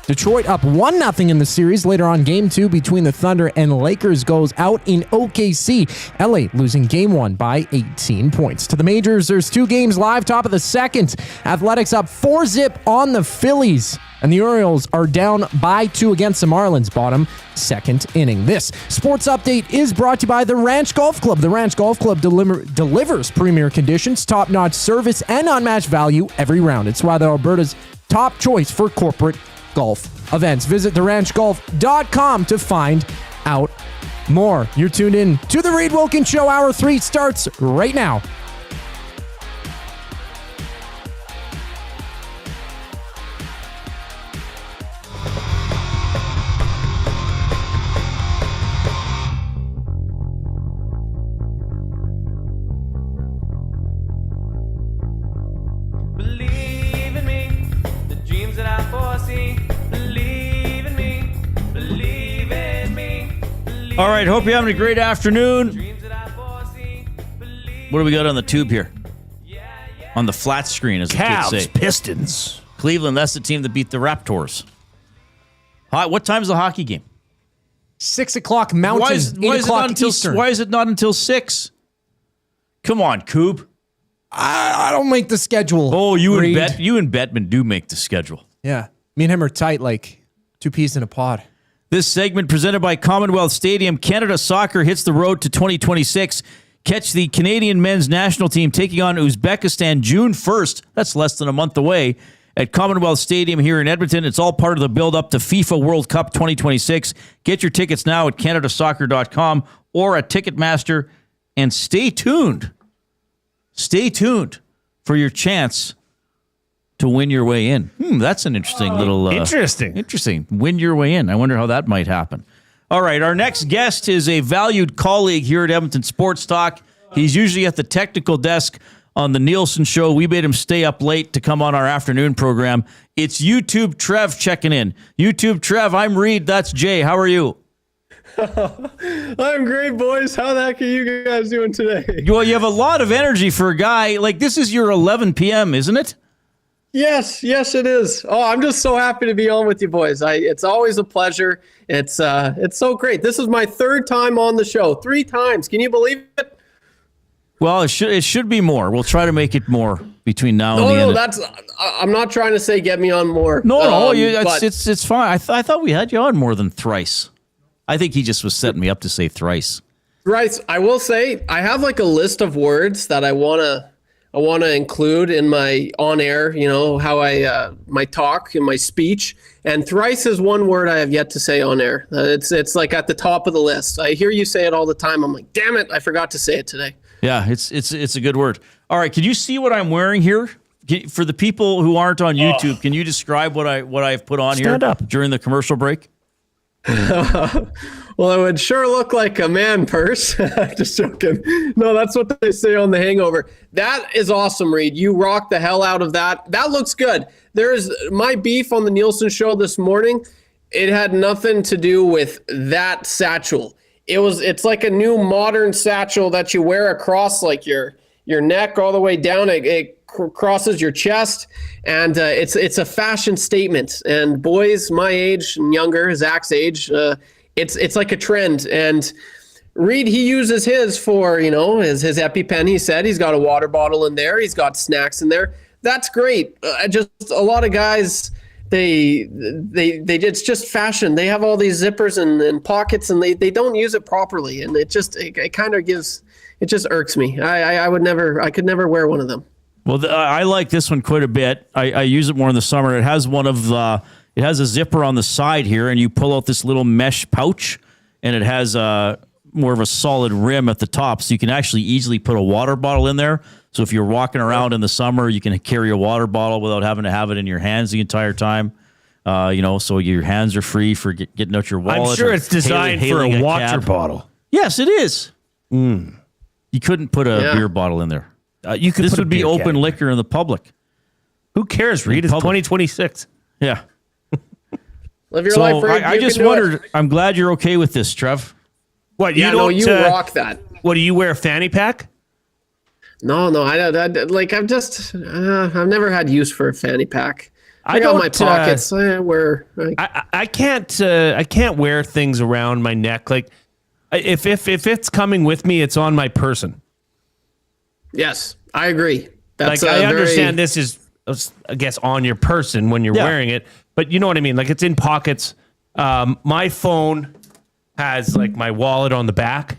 Detroit up 1-0 in the series. Later on, Game 2 between the Thunder and Lakers goes out in OKC. LA losing Game 1 by 18 points. To the majors, there's 2 games live, top of the second. Athletics up 4-0 on the Phillies. And the Orioles are down by 2 against the Marlins, bottom second inning. This sports update is brought to you by the Ranch Golf Club. The Ranch Golf Club delivers premier conditions, top-notch service, and unmatched value every round. It's why they're Alberta's top choice for corporate golf events. Visit theranchgolf.com to find out more. You're tuned in to the Reid Wilkins Show. Hour 3 starts right now. Believe in me, the dreams that I foresee. Believe in me, believe in me. All right, hope you're having a great afternoon. What do we got on the tube here? On the flat screen, as the kids say. Pistons. Cleveland, that's the team that beat the Raptors. What time's the hockey game? 6 o'clock Mountain, 8 o'clock Eastern. Why is it not until 6? Come on, Coob. I don't make the schedule. Oh, you and Bettman do make the schedule. Yeah. Me and him are tight like 2 peas in a pod. This segment presented by Commonwealth Stadium. Canada Soccer hits the road to 2026. Catch the Canadian men's national team taking on Uzbekistan June 1st. That's less than a month away at Commonwealth Stadium here in Edmonton. It's all part of the build-up to FIFA World Cup 2026. Get your tickets now at canadasoccer.com or at Ticketmaster. And stay tuned. Stay tuned for your chance to win your way in. That's an interesting little... Interesting. Win your way in. I wonder how that might happen. All right, our next guest is a valued colleague here at Edmonton Sports Talk. He's usually at the technical desk on the Nielsen Show. We made him stay up late to come on our afternoon program. It's YouTube Trev checking in. YouTube Trev, I'm Reid. That's Jay. How are you? I'm great, boys. How the heck are you guys doing today? Well, you have a lot of energy for a guy. Like, this is your 11 p.m., isn't it? Yes, it is. Oh, I'm just so happy to be on with you boys. It's always a pleasure. It's so great. This is my 3rd time on the show. 3 times. Can you believe it? Well, it should be more. We'll try to make it more between now and the end. I'm not trying to say get me on more. No, it's fine. I thought we had you on more than thrice. I think he just was setting me up to say thrice. Thrice. I will say I have like a list of words that I wanna include in my on air. You know how I my talk and my speech. And thrice is one word I have yet to say on air. It's like at the top of the list. I hear you say it all the time. I'm like, damn it, I forgot to say it today. Yeah, it's a good word. All right, can you see what I'm wearing here? For the people who aren't on YouTube, can you describe what I've put on Stand here up. during the commercial break? Well, it would sure look like a man purse. Just joking. No, that's what they say on The Hangover. That is awesome, Reid. You rock the hell out of that. That looks good. There's my beef on the Nielsen Show this morning. It had nothing to do with that satchel. It's like a new modern satchel that you wear across like your neck all the way down. It crosses your chest, and it's a fashion statement. And boys my age and younger, Zach's age, it's like a trend. And Reid, he uses his for his EpiPen. He said he's got a water bottle in there. He's got snacks in there. That's great. Just a lot of guys. It's just fashion. They have all these zippers and pockets, and they don't use it properly, and it just irks me. I could never wear one of them. Well, I like this one quite a bit. I use it more in the summer. It has it has a zipper on the side here, and you pull out this little mesh pouch, and it has more of a solid rim at the top, so you can actually easily put a water bottle in there. So if you're walking around in the summer, you can carry a water bottle without having to have it in your hands the entire time. So your hands are free for getting out your wallet. I'm sure it's designed for a water bottle. Yes, it is. You couldn't put a beer bottle in there. This would be open liquor in the public. Who cares, Reid? It's 2026. Yeah. Live your life, Reid. I just wondered. I'm glad you're okay with this, Trev. What? You rock that. What, do you wear a fanny pack? No, I've never had use for a fanny pack. I got my pockets. I can't wear things around my neck. Like if it's coming with me, it's on my person. Yes, I agree. That's I understand this is, I guess, on your person when you're wearing it, but you know what I mean? Like it's in pockets. My phone has like my wallet on the back.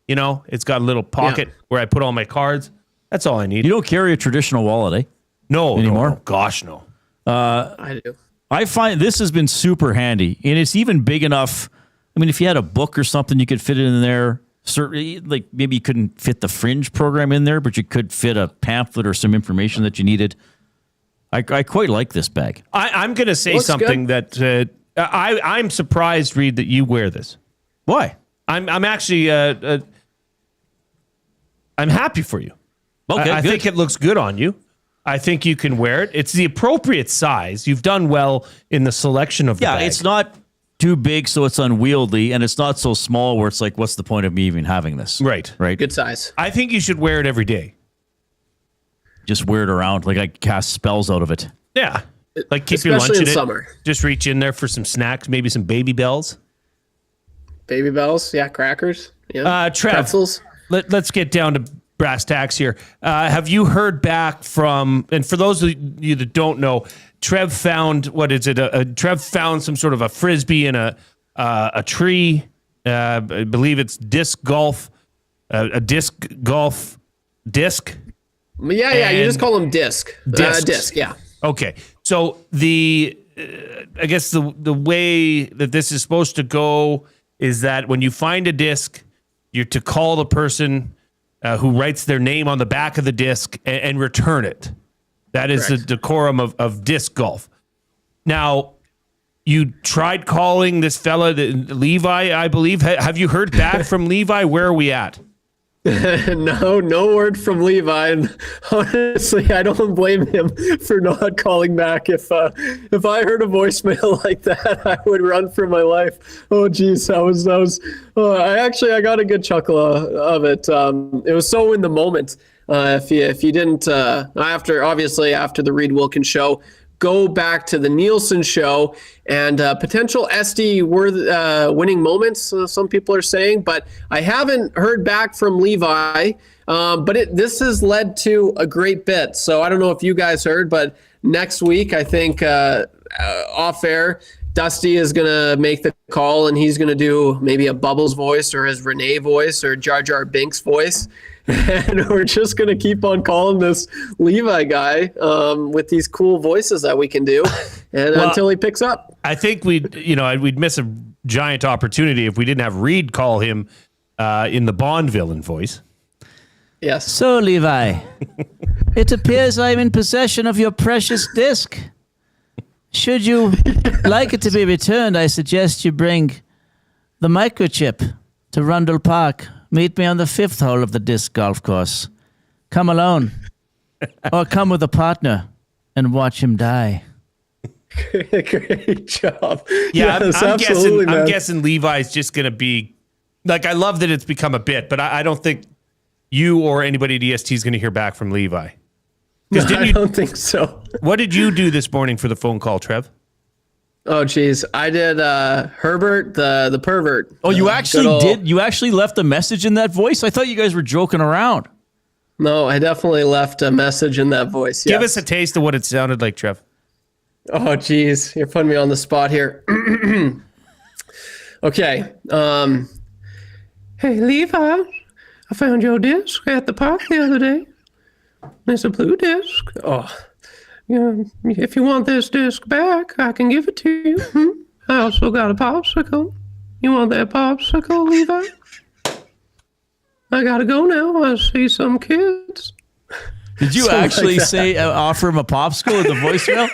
It's got a little pocket where I put all my cards. That's all I need. You don't carry a traditional wallet, eh? No, anymore. No. Gosh, no. I do. I find this has been super handy, and it's even big enough. I mean, if you had a book or something, you could fit it in there. Certainly, like maybe you couldn't fit the Fringe program in there, but you could fit a pamphlet or some information that you needed. I quite like this bag. I'm going to say something that I'm surprised, Reid, that you wear this. Why? I'm actually I'm happy for you. Okay, I think it looks good on you. I think you can wear it. It's the appropriate size. You've done well in the selection of the bag. It's not too big, so it's unwieldy, and it's not so small where it's like, what's the point of me even having this? Right. Good size. I think you should wear it every day. Just wear it around. Like I cast spells out of it. Yeah. Like keep your lunch in in it. summer. Just reach in there for some snacks, maybe some Baby Bells. Baby Bells, yeah, crackers. Yeah. Trev, pretzels. Let's get down to brass tacks here. Have you heard back from, and for those of you that don't know, Trev found, Trev found some sort of a Frisbee in a tree. I believe it's disc golf, a disc golf disc. Yeah, you just call them disc. Disc, yeah. Okay. So I guess the way that this is supposed to go is that when you find a disc, you're to call the person who writes their name on the back of the disc and return it. That is the decorum of disc golf. Now, you tried calling this fella, Levi, I believe. Have you heard back from Levi? Where are we at? No word from Levi, and honestly, I don't blame him for not calling back. If I heard a voicemail like that, I would run for my life. Oh, geez, I got a good chuckle of it. It was so in the moment. If you didn't, after the Reid Wilkins show, go back to the Nielsen show and potential SD winning moments, some people are saying, but I haven't heard back from Levi, but this has led to a great bit. So I don't know if you guys heard, but next week, I think off air, Dusty is going to make the call, and he's going to do maybe a Bubbles voice or his Renee voice or Jar Jar Binks voice. And we're just going to keep on calling this Levi guy with these cool voices that we can do until he picks up. I think we'd miss a giant opportunity if we didn't have Reid call him in the Bond villain voice. Yes. So, Levi, it appears I'm in possession of your precious disc. Should you like it to be returned, I suggest you bring the microchip to Rundle Park. Meet me on the 5th hole of the disc golf course. Come alone. Or come with a partner and watch him die. Great job. Yeah, yes, I'm guessing Levi's just going to be, like, I love that it's become a bit, but I don't think you or anybody at EST is going to hear back from Levi. I don't think so. What did you do this morning for the phone call, Trev? Oh, geez. I did Herbert, the pervert. Oh, you actually did? You actually left a message in that voice? I thought you guys were joking around. No, I definitely left a message in that voice. Yes. Give us a taste of what it sounded like, Trev. Oh, geez. You're putting me on the spot here. Okay. Hey, Levi, I found your disc at the park the other day. It's a blue disc. Oh, yeah. If you want this disc back, I can give it to you. I also got a popsicle. You want that popsicle, Levi? I gotta go now. I see some kids. Did you actually say offer him a popsicle in the voicemail?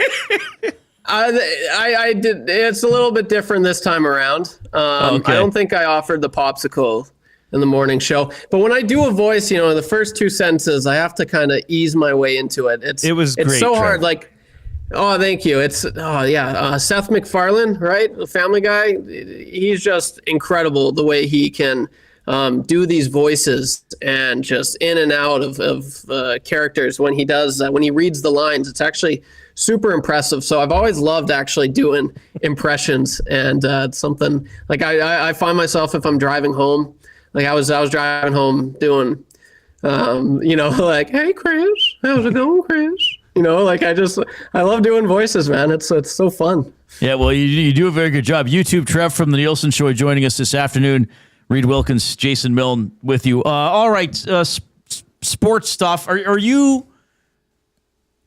I did. It's a little bit different this time around. Okay. I don't think I offered the popsicle in the morning show, but when I do a voice, the first 2 sentences, I have to kind of ease my way into it. It's great, so Trev. hard. Like, oh, thank you. Seth MacFarlane, right? The Family Guy. He's just incredible the way he can do these voices and just in and out of characters when he does when he reads the lines. It's actually super impressive. So I've always loved actually doing impressions, and it's something like I find myself if I'm driving home, like I was driving home doing, like, hey Chris, how's it going, Chris? I love doing voices, man. It's so fun. Yeah, well, you do a very good job. YouTube Trev from the Nielsen Show joining us this afternoon. Reid Wilkins, Jason Milne with you. All right, sports stuff. Are you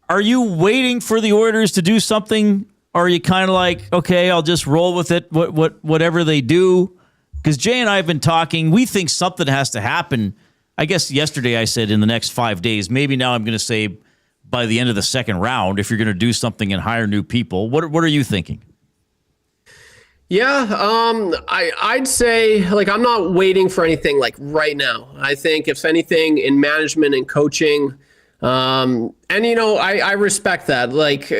waiting for the Oilers to do something? Or are you kind of like, okay, I'll just roll with it, whatever they do? Because Jay and I have been talking. We think something has to happen. I guess yesterday I said in the next 5 days. Maybe now I'm going to say by the end of the second round, if you're going to do something and hire new people. What are you thinking? Yeah, I'd say, like, I'm not waiting for anything like right now. I think if anything in management and coaching, I respect that. Like,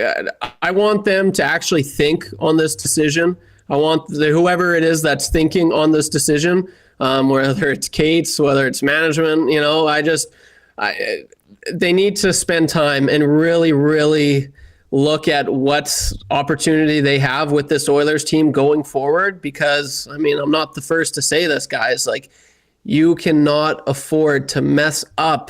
I want them to actually think on this decision. I want whoever it is that's thinking on this decision, whether it's Kate's, whether it's management, they need to spend time and really, really look at what opportunity they have with this Oilers team going forward. Because, I'm not the first to say this, guys. Like, you cannot afford to mess up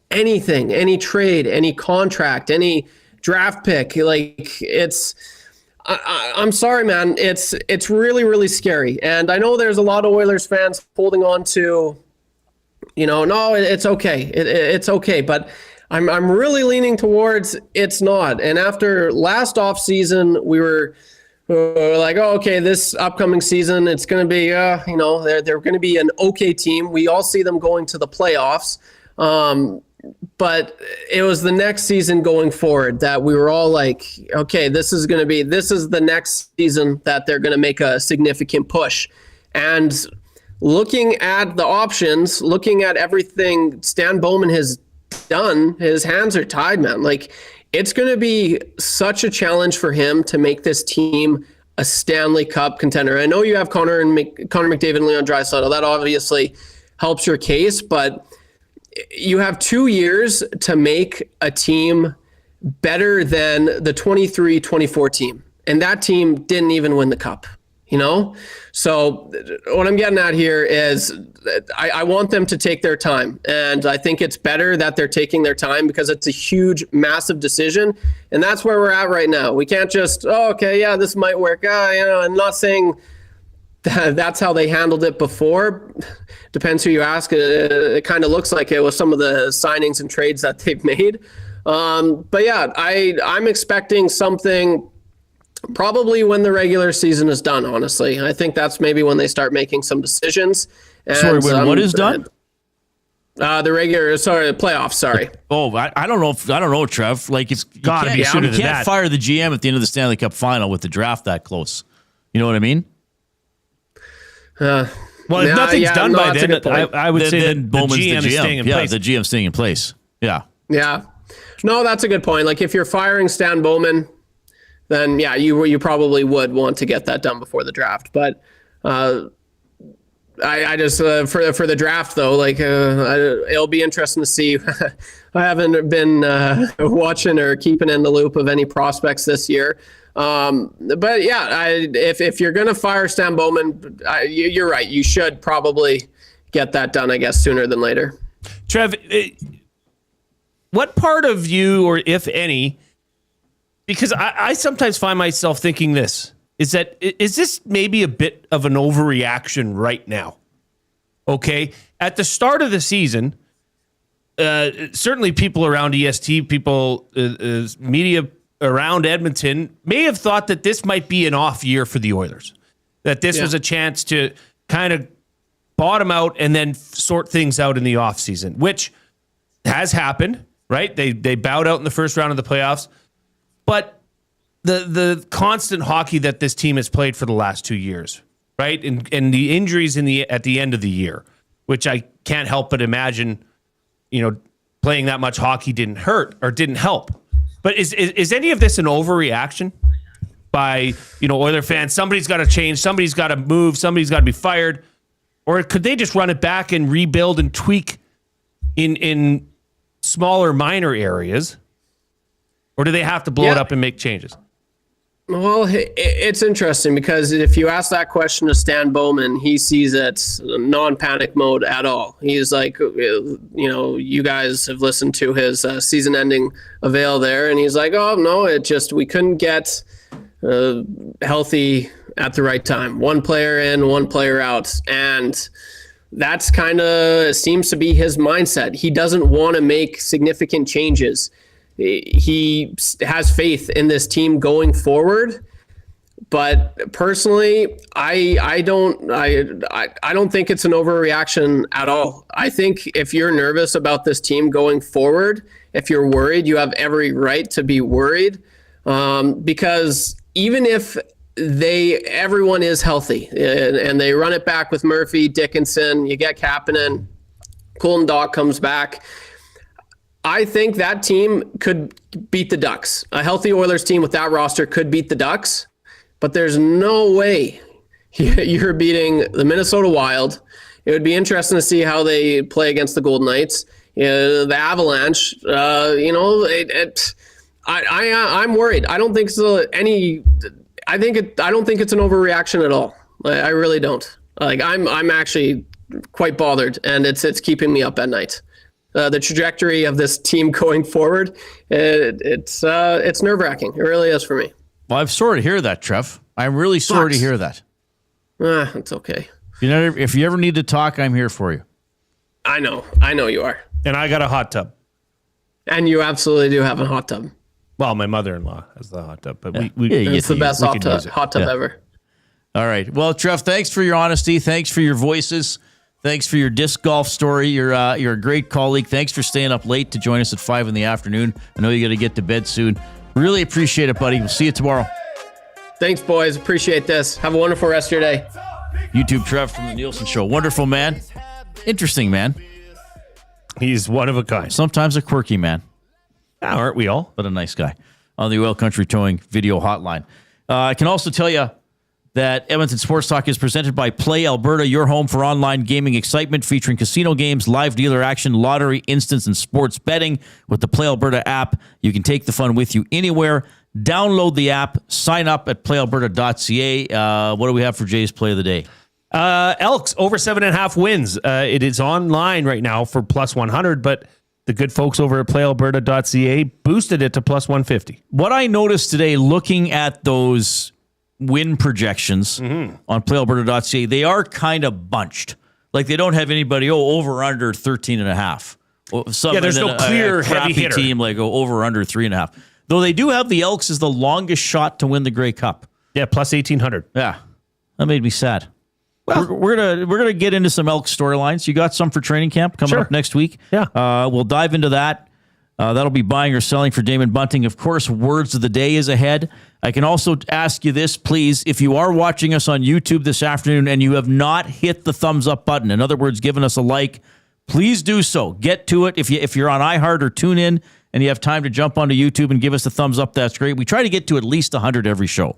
anything, any trade, any contract, any draft pick. Like, I'm sorry, man. It's really, really scary. And I know there's a lot of Oilers fans holding on to, no, it's okay. It's okay. But I'm really leaning towards it's not. And after last offseason, we were like, oh, okay, this upcoming season, it's going to be, they're going to be an okay team. We all see them going to the playoffs. But it was the next season going forward that we were all like, okay, this is the next season that they're going to make a significant push. And looking at the options, looking at everything Stan Bowman has done, his hands are tied, man. Like, it's going to be such a challenge for him to make this team a Stanley Cup contender. I know you have Connor McDavid and Leon Draisaitl. That obviously helps your case, but you have 2 years to make a team better than the 23-24 team. And that team didn't even win the cup, So what I'm getting at here is I want them to take their time. And I think it's better that they're taking their time because it's a huge, massive decision. And that's where we're at right now. We can't just, this might work. I'm not saying that's how they handled it before. Depends who you ask. It kind of looks like it with some of the signings and trades that they've made. But yeah, I'm expecting something probably when the regular season is done, honestly. I think that's maybe when they start making some decisions. And, what is done? The playoffs, sorry. Oh, I don't know, Trev. Like, it's gotta be sooner than that. You can't fire the GM at the end of the Stanley Cup final with the draft that close. You know what I mean? If nothing's done by then, I would say that Bowman's the GM is staying in place. Yeah, the GM's staying in place. Yeah. Yeah. No, that's a good point. Like, if you're firing Stan Bowman, then yeah, you probably would want to get that done before the draft. But I just for the draft though, like it'll be interesting to see. I haven't been watching or keeping in the loop of any prospects this year. But yeah, if you're gonna fire Stan Bowman, you're right. You should probably get that done, I guess, sooner than later. Trev, what part of you, or if any, because I sometimes find myself thinking this, is this maybe a bit of an overreaction right now? Okay. At the start of the season, certainly people around EST, people, media around Edmonton may have thought that this might be an off year for the Oilers, that this was a chance to kind of bottom out and then sort things out in the offseason, which has happened, right? They bowed out in the first round of the playoffs. But the constant hockey that this team has played for the last 2 years, right? And the injuries at the end of the year, which I can't help but imagine, playing that much hockey didn't hurt or didn't help. But is any of this an overreaction by, Oiler fans? Somebody's got to change, somebody's got to move, somebody's got to be fired. Or could they just run it back and rebuild and tweak in smaller minor areas? Or do they have to blow it up and make changes? Well, it's interesting because if you ask that question to Stan Bowman, he sees it non-panic mode at all. He's like, you guys have listened to his season-ending avail there, and he's like, oh, no, we couldn't get healthy at the right time. One player in, one player out. And that's seems to be his mindset. He doesn't want to make significant changes. He has faith in this team going forward, but personally, I don't think it's an overreaction at all. I think if you're nervous about this team going forward, if you're worried, you have every right to be worried, because even if everyone is healthy and they run it back with Murphy, Dickinson, you get Kapanen, Colton Dach comes back, I think that team could beat the Ducks. A healthy Oilers team with that roster could beat the Ducks, but there's no way you're beating the Minnesota Wild. It would be interesting to see how they play against the Golden Knights, the Avalanche. I'm worried. I don't think so. I don't think it's an overreaction at all. I really don't. I'm actually quite bothered, and it's keeping me up at night. The trajectory of this team going forward, it's nerve-wracking. It really is for me. Well, I'm sorry to hear that, Trev. I'm really sorry to hear that. It's okay. If you ever need to talk, I'm here for you. I know you are. And I got a hot tub. And you absolutely do have a hot tub. Well, my mother-in-law has the hot tub, but it's the best hot tub ever. All right. Well, Trev, thanks for your honesty. Thanks for your voices. Thanks for your disc golf story. You're a great colleague. Thanks for staying up late to join us at 5 in the afternoon. I know you got to get to bed soon. Really appreciate it, buddy. We'll see you tomorrow. Thanks, boys. Appreciate this. Have a wonderful rest of your day. YouTube Trev from the Nielsen Show. Wonderful man. Interesting man. He's one of a kind. Sometimes a quirky man. Aren't we all? But a nice guy. On the Oil Country Towing video hotline. I can also tell you that Edmonton Sports Talk is presented by Play Alberta, your home for online gaming excitement, featuring casino games, live dealer action, lottery, instance, and sports betting. With the Play Alberta app, you can take the fun with you anywhere. Download the app, sign up at playalberta.ca. What do we have for Jay's Play of the Day? Elks over 7.5 wins. It is online right now for plus 100, but the good folks over at playalberta.ca boosted it to plus 150. What I noticed today, looking at those win projections on playalberta.ca, they are kind of bunched. Like they don't have anybody over under 13.5. There's no clear heavy hitter team like over under 3.5. Though they do have the Elks as the longest shot to win the Grey Cup. Yeah, plus 1,800. Yeah, that made me sad. Well, we're gonna get into some Elk storylines. You got some for training camp coming up next week. Yeah, we'll dive into that. That'll be buying or selling for Damon Bunting. Of course, words of the day is ahead. I can also ask you this, please. If you are watching us on YouTube this afternoon and you have not hit the thumbs up button, in other words, given us a like, please do so. Get to it. If you're on iHeart or TuneIn and you have time to jump onto YouTube and give us a thumbs up, that's great. We try to get to at least 100 every show.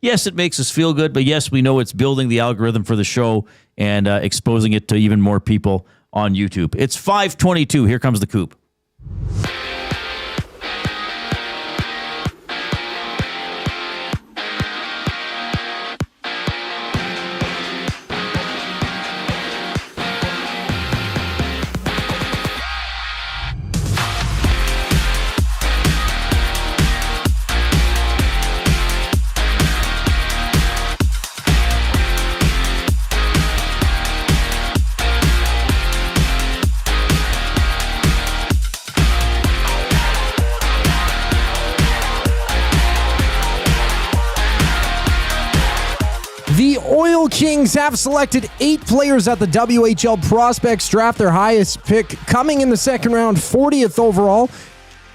Yes, it makes us feel good, but yes, we know it's building the algorithm for the show and exposing it to even more people on YouTube. It's 5:22. Here comes the Coop. The Oil Kings have selected 8 players at the WHL Prospects Draft, their highest pick coming in the second round, 40th overall.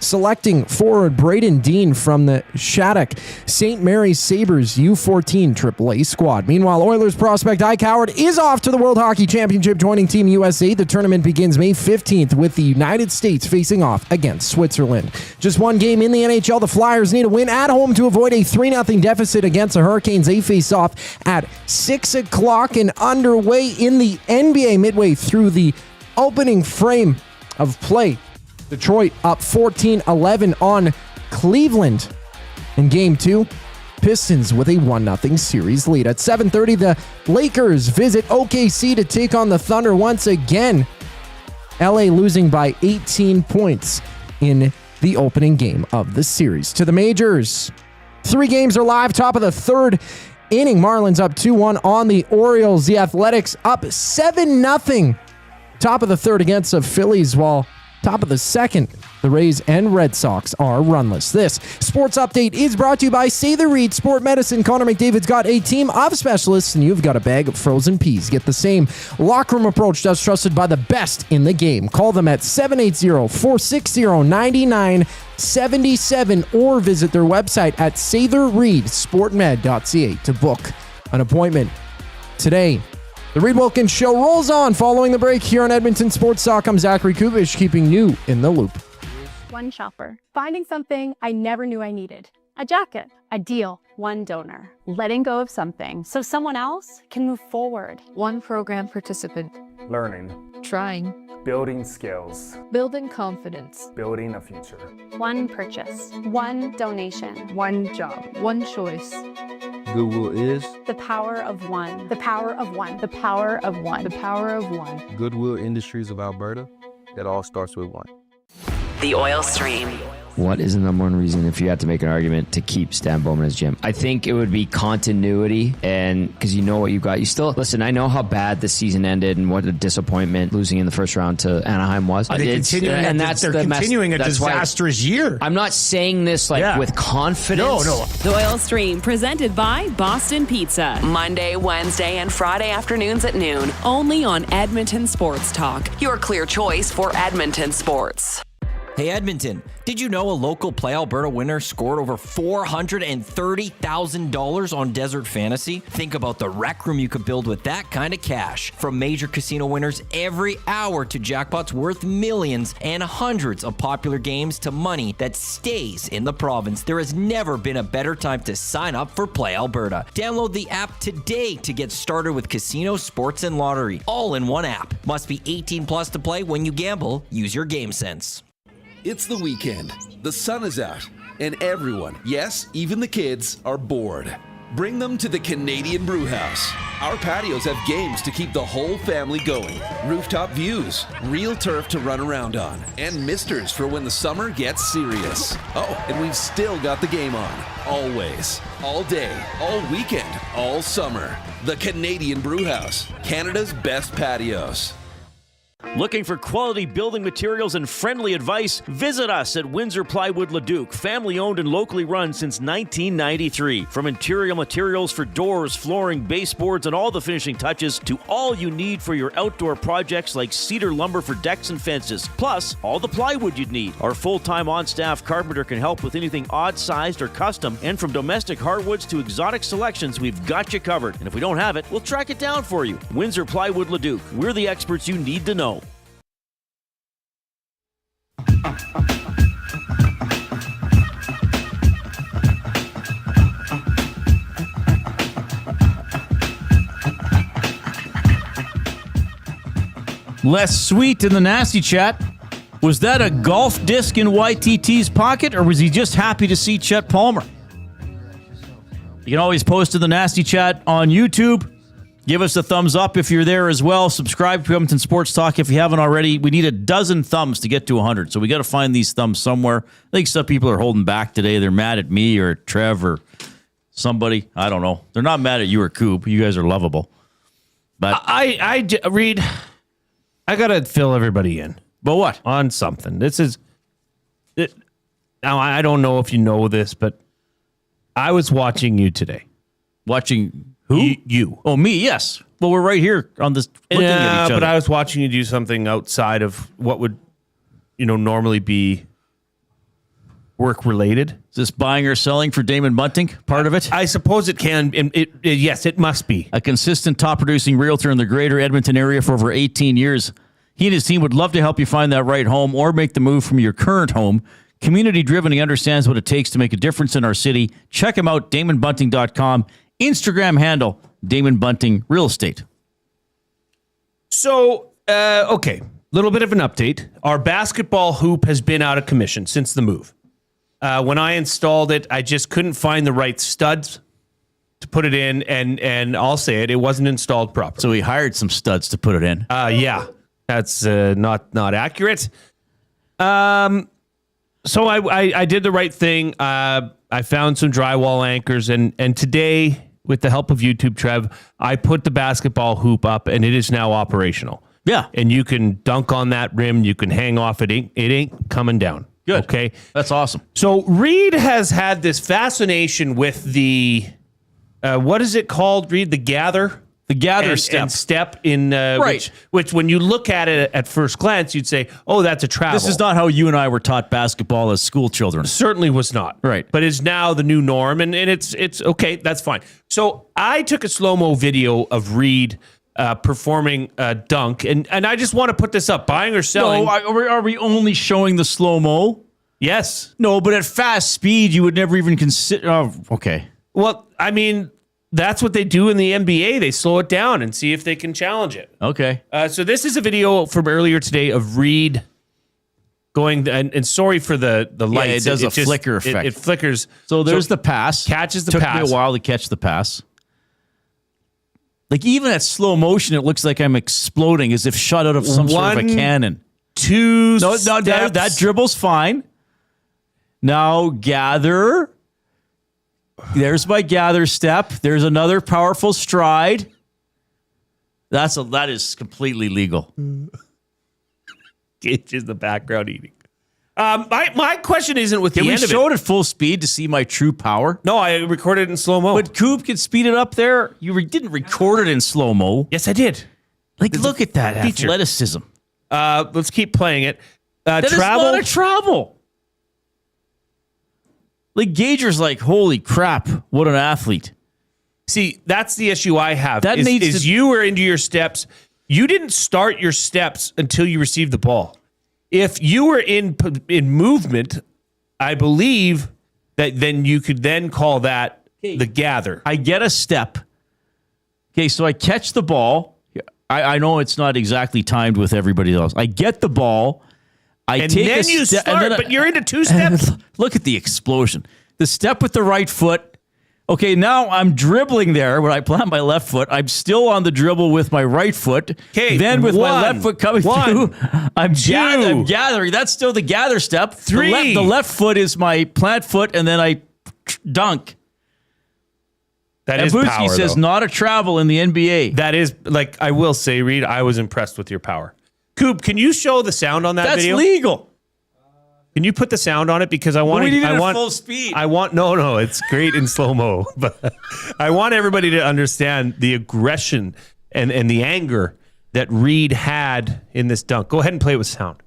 selecting forward Braden Dean from the Shattuck St. Mary's Sabres U14 AAA squad. Meanwhile, Oilers prospect Ike Howard is off to the World Hockey Championship, joining Team USA. The tournament begins May 15th with the United States facing off against Switzerland. Just one game in the NHL. The Flyers need a win at home to avoid a 3-0 deficit against the Hurricanes. They face off at 6 o'clock and underway in the NBA midway through the opening frame of play. Detroit up 14-11 on Cleveland in Game 2. Pistons with a 1-0 series lead. At 7:30, the Lakers visit OKC to take on the Thunder once again. LA losing by 18 points in the opening game of the series. To the majors. 3 games are live. Top of the third inning. Marlins up 2-1 on the Orioles. The Athletics up 7-0. Top of the third against the Phillies, while top of the second, the Rays and Red Sox are runless. This sports update is brought to you by Say the Reid Sport Medicine. Connor McDavid's got a team of specialists, and you've got a bag of frozen peas. Get the same locker room approach that's trusted by the best in the game. Call them at 780-460-9977 or visit their website at saythereidsportmed.ca to book an appointment today. The Reid Wilkins Show rolls on following the break here on Edmonton Sports Talk. I'm Zachary Kubish, keeping you in the loop. One shopper. Finding something I never knew I needed. A jacket. A deal. One donor. Letting go of something so someone else can move forward. One program participant. Learning. Trying. Building skills. Building confidence. Building a future. One purchase. One donation. One job. One choice. Goodwill is The power of one. The power of one. The power of one. The power of one. Goodwill Industries of Alberta. It all starts with one. The Oil Stream. What is the number one reason, if you had to make an argument, to keep Stan Bowman as GM? I think it would be continuity, and because you know what you got. You still, listen, I know how bad the season ended and what a disappointment losing in the first round to Anaheim was. They're continuing a disastrous year. I'm not saying this with confidence. No. The Oil Stream, presented by Boston Pizza. Monday, Wednesday, and Friday afternoons at noon. Only on Edmonton Sports Talk. Your clear choice for Edmonton sports. Hey Edmonton, did you know a local Play Alberta winner scored over $430,000 on Desert Fantasy? Think about the rec room you could build with that kind of cash. From major casino winners every hour to jackpots worth millions and hundreds of popular games to money that stays in the province. There has never been a better time to sign up for Play Alberta. Download the app today to get started with casino, sports, and lottery. All in one app. Must be 18 plus to play. When you gamble, use your game sense. It's the weekend, the sun is out, and everyone, yes, even the kids, are bored. Bring them to the Canadian Brew House. Our patios have games to keep the whole family going, rooftop views, real turf to run around on, and misters for when the summer gets serious. Oh, and we've still got the game on, always, all day, all weekend, all summer. The Canadian Brew House, Canada's best patios. Looking for quality building materials and friendly advice? Visit us at Windsor Plywood Leduc, family owned and locally run since 1993. From interior materials for doors, flooring, baseboards, and all the finishing touches to all you need for your outdoor projects like cedar lumber for decks and fences, plus all the plywood you'd need. Our full-time on-staff carpenter can help with anything odd-sized or custom, and from domestic hardwoods to exotic selections, we've got you covered. And if we don't have it, we'll track it down for you. Windsor Plywood Leduc. We're the experts you need to know. Less sweet in the nasty chat. Was that a golf disc in YTT's pocket, or was he just happy to see Chet Palmer? You can always post to the nasty chat on YouTube. Give us a thumbs up if you're there as well. Subscribe to Edmonton Sports Talk if you haven't already. We need 12 thumbs to get to 100, so we got to find these thumbs somewhere. I think some people are holding back today. They're mad at me or Trev or somebody. I don't know. They're not mad at you or Coop. You guys are lovable. But Reid, I got to fill everybody in. But what? On something. Now, I don't know if you know this, but I was watching you today. Watching who? You. Oh, me, yes. Well, we're right here on this looking at each other. But I was watching you do something outside of what would, normally be work related. Is this buying or selling for Damon Bunting part of it? I suppose it can. Yes, it must be. A consistent top-producing realtor in the greater Edmonton area for over 18 years. He and his team would love to help you find that right home or make the move from your current home. Community-driven, he understands what it takes to make a difference in our city. Check him out, DamonBunting.com. Instagram handle, Damon Bunting Real Estate. So, okay, little bit of an update. Our basketball hoop has been out of commission since the move. When I installed it, I just couldn't find the right studs to put it in, and I'll say it wasn't installed properly. So we hired some studs to put it in. Yeah, that's not accurate. So I did the right thing. I found some drywall anchors, and today, with the help of YouTube Trev, I put the basketball hoop up, and it is now operational. Yeah, and you can dunk on that rim. You can hang off it. It ain't coming down. Good. Okay. That's awesome. So Reid has had this fascination with the, what is it called, Reid? The gather? The gather and, step. And step in, right. which when you look at it at first glance, you'd say, oh, that's a travel. This is not how you and I were taught basketball as school children. Certainly was not. Right. But is now the new norm, and it's okay, that's fine. So I took a slow-mo video of Reid performing a dunk, and I just want to put this up. Buying or selling? No, are we only showing the slow-mo? Yes. No, but at fast speed, you would never even consider... Oh, okay. Well, I mean, that's what they do in the NBA. They slow it down and see if they can challenge it. Okay. So this is a video from earlier today of Reid going... And sorry for the lights. Yeah, it does a flicker effect. It flickers. So there's the pass. Catches the Took pass. me a while to catch the pass. Like, even at slow motion, it looks like I'm exploding as if shot out of some sort of a cannon. 2 No, steps. that dribble's fine. Now, gather. There's my gather step. There's another powerful stride. That is completely legal. Gage is the background eating. My question isn't with the Can we end of show it. it at full speed to see my true power? No, I recorded it in slow-mo. But Coop can speed it up there. You didn't record it in slow-mo. Yes, I did. Like, look at that feature. athleticism. Let's keep playing it. That is Travel. not a travel. Like, Gager's like, holy crap, what an athlete. See, that's the issue I have. That is you were into your steps. You didn't start your steps until you received the ball. If you were in movement, I believe that then you could then call that the gather. I get a step. Okay, so I catch the ball. I know it's not exactly timed with everybody else. I get the ball. And then you start, but you're into 2 steps. Look at the explosion. The step with the right foot. Okay, now I'm dribbling there when I plant my left foot. I'm still on the dribble with my right foot. Okay, then with my left foot coming through, I'm gathering. That's still the gather step. 3. The left foot is my plant foot, and then I dunk. That is Bouchard power, says though. not a travel in the NBA. That is, like, I will say, Reid, I was impressed with your power. Coop, can you show the sound on that video? That's legal. Can you put the sound on it? Because I want we need it I at want full speed. No, it's great in slow-mo. But I want everybody to understand the aggression and the anger that Reid had in this dunk. Go ahead and play it with sound.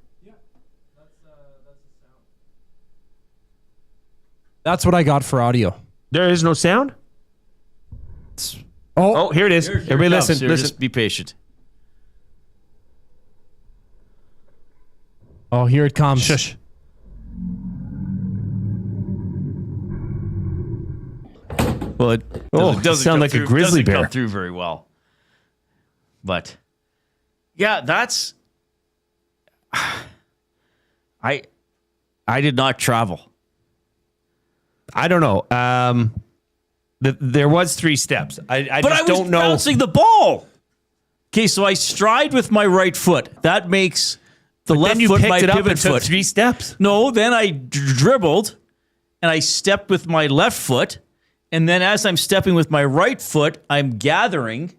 That's what I got for audio. There is no sound? Oh, here it is. Here Everybody it comes. listen. Here, Listen. Just be patient. Oh, here it comes. Shush. Well, it doesn't sound come like through, a grizzly doesn't bear. come through very well. But yeah, that's I did not travel. I don't know. There was 3 steps. I But just I was don't know. bouncing the ball. Okay, so I stride with my right foot. That makes the But left then you foot picked my it up pivot and took foot. 3 steps. No, then I dribbled and I stepped with my left foot. And then as I'm stepping with my right foot, I'm gathering.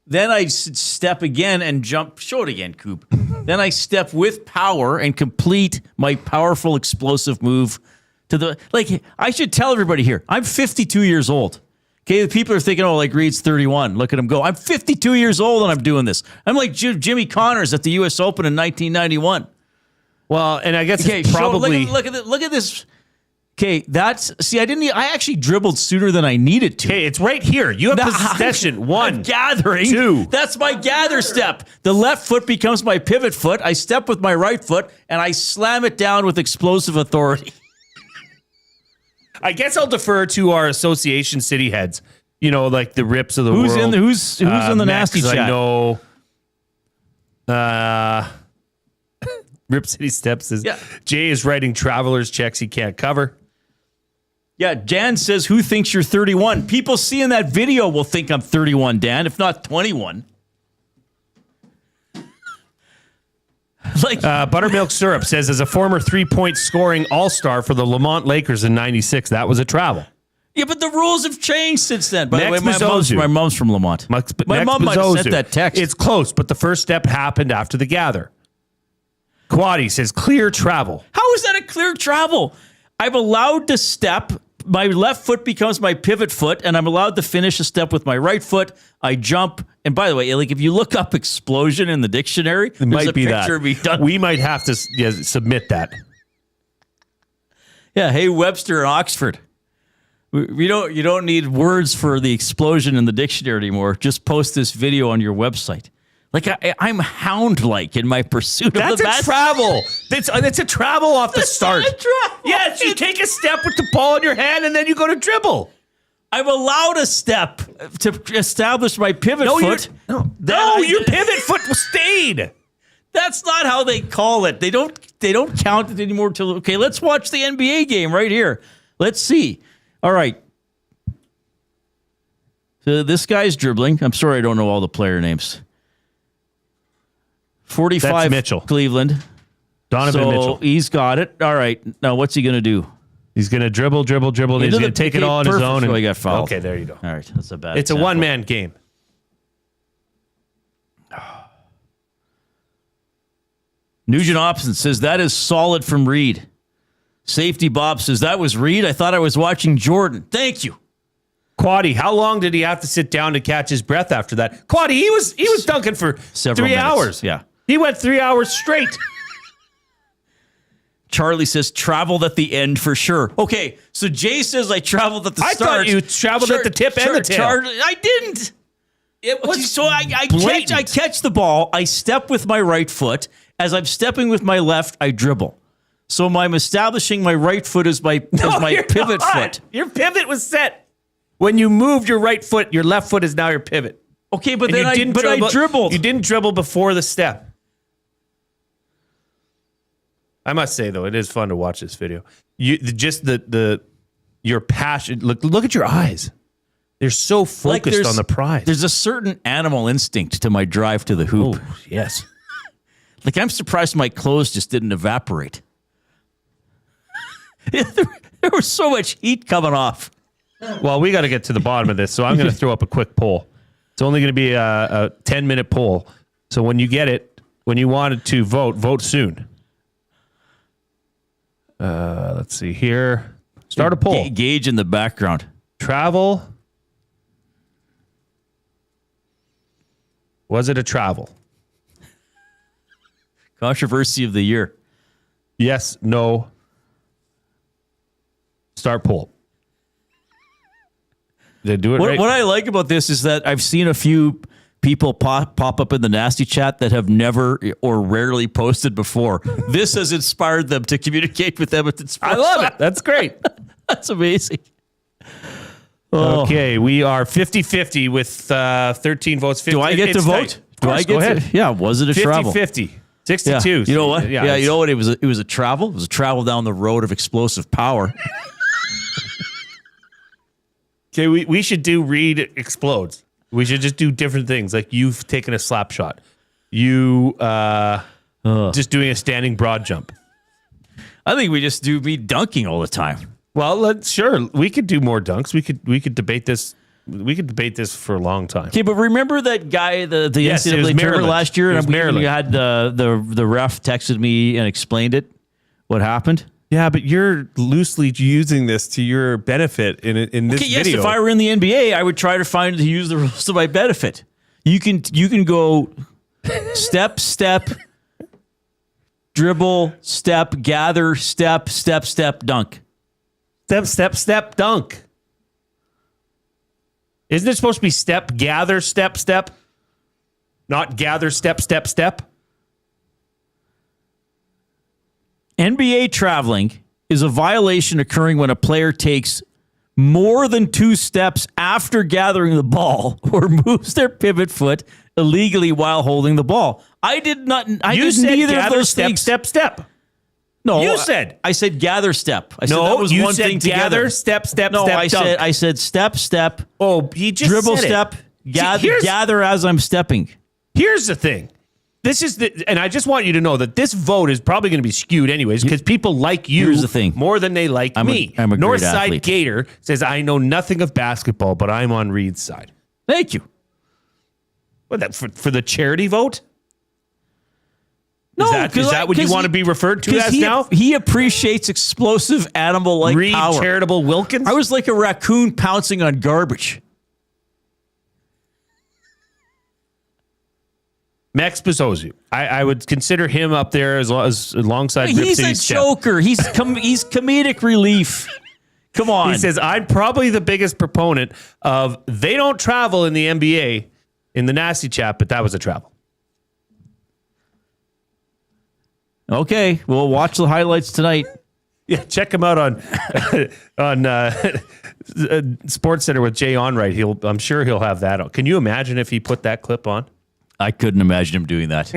Then I step again and jump. Show it again, Coop. Then I step with power and complete my powerful, explosive move to the... Like, I should tell everybody here, I'm 52 years old. Okay, the people are thinking, oh, like Reid's 31. Look at him go. I'm 52 years old and I'm doing this. I'm like Jimmy Connors at the U.S. Open in 1991. Well, and I guess Okay, it's probably... look at this. Okay, I actually dribbled sooner than I needed to. Okay, it's right here. You have possession. I'm gathering. 2. That's my gather step. The left foot becomes my pivot foot. I step with my right foot, and I slam it down with explosive authority. I guess I'll defer to our association city heads. You know, like the Rips of the world. Who's in the nasty chat? I know. Rip City Steps says, Jay is writing traveler's checks he can't cover. Yeah, Jan says, who thinks you're 31? People seeing that video will think I'm 31, Dan, if not 21. Buttermilk Syrup says, as a former 3-point scoring all-star for the Lamont Lakers in 96, that was a travel. Yeah, but the rules have changed since then. By the way, Mazozu. my mom's from Lamont. My mom might have sent that text. It's close, but the first step happened after the gather. Quaddy says, clear travel. How is that a clear travel? I'm allowed to step. My left foot becomes my pivot foot, and I'm allowed to finish a step with my right foot. I jump. And by the way, like if you look up explosion in the dictionary, it might be picture of me done. We might have to submit that. Yeah, hey, Webster and Oxford. You don't need words for the explosion in the dictionary anymore. Just post this video on your website. Like I'm hound-like in my pursuit of the best. That's a travel. That's a travel off the start. Yes, you take a step with the ball in your hand and then you go to dribble. I'm allowed a step to establish my pivot foot. Your pivot foot stayed. That's not how they call it. They don't count it anymore. Okay, let's watch the NBA game right here. Let's see. All right. So this guy's dribbling. I'm sorry I don't know all the player names. 45 That's Mitchell. Cleveland. Donovan Mitchell. He's got it. All right. Now what's he going to do? He's going to dribble. And he's going to take it all on his own. And he got fouled. Okay, there you go. All right. That's a bad It's example. a one-man game. Nugent Opson says, that is solid from Reid. Safety Bob says, that was Reid. I thought I was watching Jordan. Thank you. Quaddy, how long did he have to sit down to catch his breath after that? Quaddy, he was dunking for Several 3 minutes. hours. Yeah. He went 3 hours straight. Charlie says, traveled at the end for sure. Okay, so Jay says I traveled at the start. I thought you traveled at the tip and the tail. I didn't. So I catch the ball. I step with my right foot. As I'm stepping with my left, I dribble. So I'm establishing my right foot as my pivot foot. Your pivot was set. When you moved your right foot, your left foot is now your pivot. Okay, but And then I dribbled. You didn't dribble before the step. I must say though, it is fun to watch this video. Your passion. Look at your eyes. They're so focused on the prize. There's a certain animal instinct to my drive to the hoop. Oh, yes. Like I'm surprised my clothes just didn't evaporate. There was so much heat coming off. Well, we got to get to the bottom of this, so I'm going to throw up a quick poll. It's only going to be a 10-minute poll. So when you get it, when you wanted to vote soon. Let's see here. Start a poll. Gauge in the background. Travel. Was it a travel? Controversy of the year. Yes, no. Start poll. They do it right. What I like about this is that I've seen a few people pop up in the nasty chat that have never or rarely posted before. This has inspired them to communicate with Edmonton Sports. I love it. That's great. That's amazing. Okay, we are 50-50 with 13 votes. 50. Do I get to vote? Do I get to? Yeah, was it a travel? 50-50. 62. Yeah. You know what? Yeah, you know what? It was a travel. It was a travel down the road of explosive power. Okay, we should do Reid explodes. We should just do different things. Like you've taken a slap shot. You just doing a standing broad jump. I think we just do me dunking all the time. Well, sure. We could do more dunks. We could debate this. We could debate this for a long time. Okay, but remember that guy, the Yes, it was NCAA tournament Maryland. last year? It was and Maryland. we had the ref texted me and explained it. What happened? Yeah, but you're loosely using this to your benefit in this Okay, yes, video. if I were in the NBA, I would try to use the rules to my benefit. You can go step, dribble, step, gather, step, dunk. Step, step, step, dunk. Isn't it supposed to be step, gather, step, step? Not gather, step, step, step? NBA traveling is a violation occurring when a player takes more than 2 steps after gathering the ball or moves their pivot foot illegally while holding the ball. I did neither gather, of those step, things. step, step. No, You said. I said gather step. I said No, that was you one said thing gather, together. step, step, no, step, I dunk. said step, step. Oh, you just dribble said it. step, gather, here's- gather as I'm stepping. Here's the thing. And I just want you to know that this vote is probably going to be skewed anyways because people like you Here's the thing. more than they like me. I'm a great Northside athlete. Gator says, I know nothing of basketball, but I'm on Reid's side. Thank you. What, that for the charity vote? No, is that what you want to be referred to as now? He appreciates explosive animal-like Reid power. Charitable Wilkins? I was like a raccoon pouncing on garbage. Max Bezzosu. I would consider him up there alongside Rip He's City a Steph. joker. He's comedic relief. Come on. He says, I'm probably the biggest proponent of they don't travel in the NBA in the nasty chat, but that was a travel. Okay, we'll watch the highlights tonight. Yeah, check him out on Sports Center with Jay Onright. I'm sure he'll have that on. Can you imagine if he put that clip on? I couldn't imagine him doing that.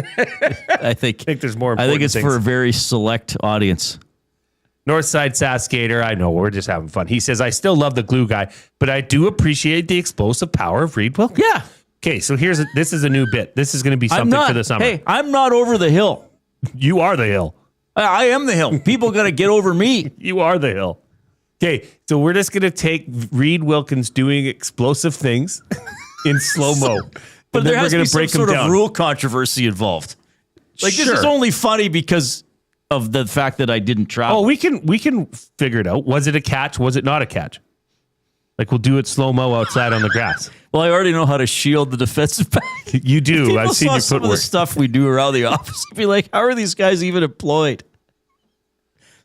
I think there's more. I think it's things. for a very select audience. Northside Saskater, I know, we're just having fun. He says, I still love the glue guy, but I do appreciate the explosive power of Reid Wilkins. Yeah. Okay, so this is a new bit. This is going to be something for the summer. Hey, I'm not over the hill. You are the hill. I am the hill. People got to get over me. You are the hill. Okay, so we're just going to take Reid Wilkins doing explosive things in slow-mo. But there has to be some break sort them of down. rule controversy involved. Like, this is Sure. only funny because of the fact that I didn't travel. Oh, we can figure it out. Was it a catch? Was it not a catch? Like, we'll do it slow-mo outside on the grass. Well, I already know how to shield the defensive back. You do. People I've seen saw your some of the footwork. stuff we do around the office. I'd be like, how are these guys even employed?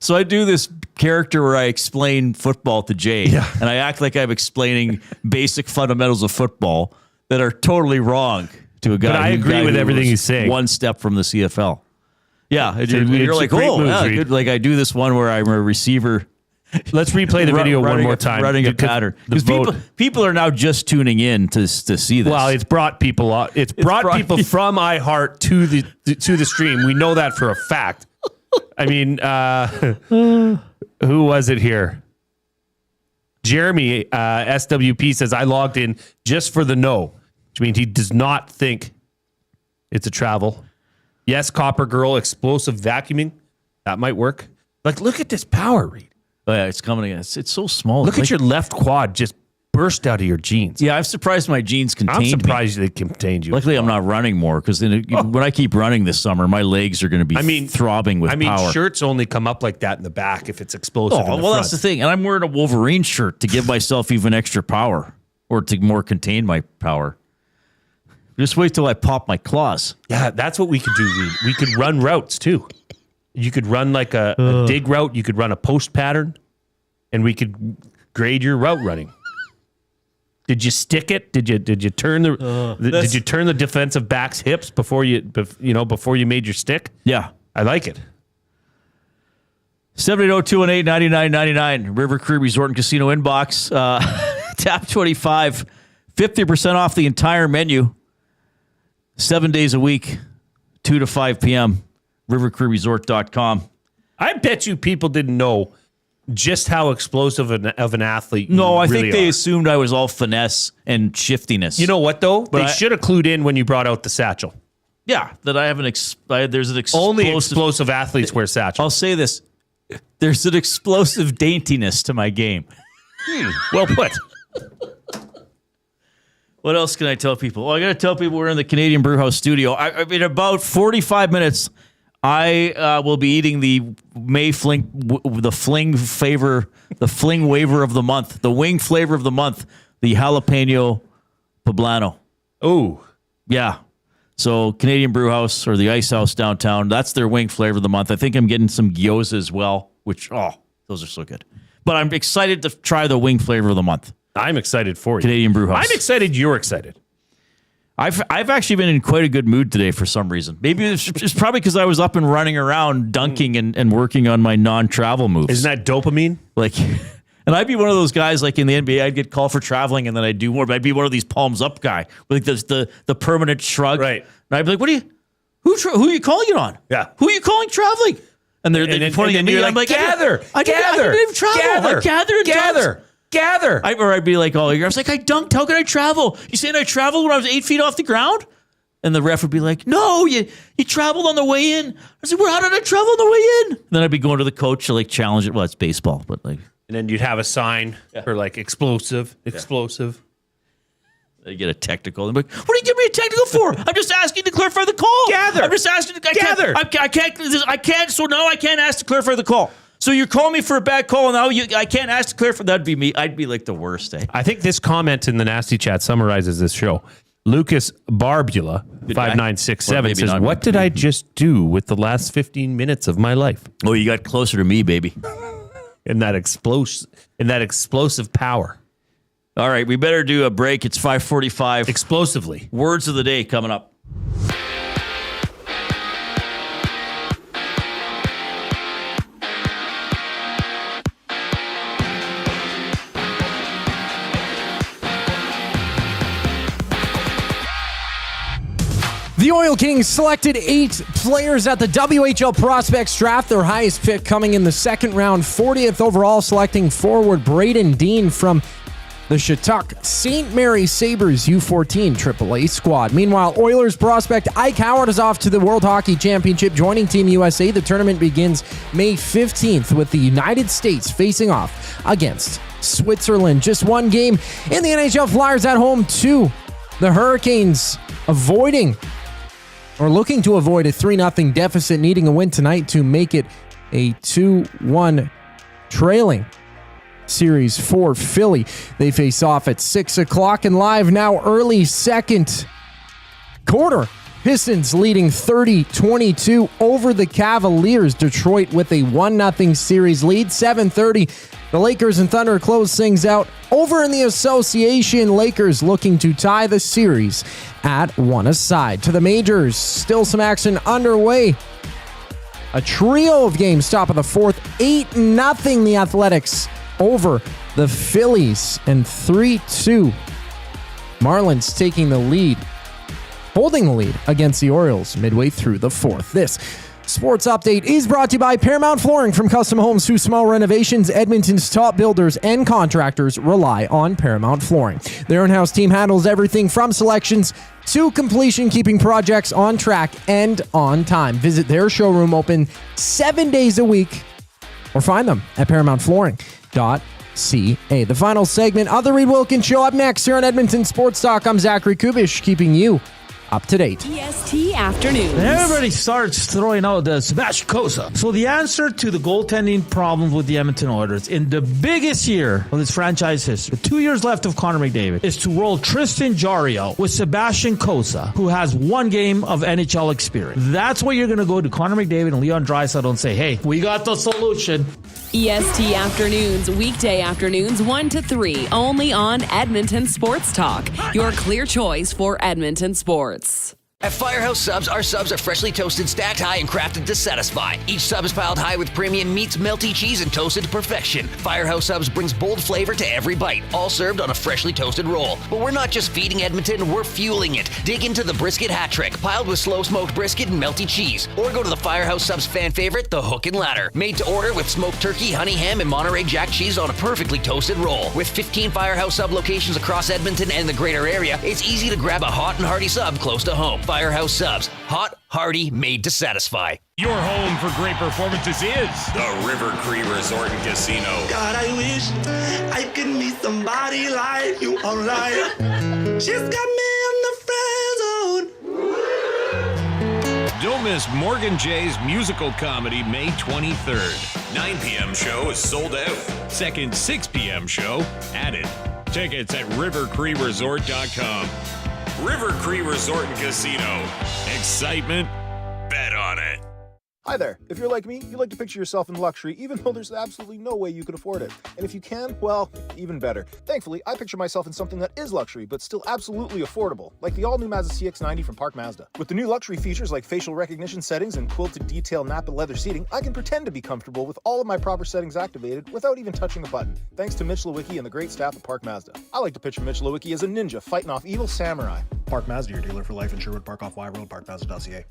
So I do this character where I explain football to Jay, and I act like I'm explaining basic fundamentals of football that are totally wrong to a guy. But I agree with who everything was he's saying. One step from the CFL. Yeah, and It's you're like, great oh, moves, yeah, Reid. good. Like I do this one where I'm a receiver. Let's replay the video one more time. Running a Because pattern. the Because vote- people are now just tuning in to see this. Well, it's brought people on. It's brought people from iHeart to the stream. We know that for a fact. I mean, who was it here? Jeremy SWP says, I logged in just for the no, which means he does not think it's a travel. Yes, Copper Girl, explosive vacuuming. That might work. Like, look at this power, Reid. Oh, yeah, it's coming again. It's so small. Look at your left quad just burst out of your jeans. Yeah, I'm surprised my jeans contained I'm surprised they contained you. Luckily, I'm not running more because then when I keep running this summer, my legs are going to be throbbing with power. Shirts only come up like that in the back if it's explosive. Oh, in the well, front. that's the thing. And I'm wearing a Wolverine shirt to give myself even extra power or to more contain my power. Just wait till I pop my claws. Yeah, that's what we could do, Reid. We could run routes too. You could run like a dig route. You could run a post pattern, and we could grade your route running. Did you stick it? Did you turn did you turn the defensive back's hips before you made your stick? Yeah, I like it. 780-218-9999 River Cree Resort and Casino inbox. Tap 25, 50% off the entire menu. 7 days a week, 2 to 5 p.m. rivercreeresort.com. I bet you people didn't know just how explosive of an athlete you No, I really think they are. assumed I was all finesse and shiftiness. You know what, though? But They should have clued in when you brought out the satchel. Yeah, that I have there's an explosive... Only explosive athletes wear satchels. I'll say this. There's an explosive daintiness to my game. Well put. What else can I tell people? Well, I got to tell people we're in the Canadian Brewhouse studio. In about 45 minutes, I will be eating the fling waiver of the month, the wing flavor of the month, the jalapeno poblano. Oh, yeah. So Canadian Brewhouse or the Ice House downtown, that's their wing flavor of the month. I think I'm getting some gyoza as well, which those are so good. but I'm excited to try the wing flavor of the month. I'm excited for you. Canadian Brew House. I'm excited you're excited. I've actually been in quite a good mood today for some reason. Maybe it's probably because I was up and running around dunking and working on my non-travel moves. Isn't that dopamine? Like, and I'd be one of those guys like in the NBA, I'd get called for traveling and then I'd do more, but I'd be one of these palms up guy with like the permanent shrug. Right. And I'd be like, who are you calling it on? Yeah. Who are you calling traveling? And they're pointing at me. I'm like, gather. I didn't even travel. I gathered and dunked. Gather. Or I'd be like all year. I was like, I dunked. How could I travel? You saying I traveled when I was 8 feet off the ground? And the ref would be like, no, you traveled on the way in. I said, well, how did I travel on the way in? And then I'd be going to the coach to like challenge it. Well, it's baseball, but like. And then you'd have a sign for like explosive. They get a technical. They're like, what are you giving me a technical for? I'm just asking to clarify the call. Gather. I'm just asking. Gather. I can't. So now I can't ask to clarify the call. So you're calling me for a bad call, and now I can't ask to clarify. That'd be me. I'd be like the worst. I think this comment in the Nasty Chat summarizes this show. Lucas Barbula, 5967, says, what did I just do with the last 15 minutes of my life? Oh, you got closer to me, baby. In that explosive power. All right, we better do a break. It's 5:45. Explosively. Words of the day coming up. The Oil Kings selected 8 players at the WHL Prospects Draft, their highest pick coming in the second round, 40th overall, selecting forward Braden Dean from the Shattuck St. Mary Sabres U14 AAA squad. Meanwhile, Oilers prospect Ike Howard is off to the World Hockey Championship, joining Team USA. The tournament begins May 15th with the United States facing off against Switzerland. Just one game in the NHL. Flyers at home to the Hurricanes, looking to avoid a 3-0 deficit, needing a win tonight to make it a 2-1 trailing series for Philly. They face off at 6 o'clock, and live now, early second quarter. Pistons leading 30-22 over the Cavaliers. Detroit with a 1-0 series lead. 7:30, the Lakers and Thunder close things out. Over in the Association, Lakers looking to tie the series at 1 aside. To the majors, still some action underway. A trio of games, top of the fourth. 8-0 the Athletics over the Phillies, and 3-2. Marlins taking the lead, holding the lead against the Orioles midway through the fourth. This sports update is brought to you by Paramount Flooring. From custom homes to small renovations, Edmonton's top builders and contractors rely on Paramount Flooring. Their in-house team handles everything from selections to completion, keeping projects on track and on time. Visit their showroom, open 7 days a week, or find them at ParamountFlooring.ca. The final segment of the Reid Wilkins Show up next here on Edmonton Sports Talk. I'm Zachary Kubish, keeping you up to date. EST Afternoons. Everybody starts throwing out the Sebastian Cossa. So the answer to the goaltending problem with the Edmonton Oilers in the biggest year of this franchise history, 2 years left of Connor McDavid, is to roll Tristan Jarry with Sebastian Cossa, who has 1 game of NHL experience. That's what you're going to go to Connor McDavid and Leon Draisaitl and say, hey, we got the solution. EST Afternoons, weekday afternoons 1 to 3, only on Edmonton Sports Talk, your clear choice for Edmonton sports. At Firehouse Subs, our subs are freshly toasted, stacked high, and crafted to satisfy. Each sub is piled high with premium meats, melty cheese, and toasted to perfection. Firehouse Subs brings bold flavor to every bite, all served on a freshly toasted roll. But we're not just feeding Edmonton, we're fueling it. Dig into the brisket hat trick, piled with slow-smoked brisket and melty cheese. Or go to the Firehouse Subs fan favorite, the Hook and Ladder. Made to order with smoked turkey, honey ham, and Monterey Jack cheese on a perfectly toasted roll. With 15 Firehouse Sub locations across Edmonton and the greater area, it's easy to grab a hot and hearty sub close to home. Firehouse Subs. Hot, hearty, made to satisfy. Your home for great performances is the River Cree Resort and Casino. God, I wish I could meet somebody like you online. She's got me in the friend zone. Don't miss Morgan Jay's musical comedy May 23rd. 9 p.m. show is sold out. Second 6 p.m. show added. Tickets at rivercreeresort.com. River Cree Resort and Casino. Excitement? Bet on it. Hi there. If you're like me, you like to picture yourself in luxury, even though there's absolutely no way you could afford it. And if you can, well, even better. Thankfully, I picture myself in something that is luxury, but still absolutely affordable, like the all-new Mazda CX-90 from Park Mazda. With the new luxury features like facial recognition settings and quilted detail Napa leather seating, I can pretend to be comfortable with all of my proper settings activated without even touching a button, thanks to Mitch Lewicki and the great staff at Park Mazda. I like to picture Mitch Lewicki as a ninja fighting off evil samurai. Park Mazda, your dealer for life in Sherwood Park off Y Road, parkmazda.ca.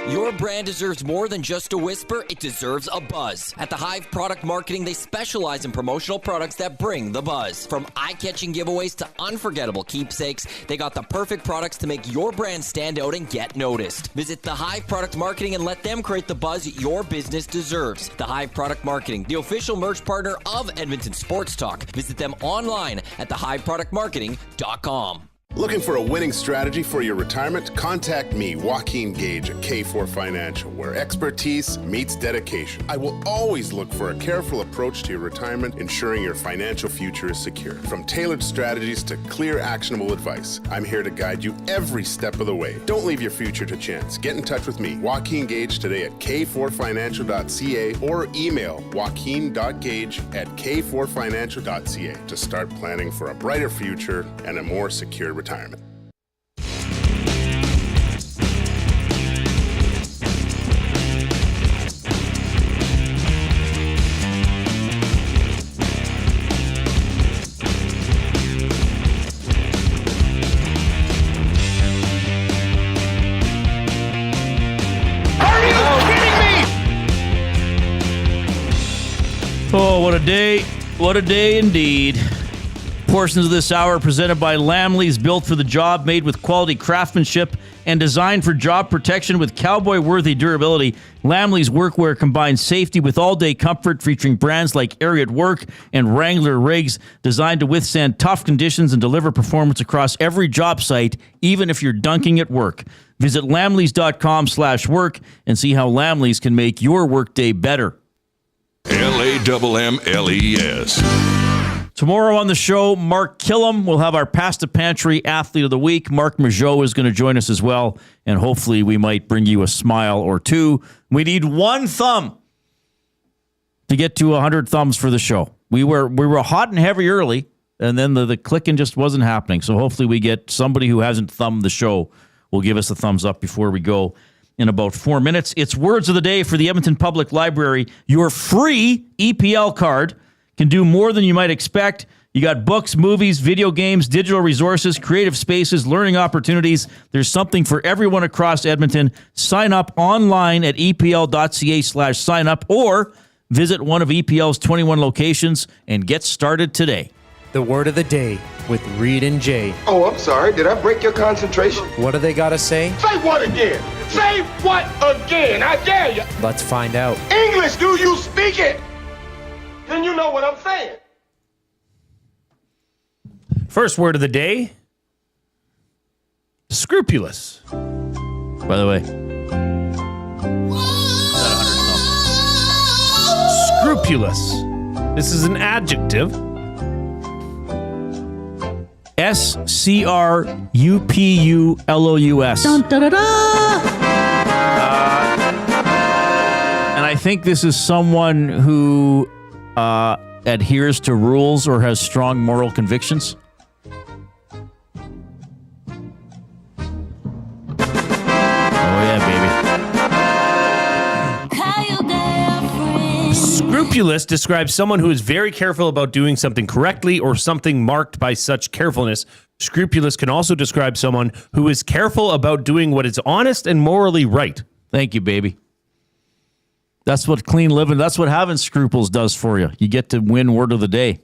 Your brand deserves more than just a whisper, it deserves a buzz. At the Hive Product Marketing, they specialize in promotional products that bring the buzz. From eye-catching giveaways to unforgettable keepsakes, they got the perfect products to make your brand stand out and get noticed. Visit the Hive Product Marketing and let them create the buzz your business deserves. The Hive Product Marketing, the official merch partner of Edmonton Sports Talk. Visit them online at thehiveproductmarketing.com. Looking for a winning strategy for your retirement? Contact me, Joaquin Gage at K4 Financial, where expertise meets dedication. I will always look for a careful approach to your retirement, ensuring your financial future is secure. From tailored strategies to clear, actionable advice, I'm here to guide you every step of the way. Don't leave your future to chance. Get in touch with me, Joaquin Gage, today at k4financial.ca or email joaquin.gage@k4financial.ca to start planning for a brighter future and a more secure retirement. Oh, what a day. What a day indeed. Portions of this hour are presented by Lamley's, built for the job, made with quality craftsmanship and designed for job protection with cowboy-worthy durability. Lamley's workwear combines safety with all-day comfort, featuring brands like Ariat Work and Wrangler rigs, designed to withstand tough conditions and deliver performance across every job site, even if you're dunking at work. Visit lamleys.com/work and see how Lamley's can make your workday better. LAMMLES. Tomorrow on the show, Mark Killam will have our Past the Pantry Athlete of the Week. Mark Majot is going to join us as well, and hopefully we might bring you a smile or two. We need one thumb to get to 100 thumbs for the show. We were hot and heavy early, and then the clicking just wasn't happening. So hopefully we get somebody who hasn't thumbed the show will give us a thumbs up before we go in about 4 minutes. It's Words of the Day for the Edmonton Public Library. Your free EPL card can do more than you might expect. You got books, movies, video games, digital resources, creative spaces, learning opportunities. There's something for everyone across Edmonton. Sign up online at epl.ca/sign up or visit one of EPL's 21 locations and get started today. The word of the day with Reid and Jay. Oh, I'm sorry. Did I break your concentration? What do they got to say? Say what again? Say what again? I dare you. Let's find out. English, do you speak it? Then you know what I'm saying. First word of the day, scrupulous. By the way, scrupulous. This is an adjective. SCRUPULOUS. And I think this is someone who adheres to rules or has strong moral convictions. Scrupulous describes someone who is very careful about doing something correctly or something marked by such carefulness. Scrupulous can also describe someone who is careful about doing what is honest and morally right. Thank you, baby. That's what clean living, that's what having scruples does for you. You get to win word of the day.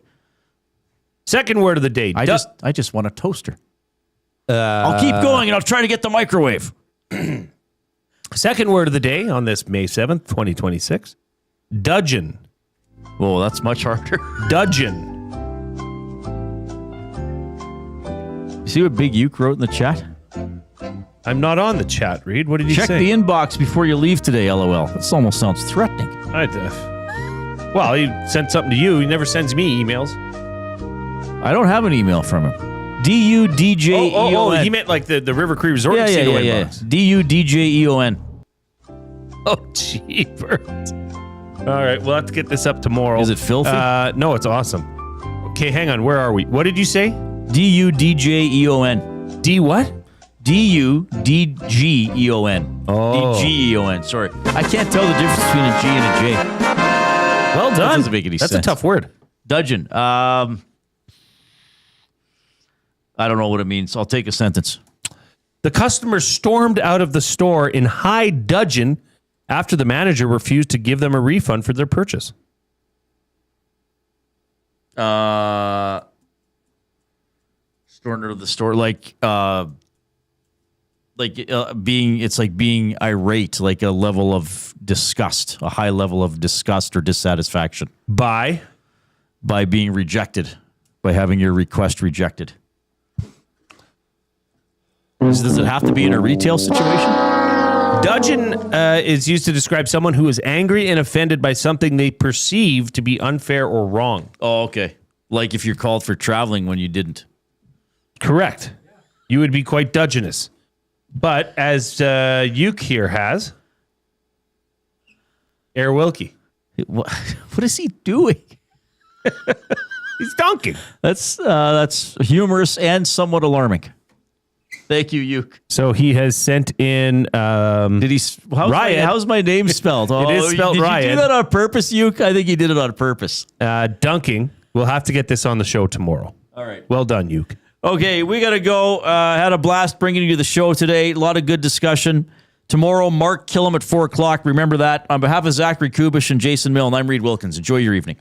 Second word of the day. I just want a toaster. I'll keep going and I'll try to get the microwave. Second word of the day on this May 7th, 2026. Dudgeon. Whoa, that's much harder. Dudgeon. You see what Big Uke wrote in the chat? I'm not on the chat, Reid. What did he say? Check the inbox before you leave today, LOL. This almost sounds threatening. Well, he sent something to you. He never sends me emails. I don't have an email from him. DUDJEON. Oh, he meant like the River Cree Resort Casino inbox. DUDJEON. Oh, jeepers. All right, we'll have to get this up tomorrow. Is it filthy? No, it's awesome. Okay, hang on. Where are we? What did you say? D-U-D-J-E-O-N. D what? D-U-D-G-E-O-N. Oh. D-G-E-O-N, sorry. I can't tell the difference between a G and a J. Well done. That doesn't make any sense. That's a tough word. Dudgeon. I don't know what it means. I'll take a sentence. The customers stormed out of the store in high dudgeon after the manager refused to give them a refund for their purchase. Stormed out of the store, being irate, like a level of disgust, a high level of disgust or dissatisfaction by being rejected, by having your request rejected. Does it have to be in a retail situation? Dudgeon is used to describe someone who is angry and offended by something they perceive to be unfair or wrong. Oh, okay. Like if you're called for traveling when you didn't. Correct. You would be quite dudgeonous. But as Uke here has, Air Wilkie. What is he doing? He's dunking. That's humorous and somewhat alarming. Thank you, Uke. So he has sent in. Did he? How's my name spelled? It is spelled Ryan. Did you do that on purpose, Uke? I think he did it on purpose. Dunking. We'll have to get this on the show tomorrow. All right. Well done, Uke. Okay, we got to go. Had a blast bringing you the show today. A lot of good discussion. Tomorrow, Mark Killam at 4 o'clock. Remember that. On behalf of Zachary Kubish and Jason Milne, I'm Reid Wilkins. Enjoy your evening.